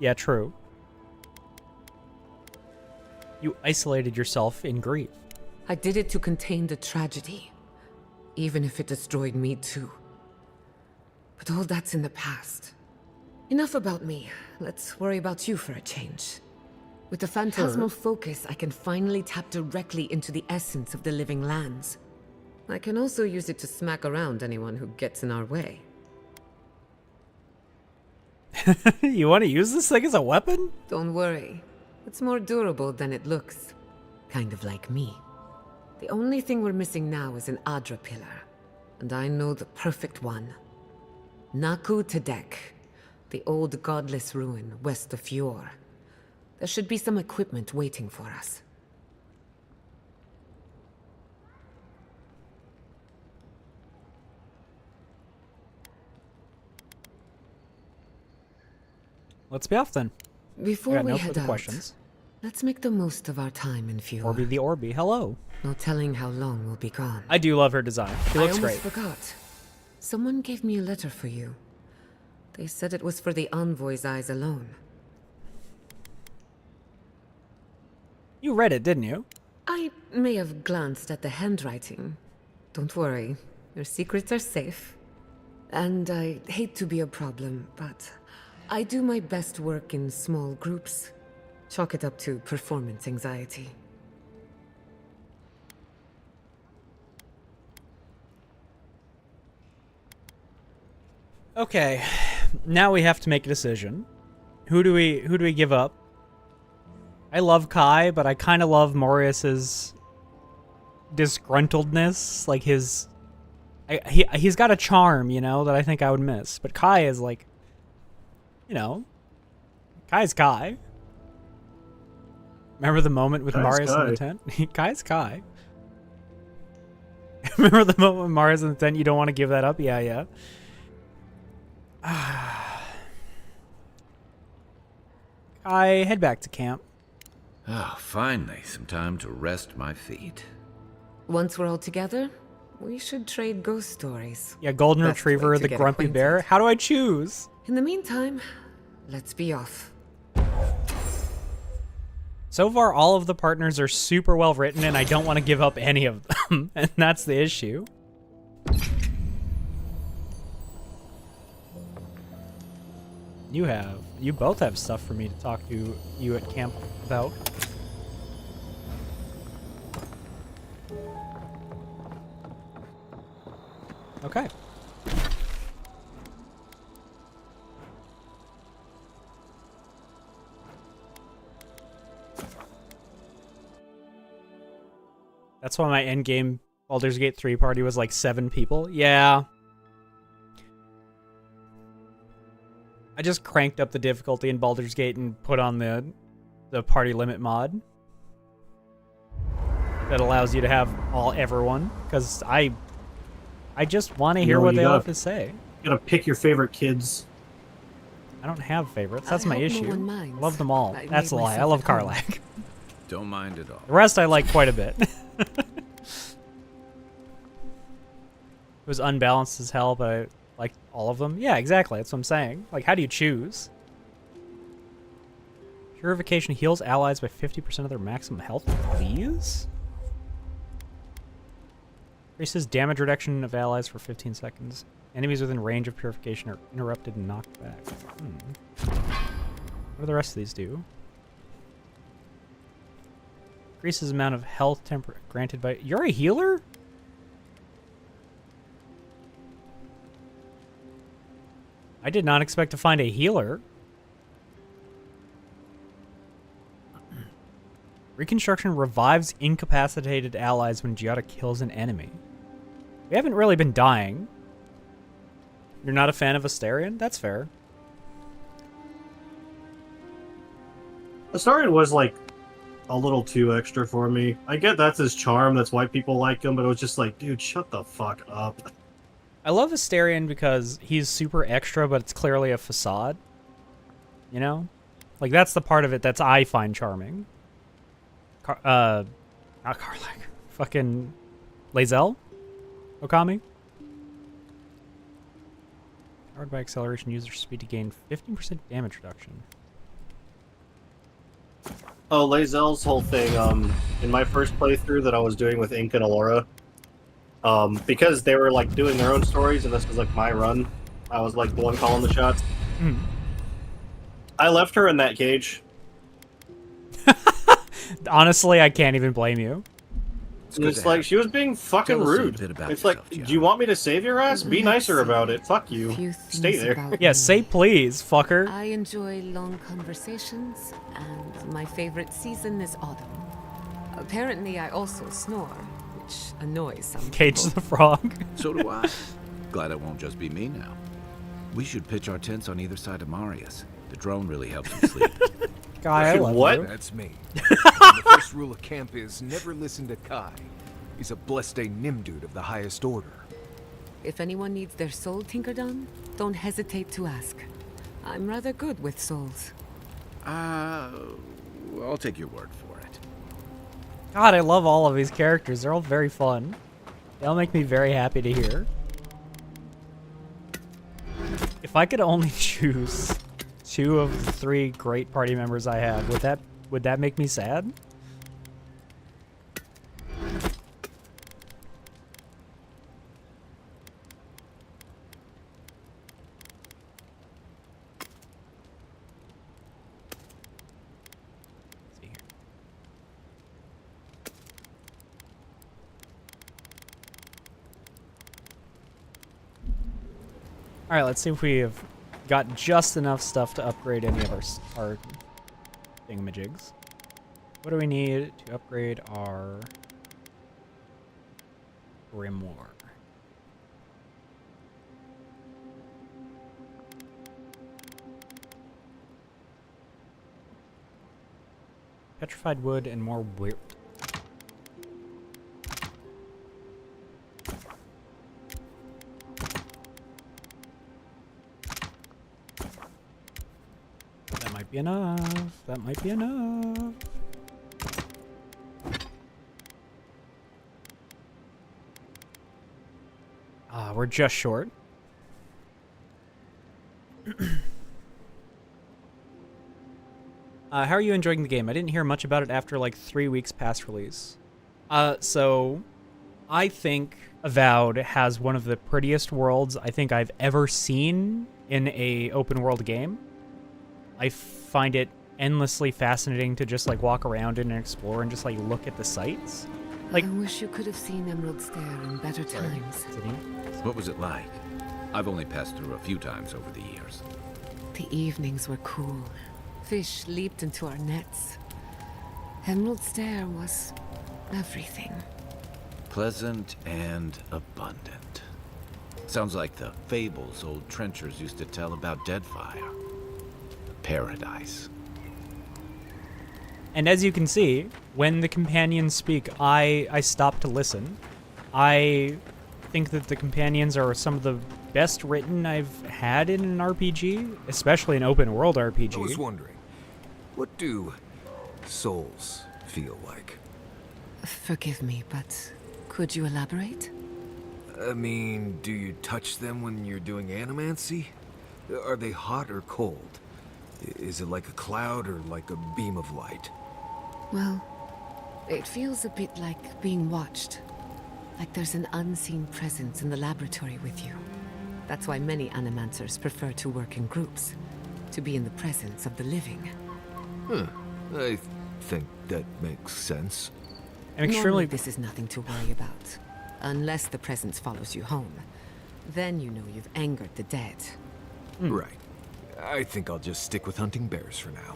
Yeah, true. You isolated yourself in grief. I did it to contain the tragedy, even if it destroyed me too. But all that's in the past. Enough about me. Let's worry about you for a change. With the phantasmal focus, I can finally tap directly into the essence of the living lands. I can also use it to smack around anyone who gets in our way. You want to use this thing as a weapon? Don't worry. It's more durable than it looks. Kind of like me. The only thing we're missing now is an Adra pillar. And I know the perfect one. Naku Tedek, the old godless ruin west of Fjord. There should be some equipment waiting for us. Let's be off then. Before we no head further out, questions. let's make the most of our time in Fjord. Orby the Orby, hello. No telling how long we'll be gone. I do love her design. She looks I great. almost forgot. Someone gave me a letter for you. They said it was for the envoy's eyes alone. You read it, didn't you? I may have glanced at the handwriting. Don't worry, your secrets are safe. And I hate to be a problem, but I do my best work in small groups. Chalk it up to performance anxiety. Okay, now we have to make a decision. Who do we give up? I love Kai, but I kind of love Marius's disgruntledness, like he's got a charm, you know, that I think I would miss. But Kai is like, you know, Kai's Kai. Remember the moment with Marius in the tent? Kai's Kai. Remember the moment with Marius in the tent? You don't want to give that up? Yeah, yeah. Kai, head back to camp. Oh, finally, some time to rest my feet. Once we're all together, We should trade ghost stories. Yeah, Golden Best way Retriever, to the get Grumpy acquainted. Bear. How do I choose? In the meantime, let's be off. So far, all of the partners are super well written, and I don't want to give up any of them, and that's the issue. You both have stuff for me to talk to you at camp about. Okay. That's why my endgame Baldur's Gate 3 party was like 7 people. Yeah. I just cranked up the difficulty in Baldur's Gate and put on the party limit mod. That allows you to have everyone. Because I just want to hear what they all have to say. You gotta pick your favorite kids. I don't have favorites. That's my hope no issue. one minds. I love them all. I That's a made lie. I myself love at home. Karlach. Don't mind at all. The rest I like quite a bit. It was unbalanced as hell, but I liked all of them. Yeah, exactly. That's what I'm saying. Like, how do you choose? Purification heals allies by 50% of their maximum health, please? Increases damage reduction of allies for 15 seconds. Enemies within range of purification are interrupted and knocked back. What do the rest of these do? Increases amount of health granted by... You're a healer? I did not expect to find a healer. Reconstruction revives incapacitated allies when Giada kills an enemy. We haven't really been dying. You're not a fan of Astarion? That's fair. Astarion was like a little too extra for me. I get that's his charm, that's why people like him, but it was just like, dude, shut the fuck up. I love Astarion because he's super extra, but it's clearly a facade. You know? Like, that's the part of it that's I find charming. Not Karlach. Fucking Lae'zel? Okami? Powered by acceleration, user speed to gain 15% damage reduction. Oh, Lae'zel's whole thing, in my first playthrough that I was doing with Ink and Alora, because they were like doing their own stories and this was like my run, I was like the one calling the shots. I left her in that cage. Honestly, I can't even blame you. It's like she was being fucking Tell us a rude. bit about It's like, yourself, do you want me to save your ass? Be nicer about it. Fuck you. Few Stay things there. about Yeah, me. say please, fucker. I enjoy long conversations, and my favorite season is autumn. Apparently, I also snore, which annoys some Cage people. the frog. So do I. Glad it won't just be me now. We should pitch our tents on either side of Marius. The drone really helps him sleep. Guy, I love What? you. That's me. The first rule of camp is never listen to Kai. He's a blessed Nimdude of the highest order. If anyone needs their soul tinkered on, don't hesitate to ask. I'm rather good with souls. I'll take your word for it. God, I love all of these characters. They're all very fun. They all make me very happy to hear. If I could only choose 2 of the 3 great party members I have, would that make me sad? Let's see here. All right, let's see if we have got just enough stuff to upgrade any of our thingamajigs. What do we need to upgrade our grimoire? Petrified wood and more weird. That might be enough. That might be enough. We're just short. How are you enjoying the game? I didn't hear much about it after like 3 weeks past release. So I think Avowed has one of the prettiest worlds I think I've ever seen in a open world game. I find it endlessly fascinating to just like walk around and explore and just like look at the sights. Like, I wish you could have seen Emerald Stair in better times. What was it like? I've only passed through a few times over the years. The evenings were cool. Fish leaped into our nets. Emerald Stair was everything. Pleasant and abundant. Sounds like the fables old trenchers used to tell about Deadfire. Paradise. and as you can see, when the companions speak, I stop to listen. I think that the companions are some of the best written I've had in an RPG, especially an open world RPG. I was wondering, what do souls feel like? Forgive me, but could you elaborate? I mean, do you touch them when you're doing animancy? Are they hot or cold? Is it like a cloud or like a beam of light? Well, it feels a bit like being watched. Like there's an unseen presence in the laboratory with you. That's why many animancers prefer to work in groups, to be in the presence of the living. Huh. I think that makes sense. Normally, this is nothing to worry about. Unless the presence follows you home. Then you know you've angered the dead. Right. I think I'll just stick with hunting bears for now.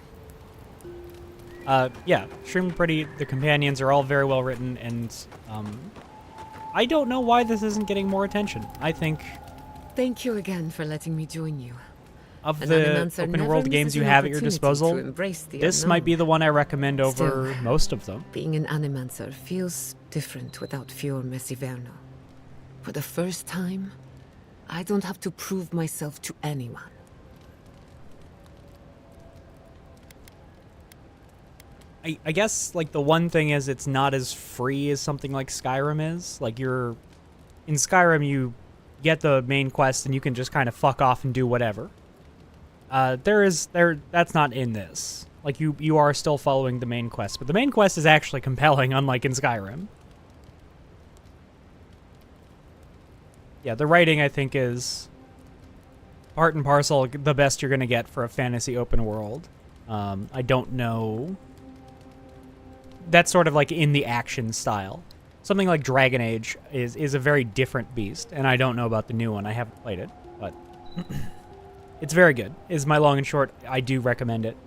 Yeah, extremely pretty. The companions are all very well written, and I don't know why this isn't getting more attention. I think... Thank you again for letting me join you. Of the open world games you have at your disposal, this might be the one I recommend over most of them. Being an animancer feels different without Fior Messiverno. For the first time, I don't have to prove myself to anyone. I guess, like, the one thing is it's not as free as something like Skyrim is. Like, in Skyrim, you get the main quest and you can just kind of fuck off and do whatever. That's not in this. Like, you are still following the main quest, but the main quest is actually compelling, unlike in Skyrim. Yeah, the writing, I think, is part and parcel the best you're going to get for a fantasy open world. I don't know... That's sort of like in the action style. Something like Dragon Age is a very different beast, and I don't know about the new one. I haven't played it, but it's very good. Is my long and short. I do recommend it.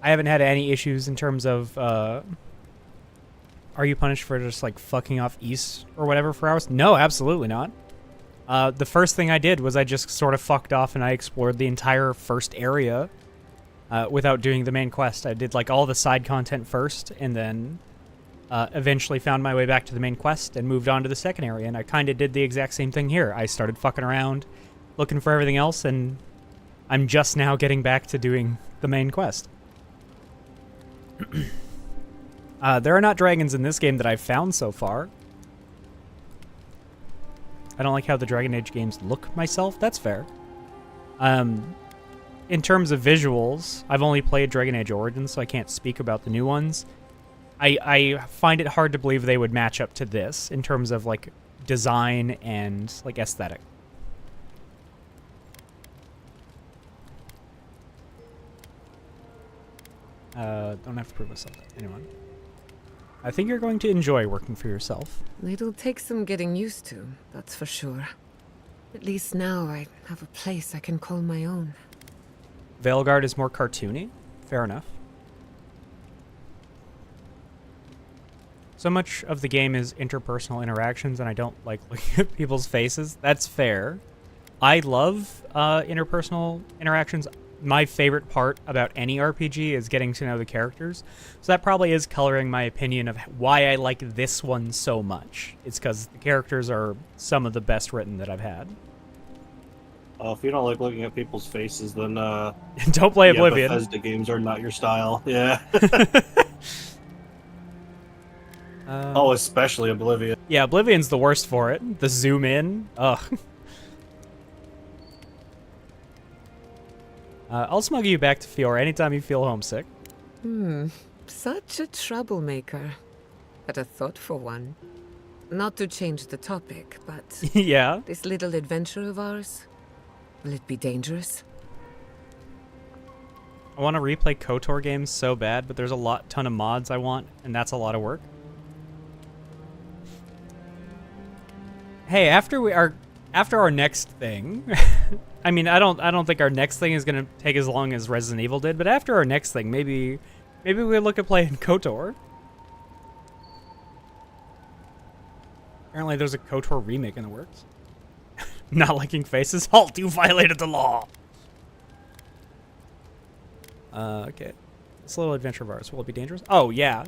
I haven't had any issues in terms of are you punished for just like fucking off East or whatever for hours? No, absolutely not. The first thing I did was I just sort of fucked off and I explored the entire first area without doing the main quest. I did like all the side content first, and then eventually found my way back to the main quest and moved on to the second area, and I kind of did the exact same thing here. I started fucking around, looking for everything else, and I'm just now getting back to doing the main quest. There are not dragons in this game that I've found so far. I don't like how the Dragon Age games look myself. That's fair. In terms of visuals, I've only played Dragon Age Origins, so I can't speak about the new ones. I find it hard to believe they would match up to this in terms of like design and like aesthetic. Don't have to prove myself to anyone. I think you're going to enjoy working for yourself. It'll take some getting used to, that's for sure. At least now I have a place I can call my own. Veilguard is more cartoony. Fair enough. So much of the game is interpersonal interactions, and I don't like looking at people's faces. That's fair. I love interpersonal interactions. My favorite part about any RPG is getting to know the characters. So that probably is coloring my opinion of why I like this one so much. It's because the characters are some of the best written that I've had. If you don't like looking at people's faces, then don't play Oblivion. Bethesda games are not your style. Yeah. Oh, especially Oblivion. Yeah, Oblivion's the worst for it. The zoom in. Ugh. I'll smuggle you back to Fiora anytime you feel homesick. Such a troublemaker. But a thoughtful one. Not to change the topic, but... Yeah? this little adventure of ours, will it be dangerous? I want to replay KOTOR games so bad, but there's a ton of mods I want, and that's a lot of work. Hey, after our next thing, I mean, I don't think our next thing is gonna take as long as Resident Evil did, but after our next thing, maybe we look at playing KOTOR. Apparently, there's a KOTOR remake in the works. Not liking faces. Halt! You violated the law. Okay. This little adventure of ours, will it be dangerous? Oh yeah.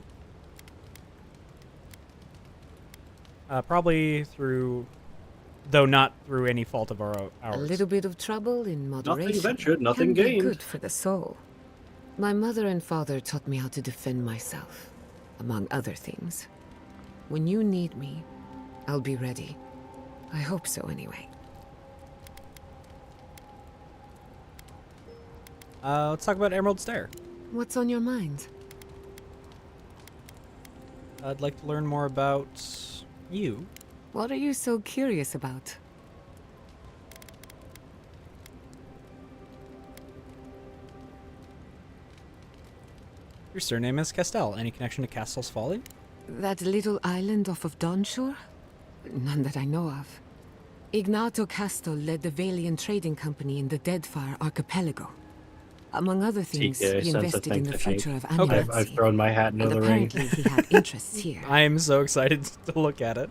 Probably through, though not through any fault of ours. A little bit of trouble in moderation. Nothing ventured, nothing can be gained. good for the soul. My mother and father taught me how to defend myself, among other things. When you need me, I'll be ready. I hope so, anyway. Let's talk about Emerald Stair. What's on your mind? I'd like to learn more about you. What are you so curious about? Your surname is Castell. Any connection to Castle's Folly? That little island off of Dawnshore? None that I know of. Ignato Castel led the Valiant Trading Company in the Deadfire Archipelago. Among other things, TK, he sense of invested in the think. future of Okay. Unnamed. I've thrown my hat into And the ring. apparently he had interests here. I am so excited to look at it.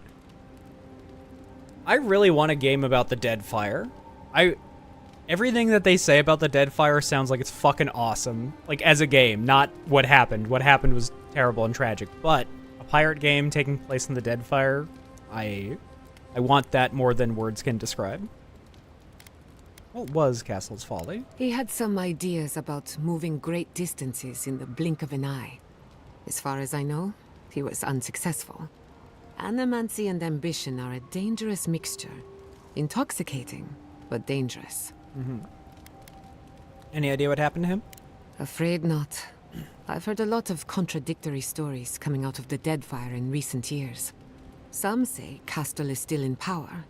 I really want a game about the Deadfire. Everything that they say about the Deadfire sounds like it's fucking awesome. Like, as a game, not what happened. What happened was terrible and tragic. But a pirate game taking place in the Deadfire, I want that more than words can describe. What was Castle's Folly? He had some ideas about moving great distances in the blink of an eye. As far as I know, he was unsuccessful. Animancy and ambition are a dangerous mixture. Intoxicating, but dangerous. Any idea what happened to him? Afraid not. I've heard a lot of contradictory stories coming out of the Deadfire in recent years. Some say Castle is still in power,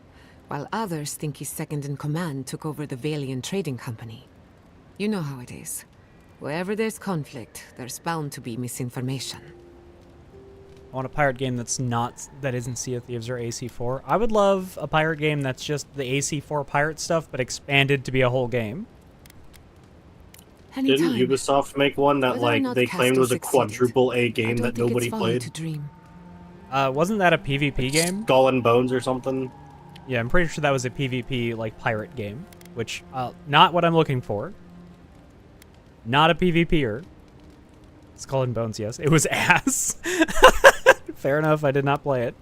while others think his second-in-command took over the Valiant Trading Company. You know how it is. Wherever there's conflict, there's bound to be misinformation. I want a pirate game that isn't Sea of Thieves or AC4. I would love a pirate game that's just the AC4 pirate stuff, but expanded to be a whole game. Didn't Ubisoft make one that they claimed was a quadruple A game that nobody played? Wasn't that a PvP game? Skull and Bones or something? Yeah, I'm pretty sure that was a PvP pirate game, which not what I'm looking for. Not a PvPer. Skull and Bones, yes. It was ass. Fair enough, I did not play it.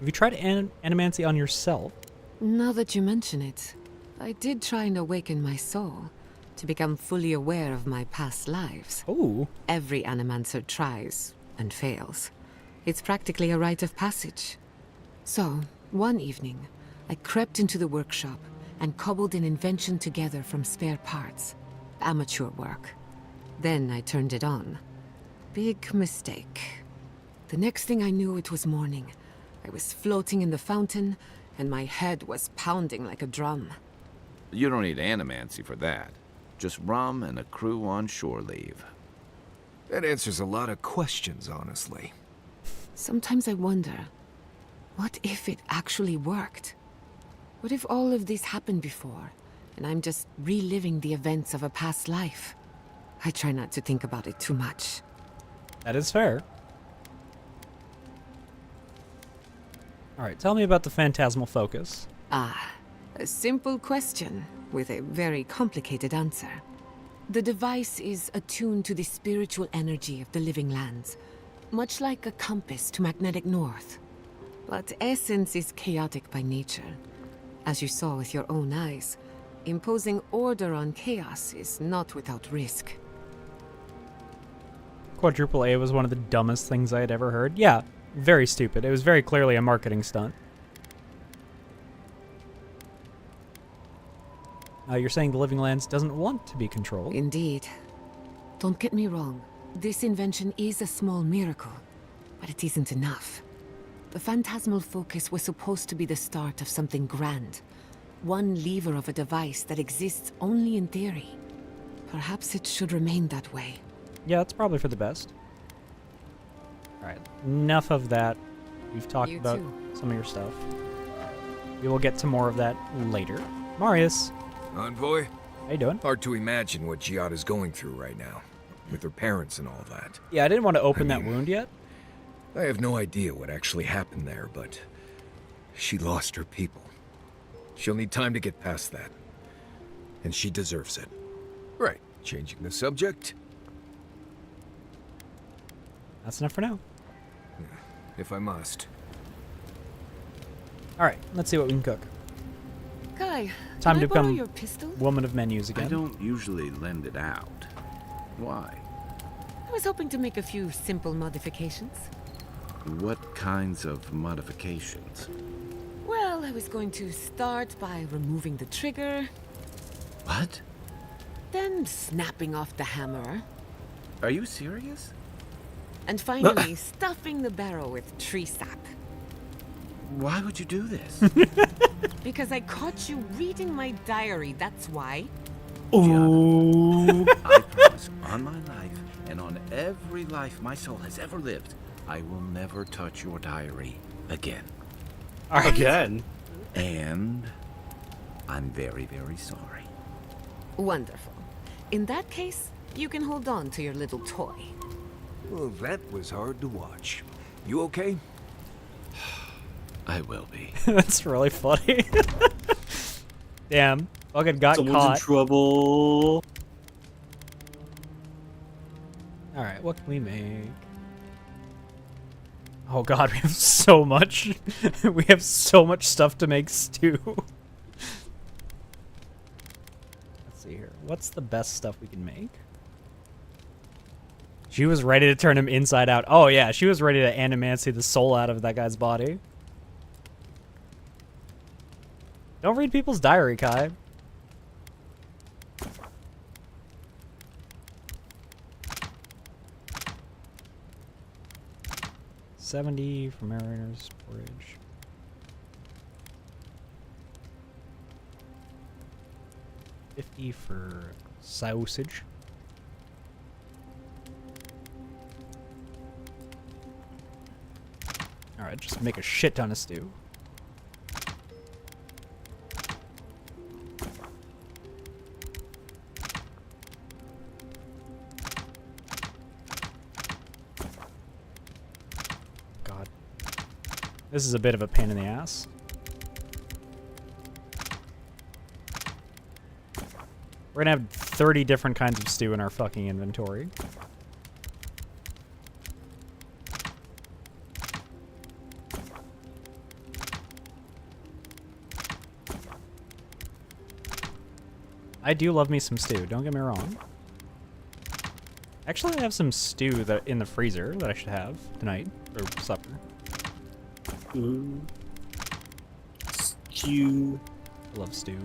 Have you tried Animancy on yourself? Now that you mention it, I did try and awaken my soul to become fully aware of my past lives. Ooh. Every Animancer tries and fails. It's practically a rite of passage. So, one evening, I crept into the workshop and cobbled an invention together from spare parts. Amateur work. Then I turned it on. Big mistake. The next thing I knew, it was morning. I was floating in the fountain, and my head was pounding like a drum. You don't need Animancy for that. Just rum and a crew on shore leave. That answers a lot of questions, honestly. Sometimes I wonder, what if it actually worked? What if all of this happened before, and I'm just reliving the events of a past life? I try not to think about it too much. That is fair. Alright, tell me about the Phantasmal Focus. Ah, a simple question with a very complicated answer. The device is attuned to the spiritual energy of the living lands, much like a compass to magnetic north. But essence is chaotic by nature. As you saw with your own eyes, imposing order on chaos is not without risk. quadruple A was one of the dumbest things I had ever heard. Yeah, very stupid. It was very clearly a marketing stunt. You're saying the Living Lands doesn't want to be controlled? Indeed. Don't get me wrong. This invention is a small miracle, but it isn't enough. The phantasmal focus was supposed to be the start of something grand. One lever of a device that exists only in theory. Perhaps it should remain that way. Yeah, it's probably for the best. Alright, enough of that. We've talked about some of your stuff. We will get to more of that later. Marius. Envoy? How you doing? Hard to imagine what Giada's going through right now, with her parents and all that. Yeah, I didn't want to open that wound yet. I have no idea what actually happened there, but she lost her people. She'll need time to get past that. And she deserves it. Right, changing the subject? That's enough for now. If I must. Alright, let's see what we can cook. Kai, Time can to I borrow become your pistol? woman of menus again. I don't usually lend it out. Why? I was hoping to make a few simple modifications. What kinds of modifications? Well, I was going to start by removing the trigger, What? then snapping off the hammer, Are you serious? and finally stuffing the barrel with tree sap. Why would you do this? Because I caught you reading my diary, that's why. Giada, I promise on my life and on every life my soul has ever lived, I will never touch your diary again. Again? And I'm very, very sorry. Wonderful. In that case, you can hold on to your little toy. Well, that was hard to watch. You okay? I will be. That's really funny. Damn. Fucking got Someone's caught. in trouble. Alright, what can we make? Oh god, we have so much. We have so much stuff to make stew. Let's see here. What's the best stuff we can make? She was ready to turn him inside out. Oh yeah, she was ready to animancy the soul out of that guy's body. Don't read people's diary, Kai. $70 for Mariner's Bridge. $50 for sausage. Alright, just make a shit ton of stew. God. This is a bit of a pain in the ass. We're gonna have 30 different kinds of stew in our fucking inventory. I do love me some stew, don't get me wrong. Actually, I have some stew that in the freezer that I should have tonight for supper. Ooh. Stew. I love stew.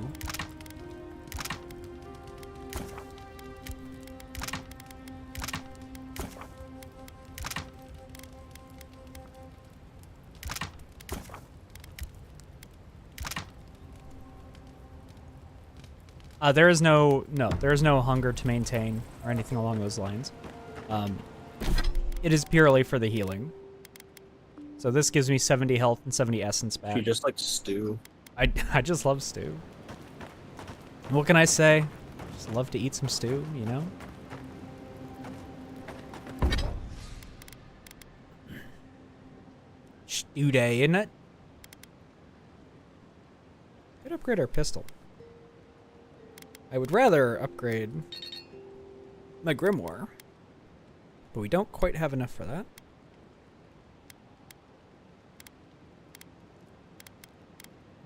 There is no hunger to maintain or anything along those lines. It is purely for the healing. So this gives me 70 health and 70 essence back. You just like stew. I just love stew. What can I say? Just love to eat some stew, you know? Stew day, isn't it? Could upgrade our pistol. I would rather upgrade my grimoire, but we don't quite have enough for that.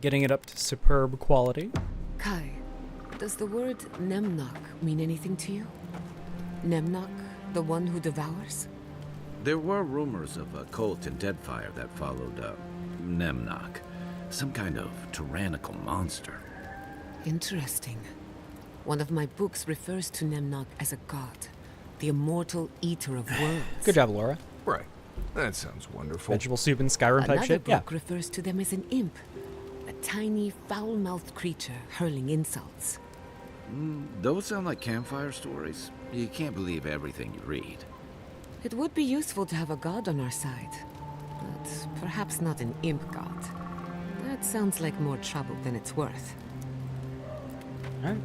Getting it up to superb quality. Kai, does the word Nemnok mean anything to you? Nemnok, The one who devours? There were rumors of a cult in Deadfire that followed Nemnock. Some kind of tyrannical monster. Interesting. One of my books refers to Nemnock as a god, the immortal eater of worlds. Good job, Laura. Right. That sounds wonderful. Vegetable soup and Skyrim type Another shit? book refers to them as an imp, a tiny, foul-mouthed creature hurling insults. Those sound like campfire stories. You can't believe everything you read. It would be useful to have a god on our side, but perhaps not an imp god. That sounds like more trouble than it's worth. Alright.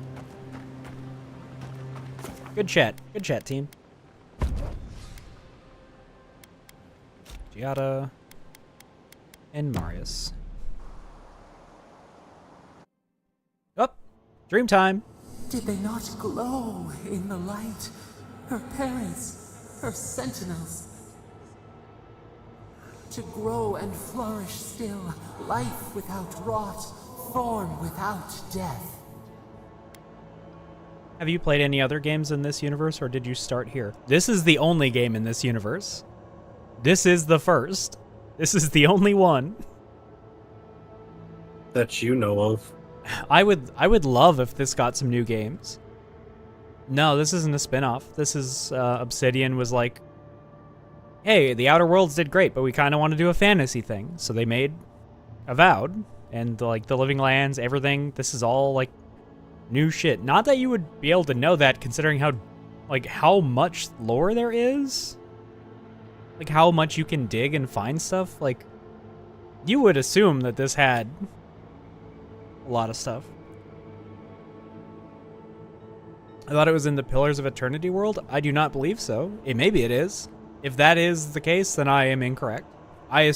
Good chat. Good chat, team. Giada and Marius. Oh, dream time. Did they not glow in the light? Her parents, her sentinels. To grow and flourish still, life without rot, form without death. Have you played any other games in this universe, or did you start here? This is the only game in this universe. This is the first. This is the only one. That you know of. I would love if this got some new games. No, this isn't a spin-off. This is Obsidian was like, hey, the Outer Worlds did great, but we kind of want to do a fantasy thing. So they made Avowed and like the Living Lands, everything. This is all like new shit. Not that you would be able to know that considering how much lore there is. Like how much you can dig and find stuff. Like you would assume that this had a lot of stuff. I thought it was in the Pillars of Eternity world. I do not believe so. Maybe it is. If that is the case, then I am incorrect. I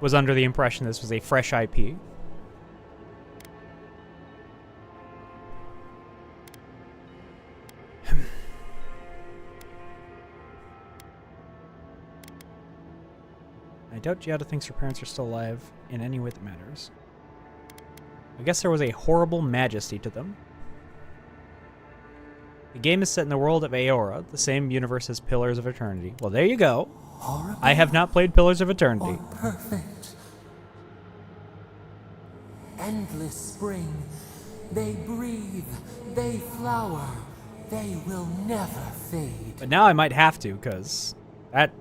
was under the impression this was a fresh IP. I doubt Giada thinks her parents are still alive in any way that matters. I guess there was a horrible majesty to them. The game is set in the world of Aora, the same universe as Pillars of Eternity. Well, there you go. Horrible I have not played Pillars of Eternity. or perfect. Endless spring. They breathe. They flower. They will never fade. But now I might have to, because that,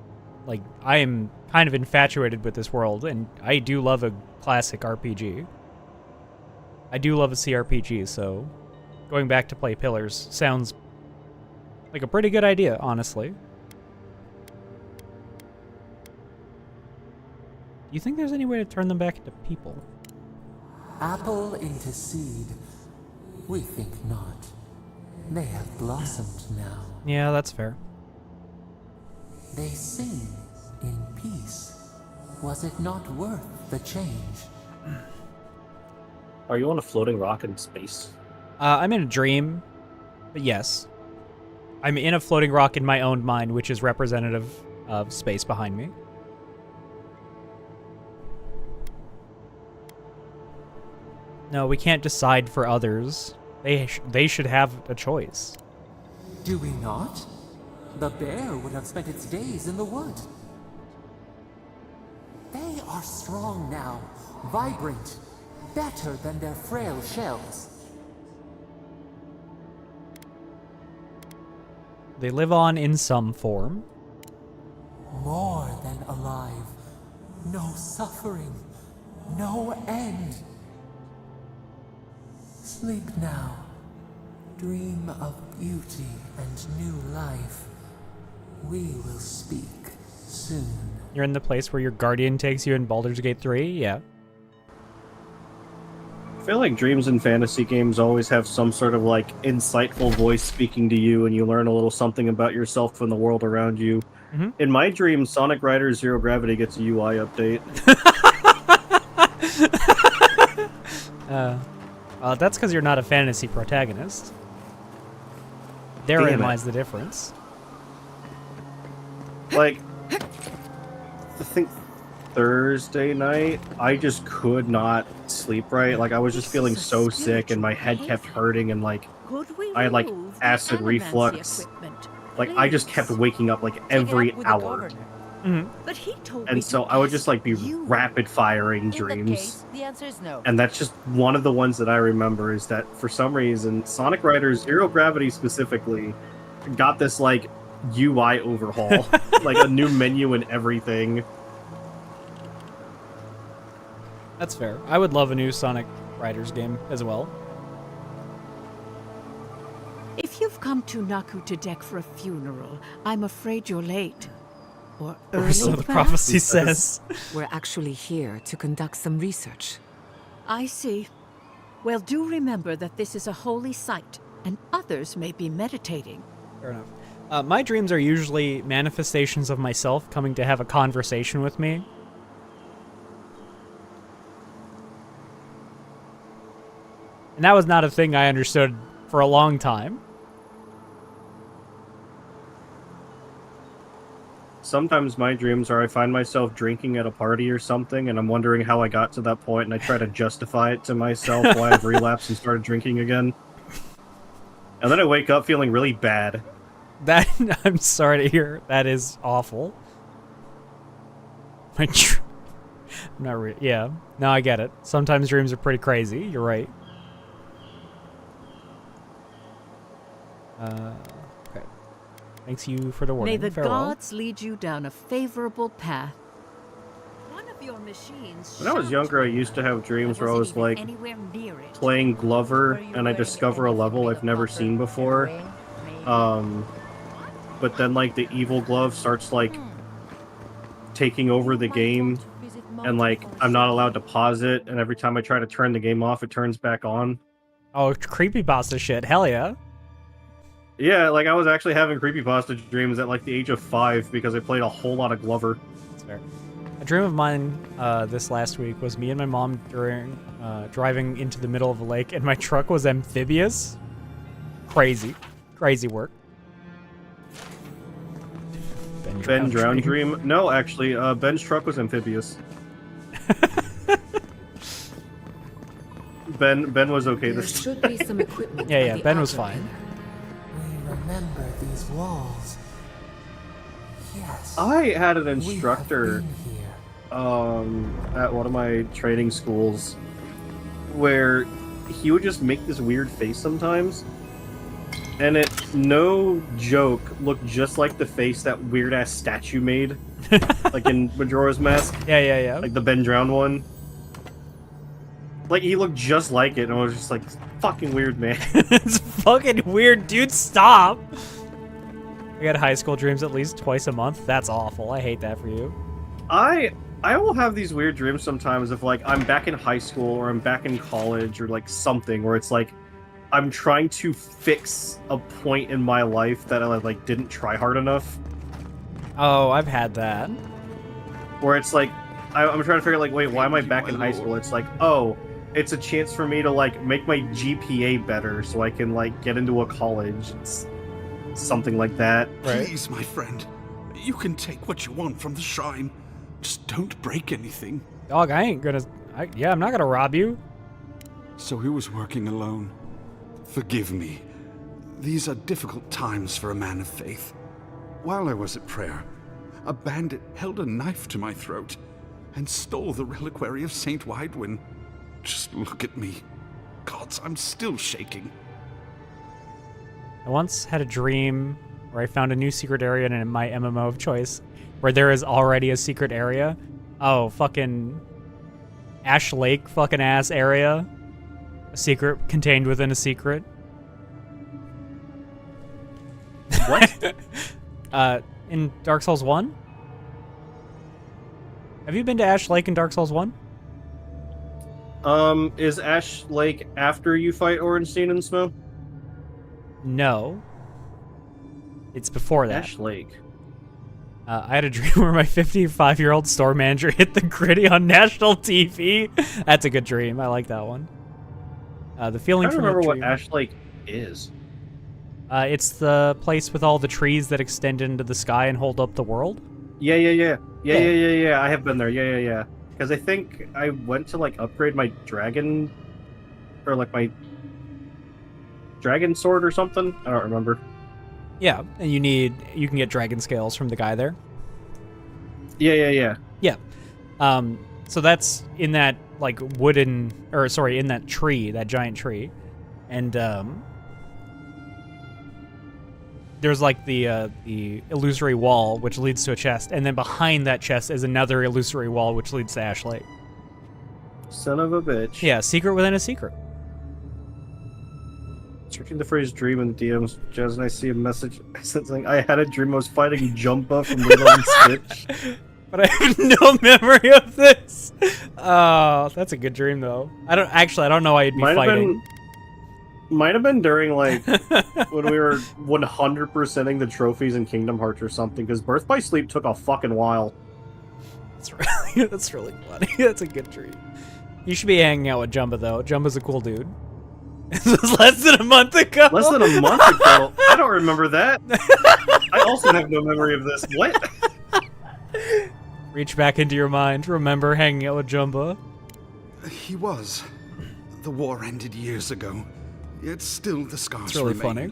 like, I am kind of infatuated with this world, and I do love a classic RPG. I do love a CRPG, so going back to play Pillars sounds like a pretty good idea, honestly. Do you think there's any way to turn them back into people? Apple into seed. We think not. They have blossomed now. Yeah, that's fair. They sing in peace. Was it not worth the change? Are you on a floating rock in space? I'm in a dream, but yes. I'm in a floating rock in my own mind, which is representative of space behind me. No, we can't decide for others. They should have a choice. Do we not? The bear would have spent its days in the wood. They are strong now, vibrant, better than their frail shells. They live on in some form. More than alive. No suffering. No end. Sleep now. Dream of beauty and new life. We will speak soon. You're in the place where your guardian takes you in Baldur's Gate 3? Yeah. I feel like dreams in fantasy games always have some sort of like insightful voice speaking to you, and you learn a little something about yourself and the world around you. Mm-hmm. In my dream, Sonic Riders Zero Gravity gets a UI update. That's because you're not a fantasy protagonist. Therein lies the difference. Like, I think Thursday night, I just could not sleep right. Like, I was just feeling so sick, and my head kept hurting, and like, I had like acid reflux. like I just kept waking up like every hour. But he told me And so I would just like be rapid firing dreams. The answer is no. And that's just one of the ones that I remember is that for some reason Sonic Riders Zero Gravity specifically got this like UI overhaul, like a new menu and everything. That's fair. I would love a new Sonic Riders game as well. If you've come to Naku to deck for a funeral, I'm afraid you're late. Or early, So the perhaps? prophecy says. We're actually here to conduct some research. I see. Well, do remember that this is a holy site, and others may be meditating. Fair enough. My dreams are usually manifestations of myself coming to have a conversation with me. And that was not a thing I understood for a long time. Sometimes my dreams are I find myself drinking at a party or something, and I'm wondering how I got to that point, and I try to justify it to myself why I've relapsed and started drinking again. And then I wake up feeling really bad. That I'm sorry to hear. That is awful. I'm not yeah. No, I get it. Sometimes dreams are pretty crazy. You're right. Okay. Thanks you for the warning. May the Farewell. gods lead you down a favorable path. One of your machines. When I was younger, I used to have dreams where I was like anywhere near it. playing Glover, and I discover a level I've never seen before. But then like the evil glove starts like taking over the game, and like I'm not allowed to pause it, and every time I try to turn the game off, it turns back on. Oh, creepypasta shit. Hell yeah. Yeah, like I was actually having creepypasta dreams at like the age of 5 because I played a whole lot of Glover. That's fair. A dream of mine this last week was me and my mom during driving into the middle of a lake, and my truck was amphibious. Crazy. Crazy work. Ben Drown Dream? No, actually, Ben's truck was amphibious. Ben was okay There this should be some equipment. Yeah, at yeah, the Ben was outer fine. We remember these walls. Yes. I had an we have instructor been here. at one of my training schools where he would just make this weird face sometimes, and it, no joke, looked just like the face that weird ass statue made, like in Majora's Mask. Yeah, yeah, yeah. Like the Ben Drown one. Like he looked just like it, and I was just like, fucking weird, man. It's fucking weird, dude. Stop. I got high school dreams at least twice a month. That's awful. I hate that for you. I will have these weird dreams sometimes if like I'm back in high school or I'm back in college or like something where it's like I'm trying to fix a point in my life that I like didn't try hard enough. Oh, I've had that. Where it's like I'm trying to figure like, wait, why am I back in high school? It's like, oh, it's a chance for me to like make my GPA better so I can like get into a college. It's something like that. Right. Please, my friend, you can take what you want from the shrine. Just don't break anything. Dog, I ain't gonna... yeah, I'm not gonna rob you. So he was working alone. Forgive me. These are difficult times for a man of faith. While I was at prayer, a bandit held a knife to my throat and stole the reliquary of Saint Widewin. Just look at me. Gods, I'm still shaking. I once had a dream where I found a new secret area in my MMO of choice where there is already a secret area. Oh, fucking Ash Lake fucking ass area. A secret contained within a secret. What? In Dark Souls 1? Have you been to Ash Lake in Dark Souls 1? Is Ash Lake after you fight Orenstein and Snow? No. It's before that. Ash Lake. I had a dream where my 55-year-old store manager hit the gritty on national TV. That's a good dream. I like that one. The feeling I don't from remember the what dream, Ash Lake is. it's the place with all the trees that extend into the sky and hold up the world. Yeah. I have been there. Yeah. Because I think I went to like upgrade my dragon, or like my dragon sword or something. I don't remember. Yeah, and you can get dragon scales from the guy there. Yeah. Yeah. So that's in that like in that tree, that giant tree. And there's like the illusory wall which leads to a chest, and then behind that chest is another illusory wall which leads to Ash Lake. Son of a bitch. Yeah, secret within a secret. Searching the phrase dream in the DMs, Jazz, and I see a message saying, I had a dream I was fighting Jumba from Lilo and Stitch. But I have no memory of this. Oh, that's a good dream though. I don't know why you'd be fighting. Might have been during like when we were 100%ing the trophies in Kingdom Hearts or something, because Birth by Sleep took a fucking while. That's really funny. That's a good dream. You should be hanging out with Jumba though. Jumba's a cool dude. This was less than a month ago. Less than a month ago? I don't remember that. I also have no memory of this. What? Reach back into your mind. Remember hanging out with Jumba? He was. The war ended years ago. Yet still the scars It's really remain. funny.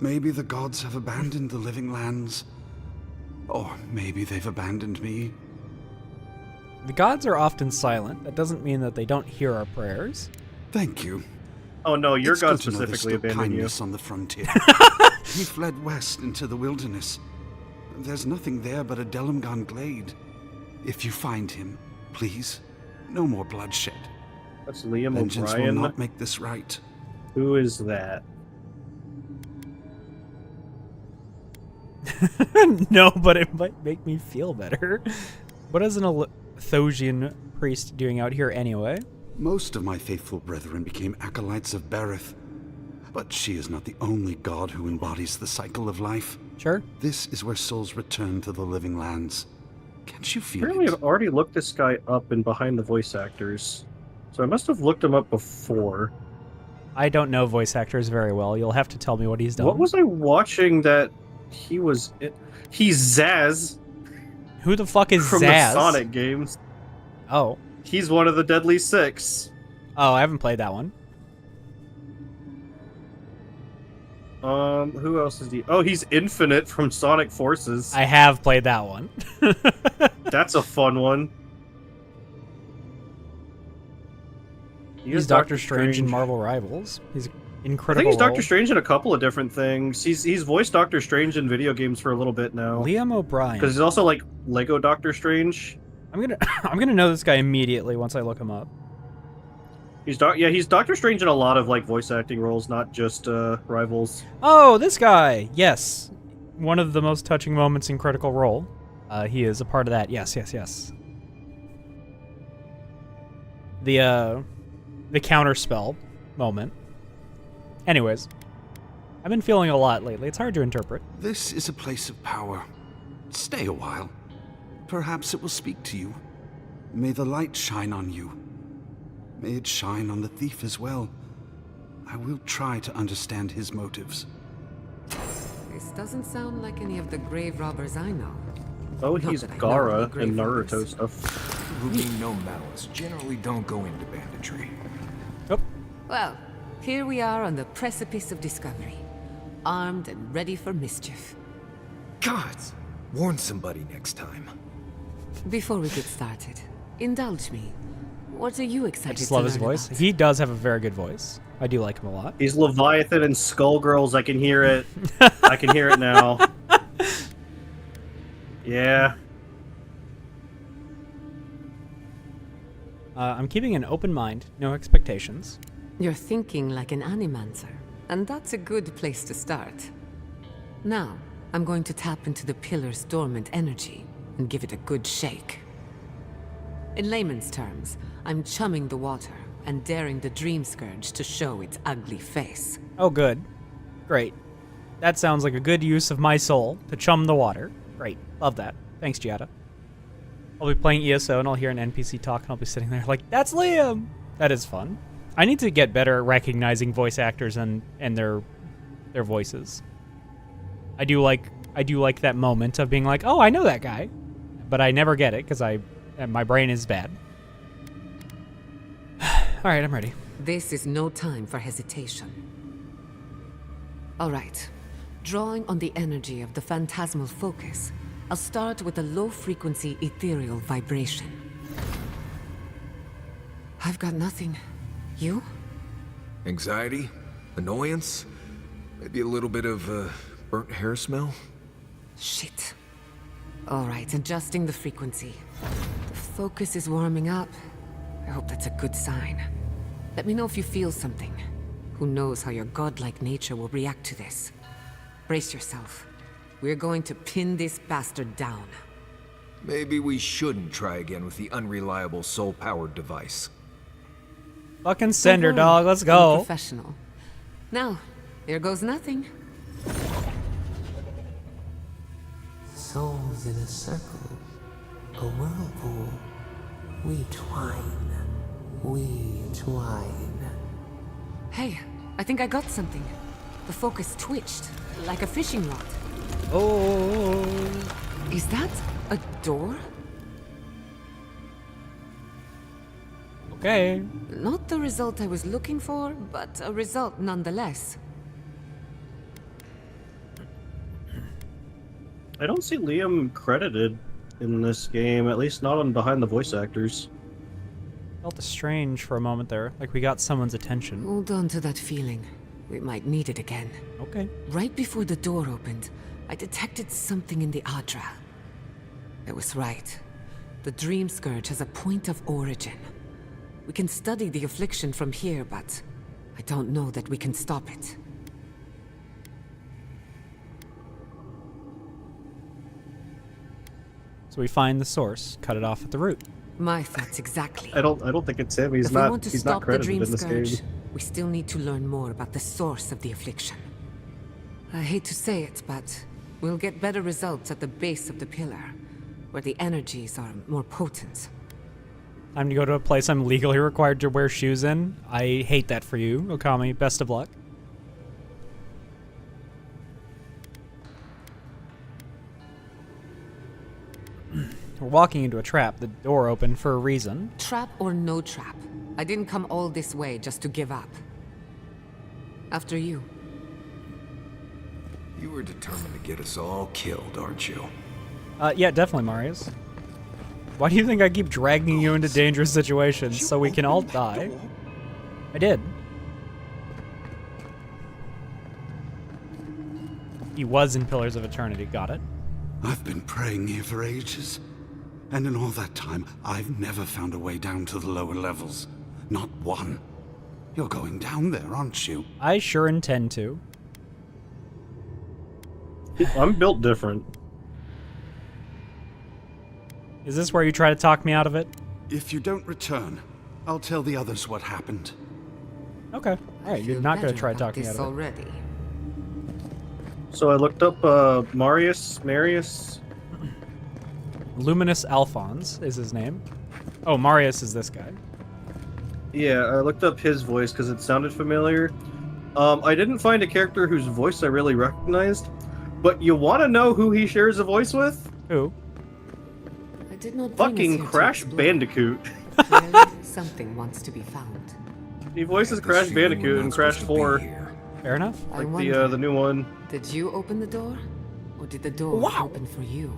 Maybe the gods have abandoned the living lands. Or maybe they've abandoned me. The gods are often silent. That doesn't mean that they don't hear our prayers. Thank you. Oh no, your It's god good to know there's specifically still abandoned you. kindness on the frontier. He fled west into the wilderness. There's nothing there but a Delimgon glade. If you find him, please, no more bloodshed. That's Liam Vengeance O'Brien. will not make this right. Who is that? No, but it might make me feel better. What is an Thosian priest doing out here anyway? Most of my faithful brethren became acolytes of Berith. But she is not the only god who embodies the cycle of life. Sure. This is where souls return to the living lands. Can't you feel Apparently it? I've already looked this guy up and behind the voice actors. So I must have looked him up before. I don't know voice actors very well. You'll have to tell me what he's done. What was I watching that he was in? He's Zaz. Who the fuck is from Zaz? the Sonic games. Oh. He's one of the Deadly Six. Oh, I haven't played that one. Who else is he? Oh, he's Infinite from Sonic Forces. I have played that one. That's a fun one. He's Doctor Strange in Marvel Rivals. He's incredible. I think he's Doctor Strange in a couple of different things. He's voiced Doctor Strange in video games for a little bit now. Liam O'Brien. Because he's also like Lego Doctor Strange. I'm gonna know this guy immediately once I look him up. He's Doctor Strange in a lot of like voice acting roles, not just Rivals. Oh, this guy. Yes, one of the most touching moments in Critical Role. He is a part of that. Yes. The counterspell moment. Anyways, I've been feeling a lot lately. It's hard to interpret. This is a place of power. Stay a while. Perhaps it will speak to you. May the light shine on you. May it shine on the thief as well. I will try to understand his motives. This doesn't sound like any of the grave robbers I know. Oh, Not he's that I know Gara any grave in Naruto robbers. People who mean no malice generally don't go into banditry. Well, here we are on the precipice of discovery, armed and ready for mischief. Gods! Warn somebody next time. Before we get started, indulge me. What are you excited I just love to his learn voice. about? He does have a very good voice. I do like him a lot. He's Leviathan and Skullgirls. I can hear it. I can hear it now. Yeah. I'm keeping an open mind, no expectations. You're thinking like an animancer, and that's a good place to start. Now, I'm going to tap into the pillar's dormant energy and give it a good shake. In layman's terms, I'm chumming the water and daring the dream scourge to show its ugly face. Oh, good. Great. That sounds like a good use of my soul to chum the water. Great. Love that. Thanks, Giada. I'll be playing ESO and I'll hear an NPC talk and I'll be sitting there like, that's Liam! That is fun. I need to get better at recognizing voice actors and their voices. I do like that moment of being like, oh, I know that guy. But I never get it because my brain is bad. All right, I'm ready. This is no time for hesitation. All right, Drawing on the energy of the phantasmal focus, I'll start with a low-frequency ethereal vibration. I've got nothing. You? Anxiety? Annoyance? Maybe a little bit of, burnt hair smell? Shit. Alright, adjusting the frequency. The focus is warming up. I hope that's a good sign. Let me know if you feel something. Who knows how your godlike nature will react to this. Brace yourself. We're going to pin this bastard down. Maybe we shouldn't try again with the unreliable soul-powered device. Fucking send her, Don't dog. worry, Let's I'm go. professional. Now, there goes nothing. Souls in a circle, a whirlpool. We twine. We twine. Hey, I think I got something. The focus twitched, like a fishing rod. Oh. Is that a door? Okay. Not the result I was looking for, but a result nonetheless. I don't see Liam credited in this game, at least not on behind the voice actors. Felt strange for a moment there, like we got someone's attention. Hold on to that feeling. We might need it again. Okay. Right before the door opened, I detected something in the Adra. I was right. The Dream Scourge has a point of origin. We can study the affliction from here, but I don't know that we can stop it. So we find the source, cut it off at the root. My thoughts exactly. I don't think it's him. He's If we not. want to He's not stop the credited Dream in this Scourge, game. we still need to learn more about the source of the affliction. I hate to say it, but we'll get better results at the base of the pillar, where the energies are more potent. Time to go to a place I'm legally required to wear shoes in. I hate that for you, Okami. Best of luck. We're walking into a trap. The door opened for a reason. Trap or no trap, I didn't come all this way just to give up. After you. You were determined to get us all killed, aren't you? Yeah, definitely, Marius. Why do you think I keep dragging you into dangerous situations so we can all die? I did. He was in Pillars of Eternity, got it. I've been praying here for ages. And in all that time, I've never found a way down to the lower levels. Not one. You're going down there, aren't you? I sure intend to. I'm built different. Is this where you try to talk me out of it? If you don't return, I'll tell the others what happened. Okay. Alright, you're not going to try talking me out of it. Already. So I looked up Marius. Luminous Alphonse is his name. Oh, Marius is this guy. Yeah, I looked up his voice because it sounded familiar. I didn't find a character whose voice I really recognized, but you want to know who he shares a voice with? Who? I did not fucking Crash Bandicoot. Clearly, something wants to be found. He voices Crash Bandicoot in Crash 4. Fair enough. I Like wonder, the new one. did you open the door? Or did the door open for you?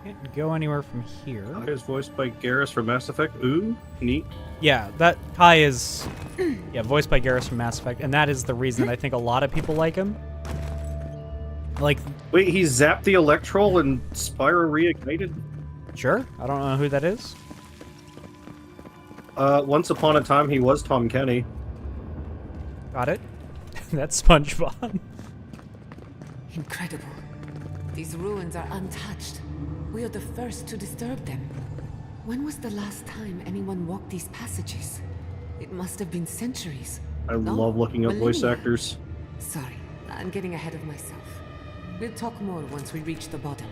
Can't go anywhere from here. Kai is voiced by Garrus from Mass Effect. Ooh, neat. Yeah, that Kai is voiced by Garrus from Mass Effect, and that is the reason I think a lot of people like him. Like, wait, he zapped the Electrol and Spyro reignited? Sure, I don't know who that is. Once upon a time, he was Tom Kenny. Got it. That's SpongeBob. Incredible. These ruins are untouched. We are the first to disturb them. When was the last time anyone walked these passages? It must have been centuries. I love looking up voice millennia. actors. Sorry, I'm getting ahead of myself. We'll talk more once we reach the bottom.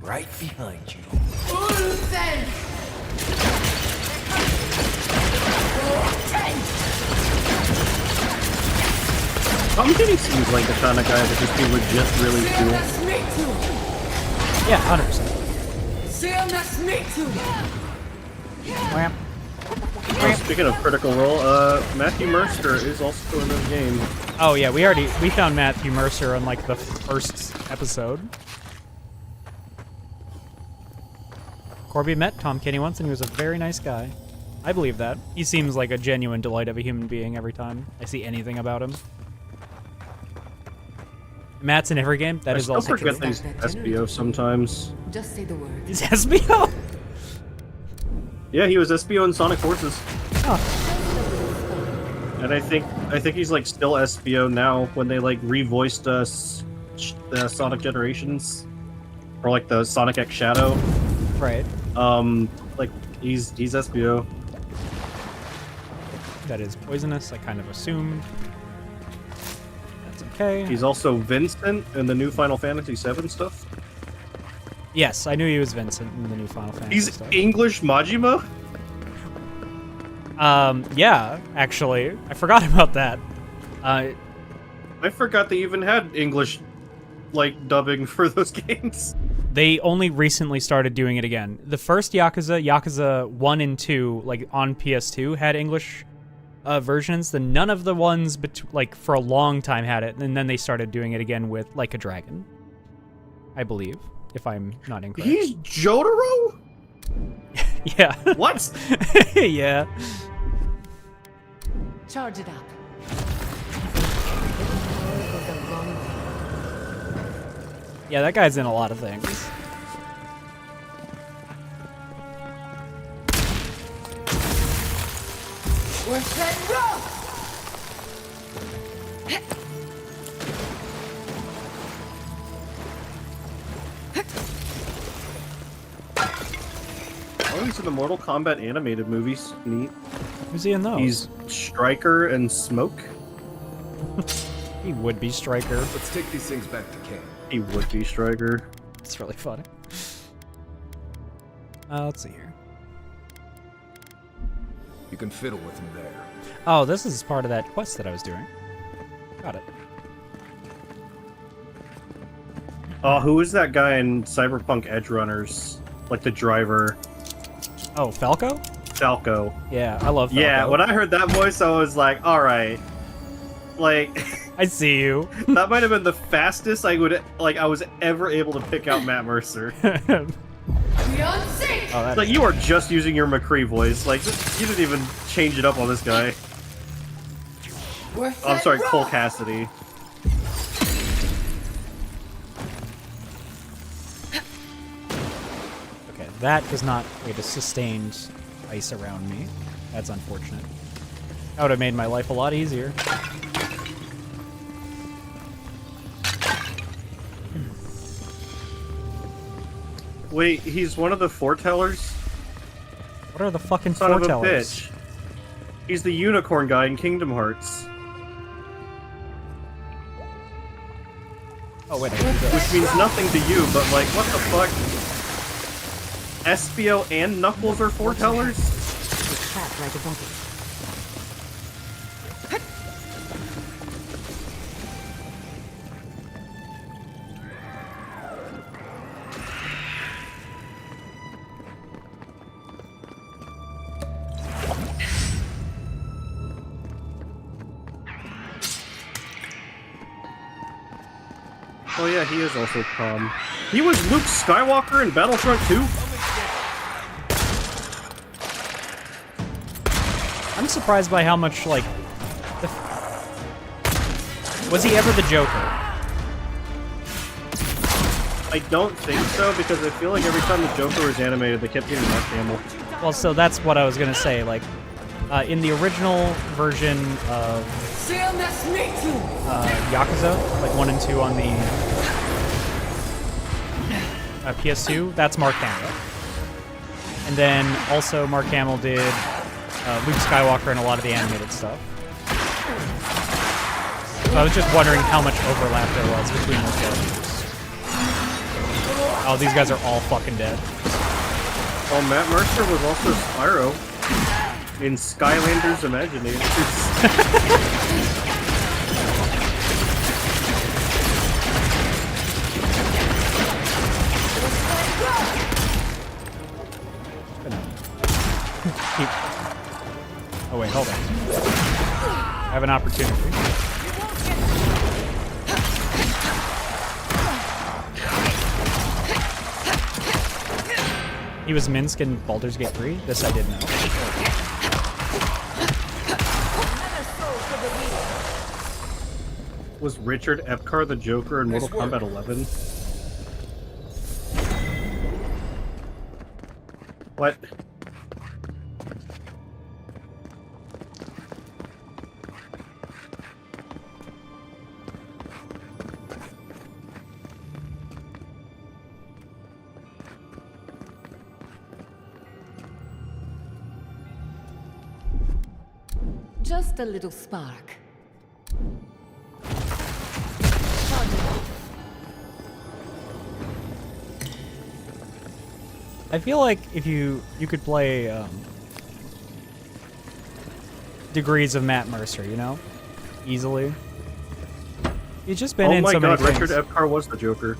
right behind you. Tom Kenny seems like the kind of guy that just be legit really cool. Yeah, 100%. Speaking of Critical Role, Matthew Mercer is also in this game. Oh yeah, we found Matthew Mercer on like the first episode. Corby met Tom Kenny once and he was a very nice guy. I believe that. He seems like a genuine delight of a human being every time I see anything about him. Matt's in every game. That is also true. I forget these SBO sometimes. Just say the word. He's SBO? Yeah, he was SBO in Sonic Forces. Oh. And I think he's like still SBO now when they like revoiced the Sonic Generations or like the Sonic X Shadow. Right. Like he's SBO. That is poisonous. I kind of assumed. That's okay. He's also Vincent in the new Final Fantasy VII stuff. Yes, I knew he was Vincent in the new Final Fantasy He's stuff. English Majima? Yeah, actually. I forgot about that. I forgot they even had English, like, dubbing for those games. They only recently started doing it again. The first Yakuza 1 and 2, like, on PS2, had English versions. None of the ones, like, for a long time had it, and then they started doing it again with Like a Dragon, I believe, if I'm not incorrect. He's Jotaro? Yeah. What? Yeah. Charge it up. Yeah, that guy's in a lot of things. We're set rough. Oh, he's in the Mortal Kombat animated movies. Neat. Who's he in those? He's Stryker and Smoke. He would be Stryker. Let's take these things back to camp. He would be Stryker. It's really funny. Let's see here. You can fiddle with him there. Oh, this is part of that quest that I was doing. Got it. Oh, who is that guy in Cyberpunk Edge Runners? Like the driver. Oh, Falco? Falco. Yeah, I love Falco. Yeah, when I heard that voice, I was like, alright. Like... I see you. That might have been the fastest I was ever able to pick out Matt Mercer. Oh, Like, you are just using your McCree voice. Like, you didn't even change it up on this guy. Oh, I'm sorry, Cole Cassidy. Okay, that does not create a sustained ice around me. That's unfortunate. That would have made my life a lot easier. Wait, he's one of the foretellers? What are the fucking Son of a foretellers? bitch. He's the unicorn guy in Kingdom Hearts. Oh, wait, I can do this. Which means nothing to you, but like, what the fuck? Espio and Knuckles are foretellers? Trapped like a bucket. Oh yeah, he is also Tom. He was Luke Skywalker in Battlefront 2? I'm surprised by how much, like... Was he ever the Joker? I don't think so, because I feel like every time the Joker was animated, they kept getting Mark Hamill. Well, so that's what I was gonna say, like... in the original version of Yakuza, like 1 and 2 on the PS2, that's Mark Hamill. And then also Mark Hamill did Luke Skywalker and a lot of the animated stuff. So I was just wondering how much overlap there was between those characters. Oh, these guys are all fucking dead. Well, Matt Mercer was also Spyro in Skylanders Imaginators. Oh wait, hold on. I have an opportunity. He was Minsk in Baldur's Gate 3? This I didn't know. Was Richard Epcar the Joker in Mortal Kombat 11? What? Just a little spark. I feel like if you could play Degrees of Matt Mercer, you know, easily. He's just been in so many things. Oh my god, Richard Epcar was the Joker.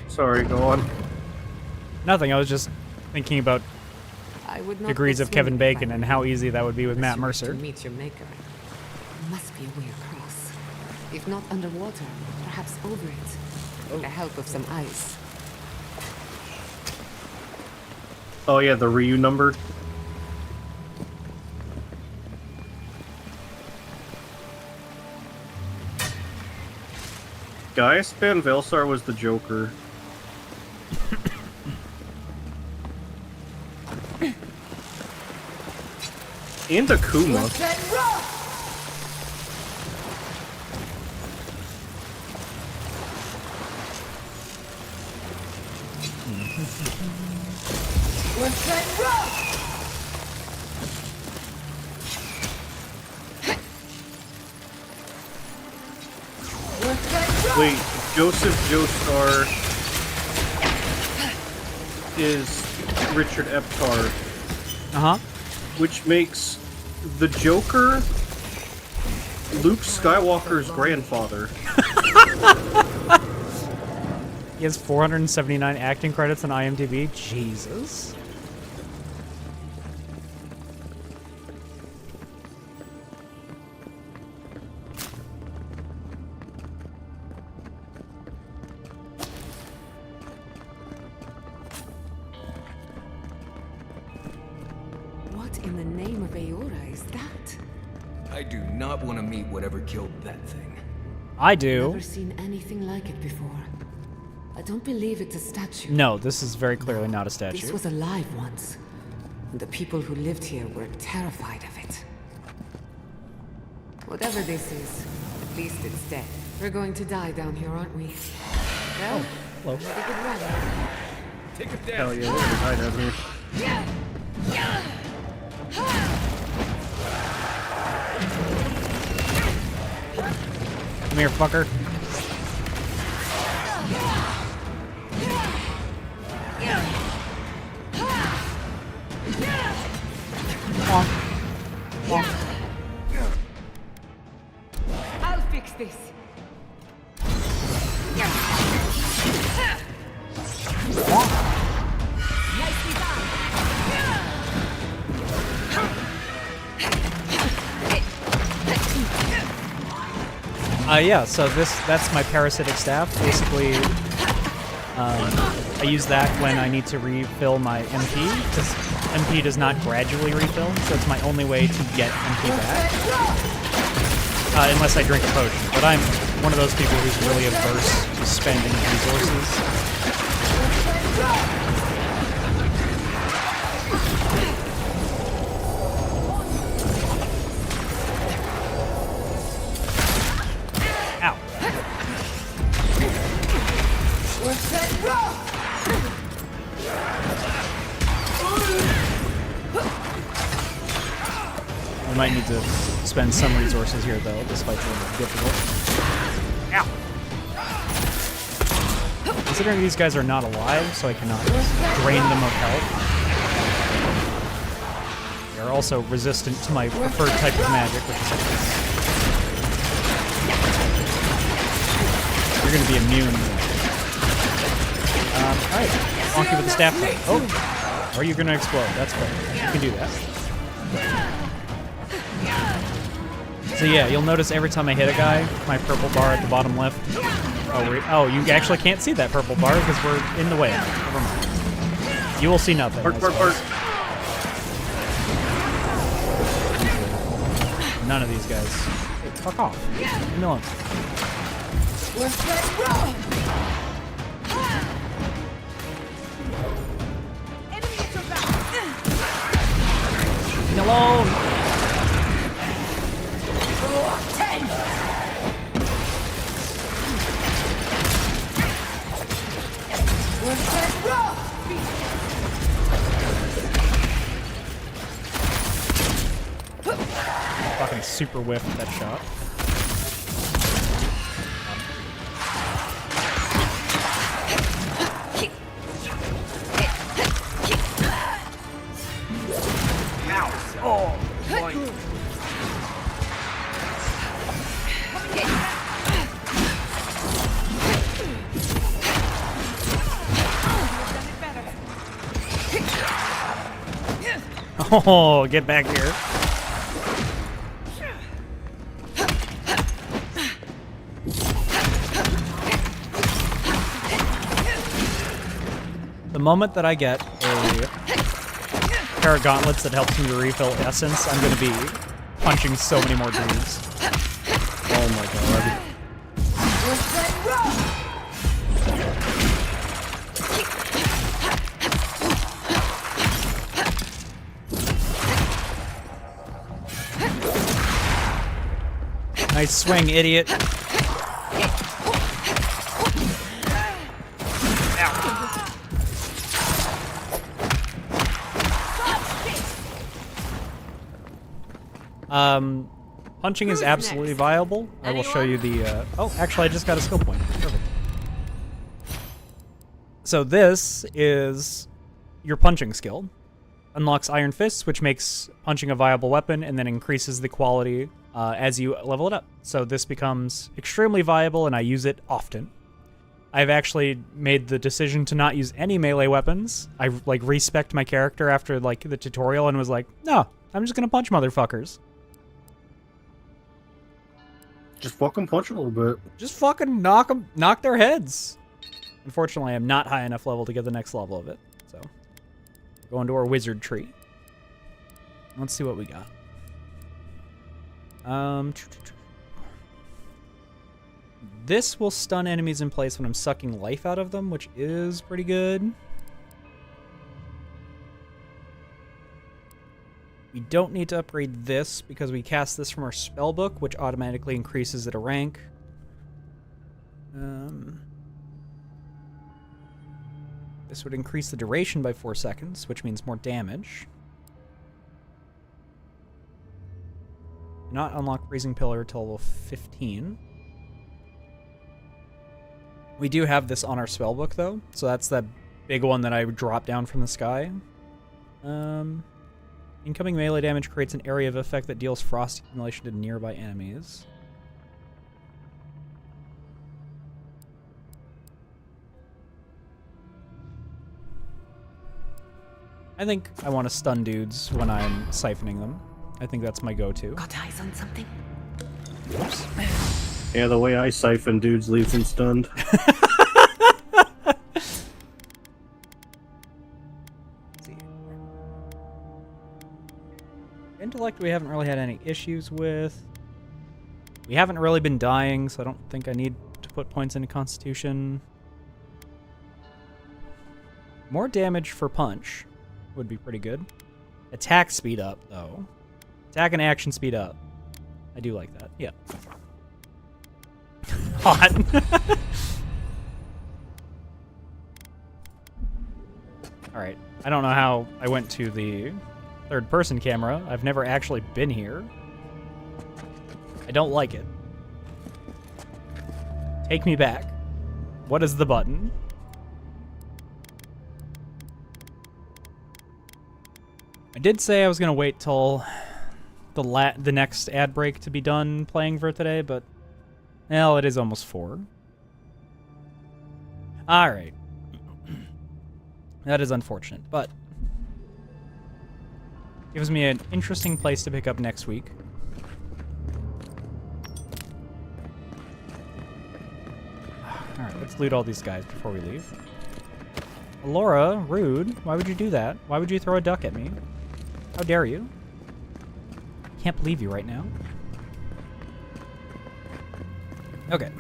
Sorry, go on. Nothing. I was just thinking about I would not Degrees of Kevin Bacon and how easy that would be with Matt Mercer. To meet your maker, must be a way across. If not underwater, perhaps over it, with the help of some ice. Oh yeah, the Ryu number. Gaius Van Velsar was the Joker. And Akuma. Wait, Joseph Joestar is Richard Epcar. Uh-huh. Which makes the Joker Luke Skywalker's grandfather. He has 479 acting credits on IMDb. Jesus. What in the name of Aora is that? I do not want to meet whatever killed that thing. I do. Never seen anything like it before. I don't believe it's a statue. No, this is very clearly not a statue. This was alive once. And the people who lived here were terrified of it. Whatever this is, at least it's dead. We're going to die down here, aren't we? Well, hello. what a good run. Take it down. Hell yeah, we're gonna die down here. Come here, fucker. I'll fix this. Nicely done. Yeah, so that's my parasitic staff. Basically, I use that when I need to refill my MP, because MP does not gradually refill, so it's my only way to get MP back. Unless I drink a potion. But I'm one of those people who's really averse to spending resources. might need to spend some resources here, though. This fight's a little difficult. Ow! Considering these guys are not alive, so I cannot drain them of health. They are also resistant to my preferred type of magic, which is you're going to be immune. Alright, bonk you with the staff. Oh, or you're going to explode. That's great. You can do that. So yeah, you'll notice every time I hit a guy, my purple bar at the bottom left. Oh, you actually can't see that purple bar because we're in the way. Never mind. You will see nothing. None of these guys. Hey, fuck off. Leave me alone. Leave me alone. Fucking super whiff with that shot. Oh, boy. Oh, get back here. The moment that I get a pair of gauntlets that helps me to refill essence, I'm going to be punching so many more dudes. Oh my god. Nice swing, idiot. Punching is absolutely viable. I will show you the, oh, actually I just got a skill point. Perfect. So this is your punching skill. Unlocks Iron Fists, which makes punching a viable weapon, and then increases the quality as you level it up. So this becomes extremely viable, and I use it often. I've actually made the decision to not use any melee weapons. I, like, respect my character after, like, the tutorial and was like, no, I'm just gonna punch motherfuckers. Just fucking punch a little bit. Just fucking knock their heads. Unfortunately, I'm not high enough level to get the next level of it, so going to our wizard tree. Let's see what we got. This will stun enemies in place when I'm sucking life out of them, which is pretty good. We don't need to upgrade this because we cast this from our spellbook, which automatically increases it a rank. This would increase the duration by 4 seconds, which means more damage. Not unlock Freezing Pillar until level 15. We do have this on our spellbook, though, so that's that big one that I would drop down from the sky. Incoming melee damage creates an area of effect that deals frost accumulation to nearby enemies. I think I want to stun dudes when I'm siphoning them. I think that's my go-to. Got eyes on something? Oops. Yeah, the way I siphon dudes leaves them stunned. Intellect we haven't really had any issues with. We haven't really been dying, so I don't think I need to put points into Constitution. More damage for punch would be pretty good. Attack speed up, though. Attack and action speed up. I do like that, yeah. Hot. Alright, I don't know how I went to the third-person camera. I've never actually been here. I don't like it. Take me back. What is the button? I did say I was going to wait till the next ad break to be done playing for today, but well, it is almost 4. All right. That is unfortunate, but gives me an interesting place to pick up next week. All right, let's loot all these guys before we leave. Laura, rude. Why would you do that? Why would you throw a duck at me? How dare you? Can't believe you right now. Okay.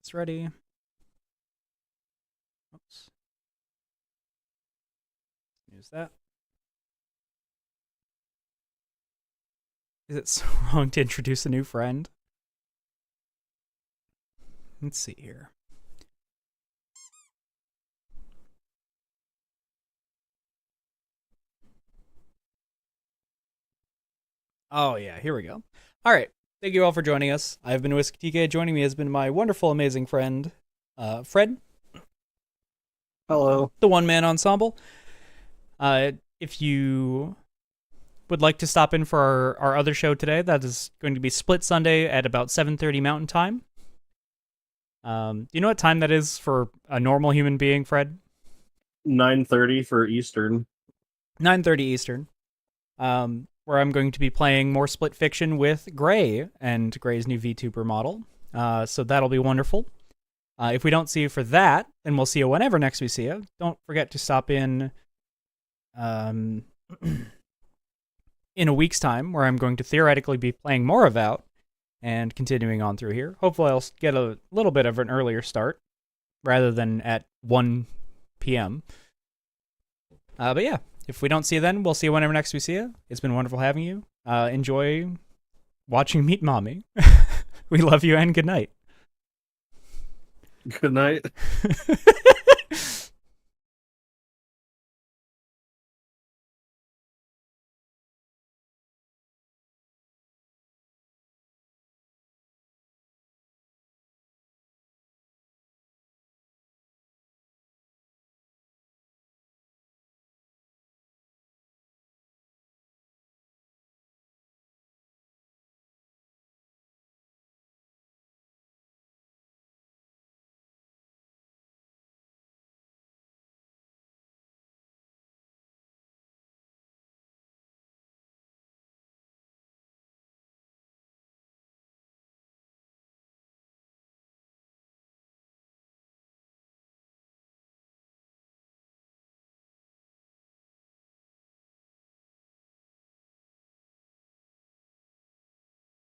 It's ready. Oops. Use that. Is it so wrong to introduce a new friend? Let's see here. Oh yeah, here we go. All right. Thank you all for joining us. I've been Whisky TK. Joining me has been my wonderful, amazing friend, Fred. Hello. The one-man ensemble. If you would like to stop in for our other show today, that is going to be Split Sunday at about 7:30 Mountain Time. You know what time that is for a normal human being, Fred? 9:30 for Eastern. 9:30 Eastern. Where I'm going to be playing more Split Fiction with Gray and Gray's new VTuber model. So that'll be wonderful. If we don't see you for that, then we'll see you whenever next we see you. Don't forget to stop in in a week's time, where I'm going to theoretically be playing more Avowed and continuing on through here. Hopefully I'll get a little bit of an earlier start rather than at 1 p.m. But yeah, if we don't see you then, we'll see you whenever next we see you. It's been wonderful having you. Enjoy watching Meet Mommy. We love you and good night. Good night.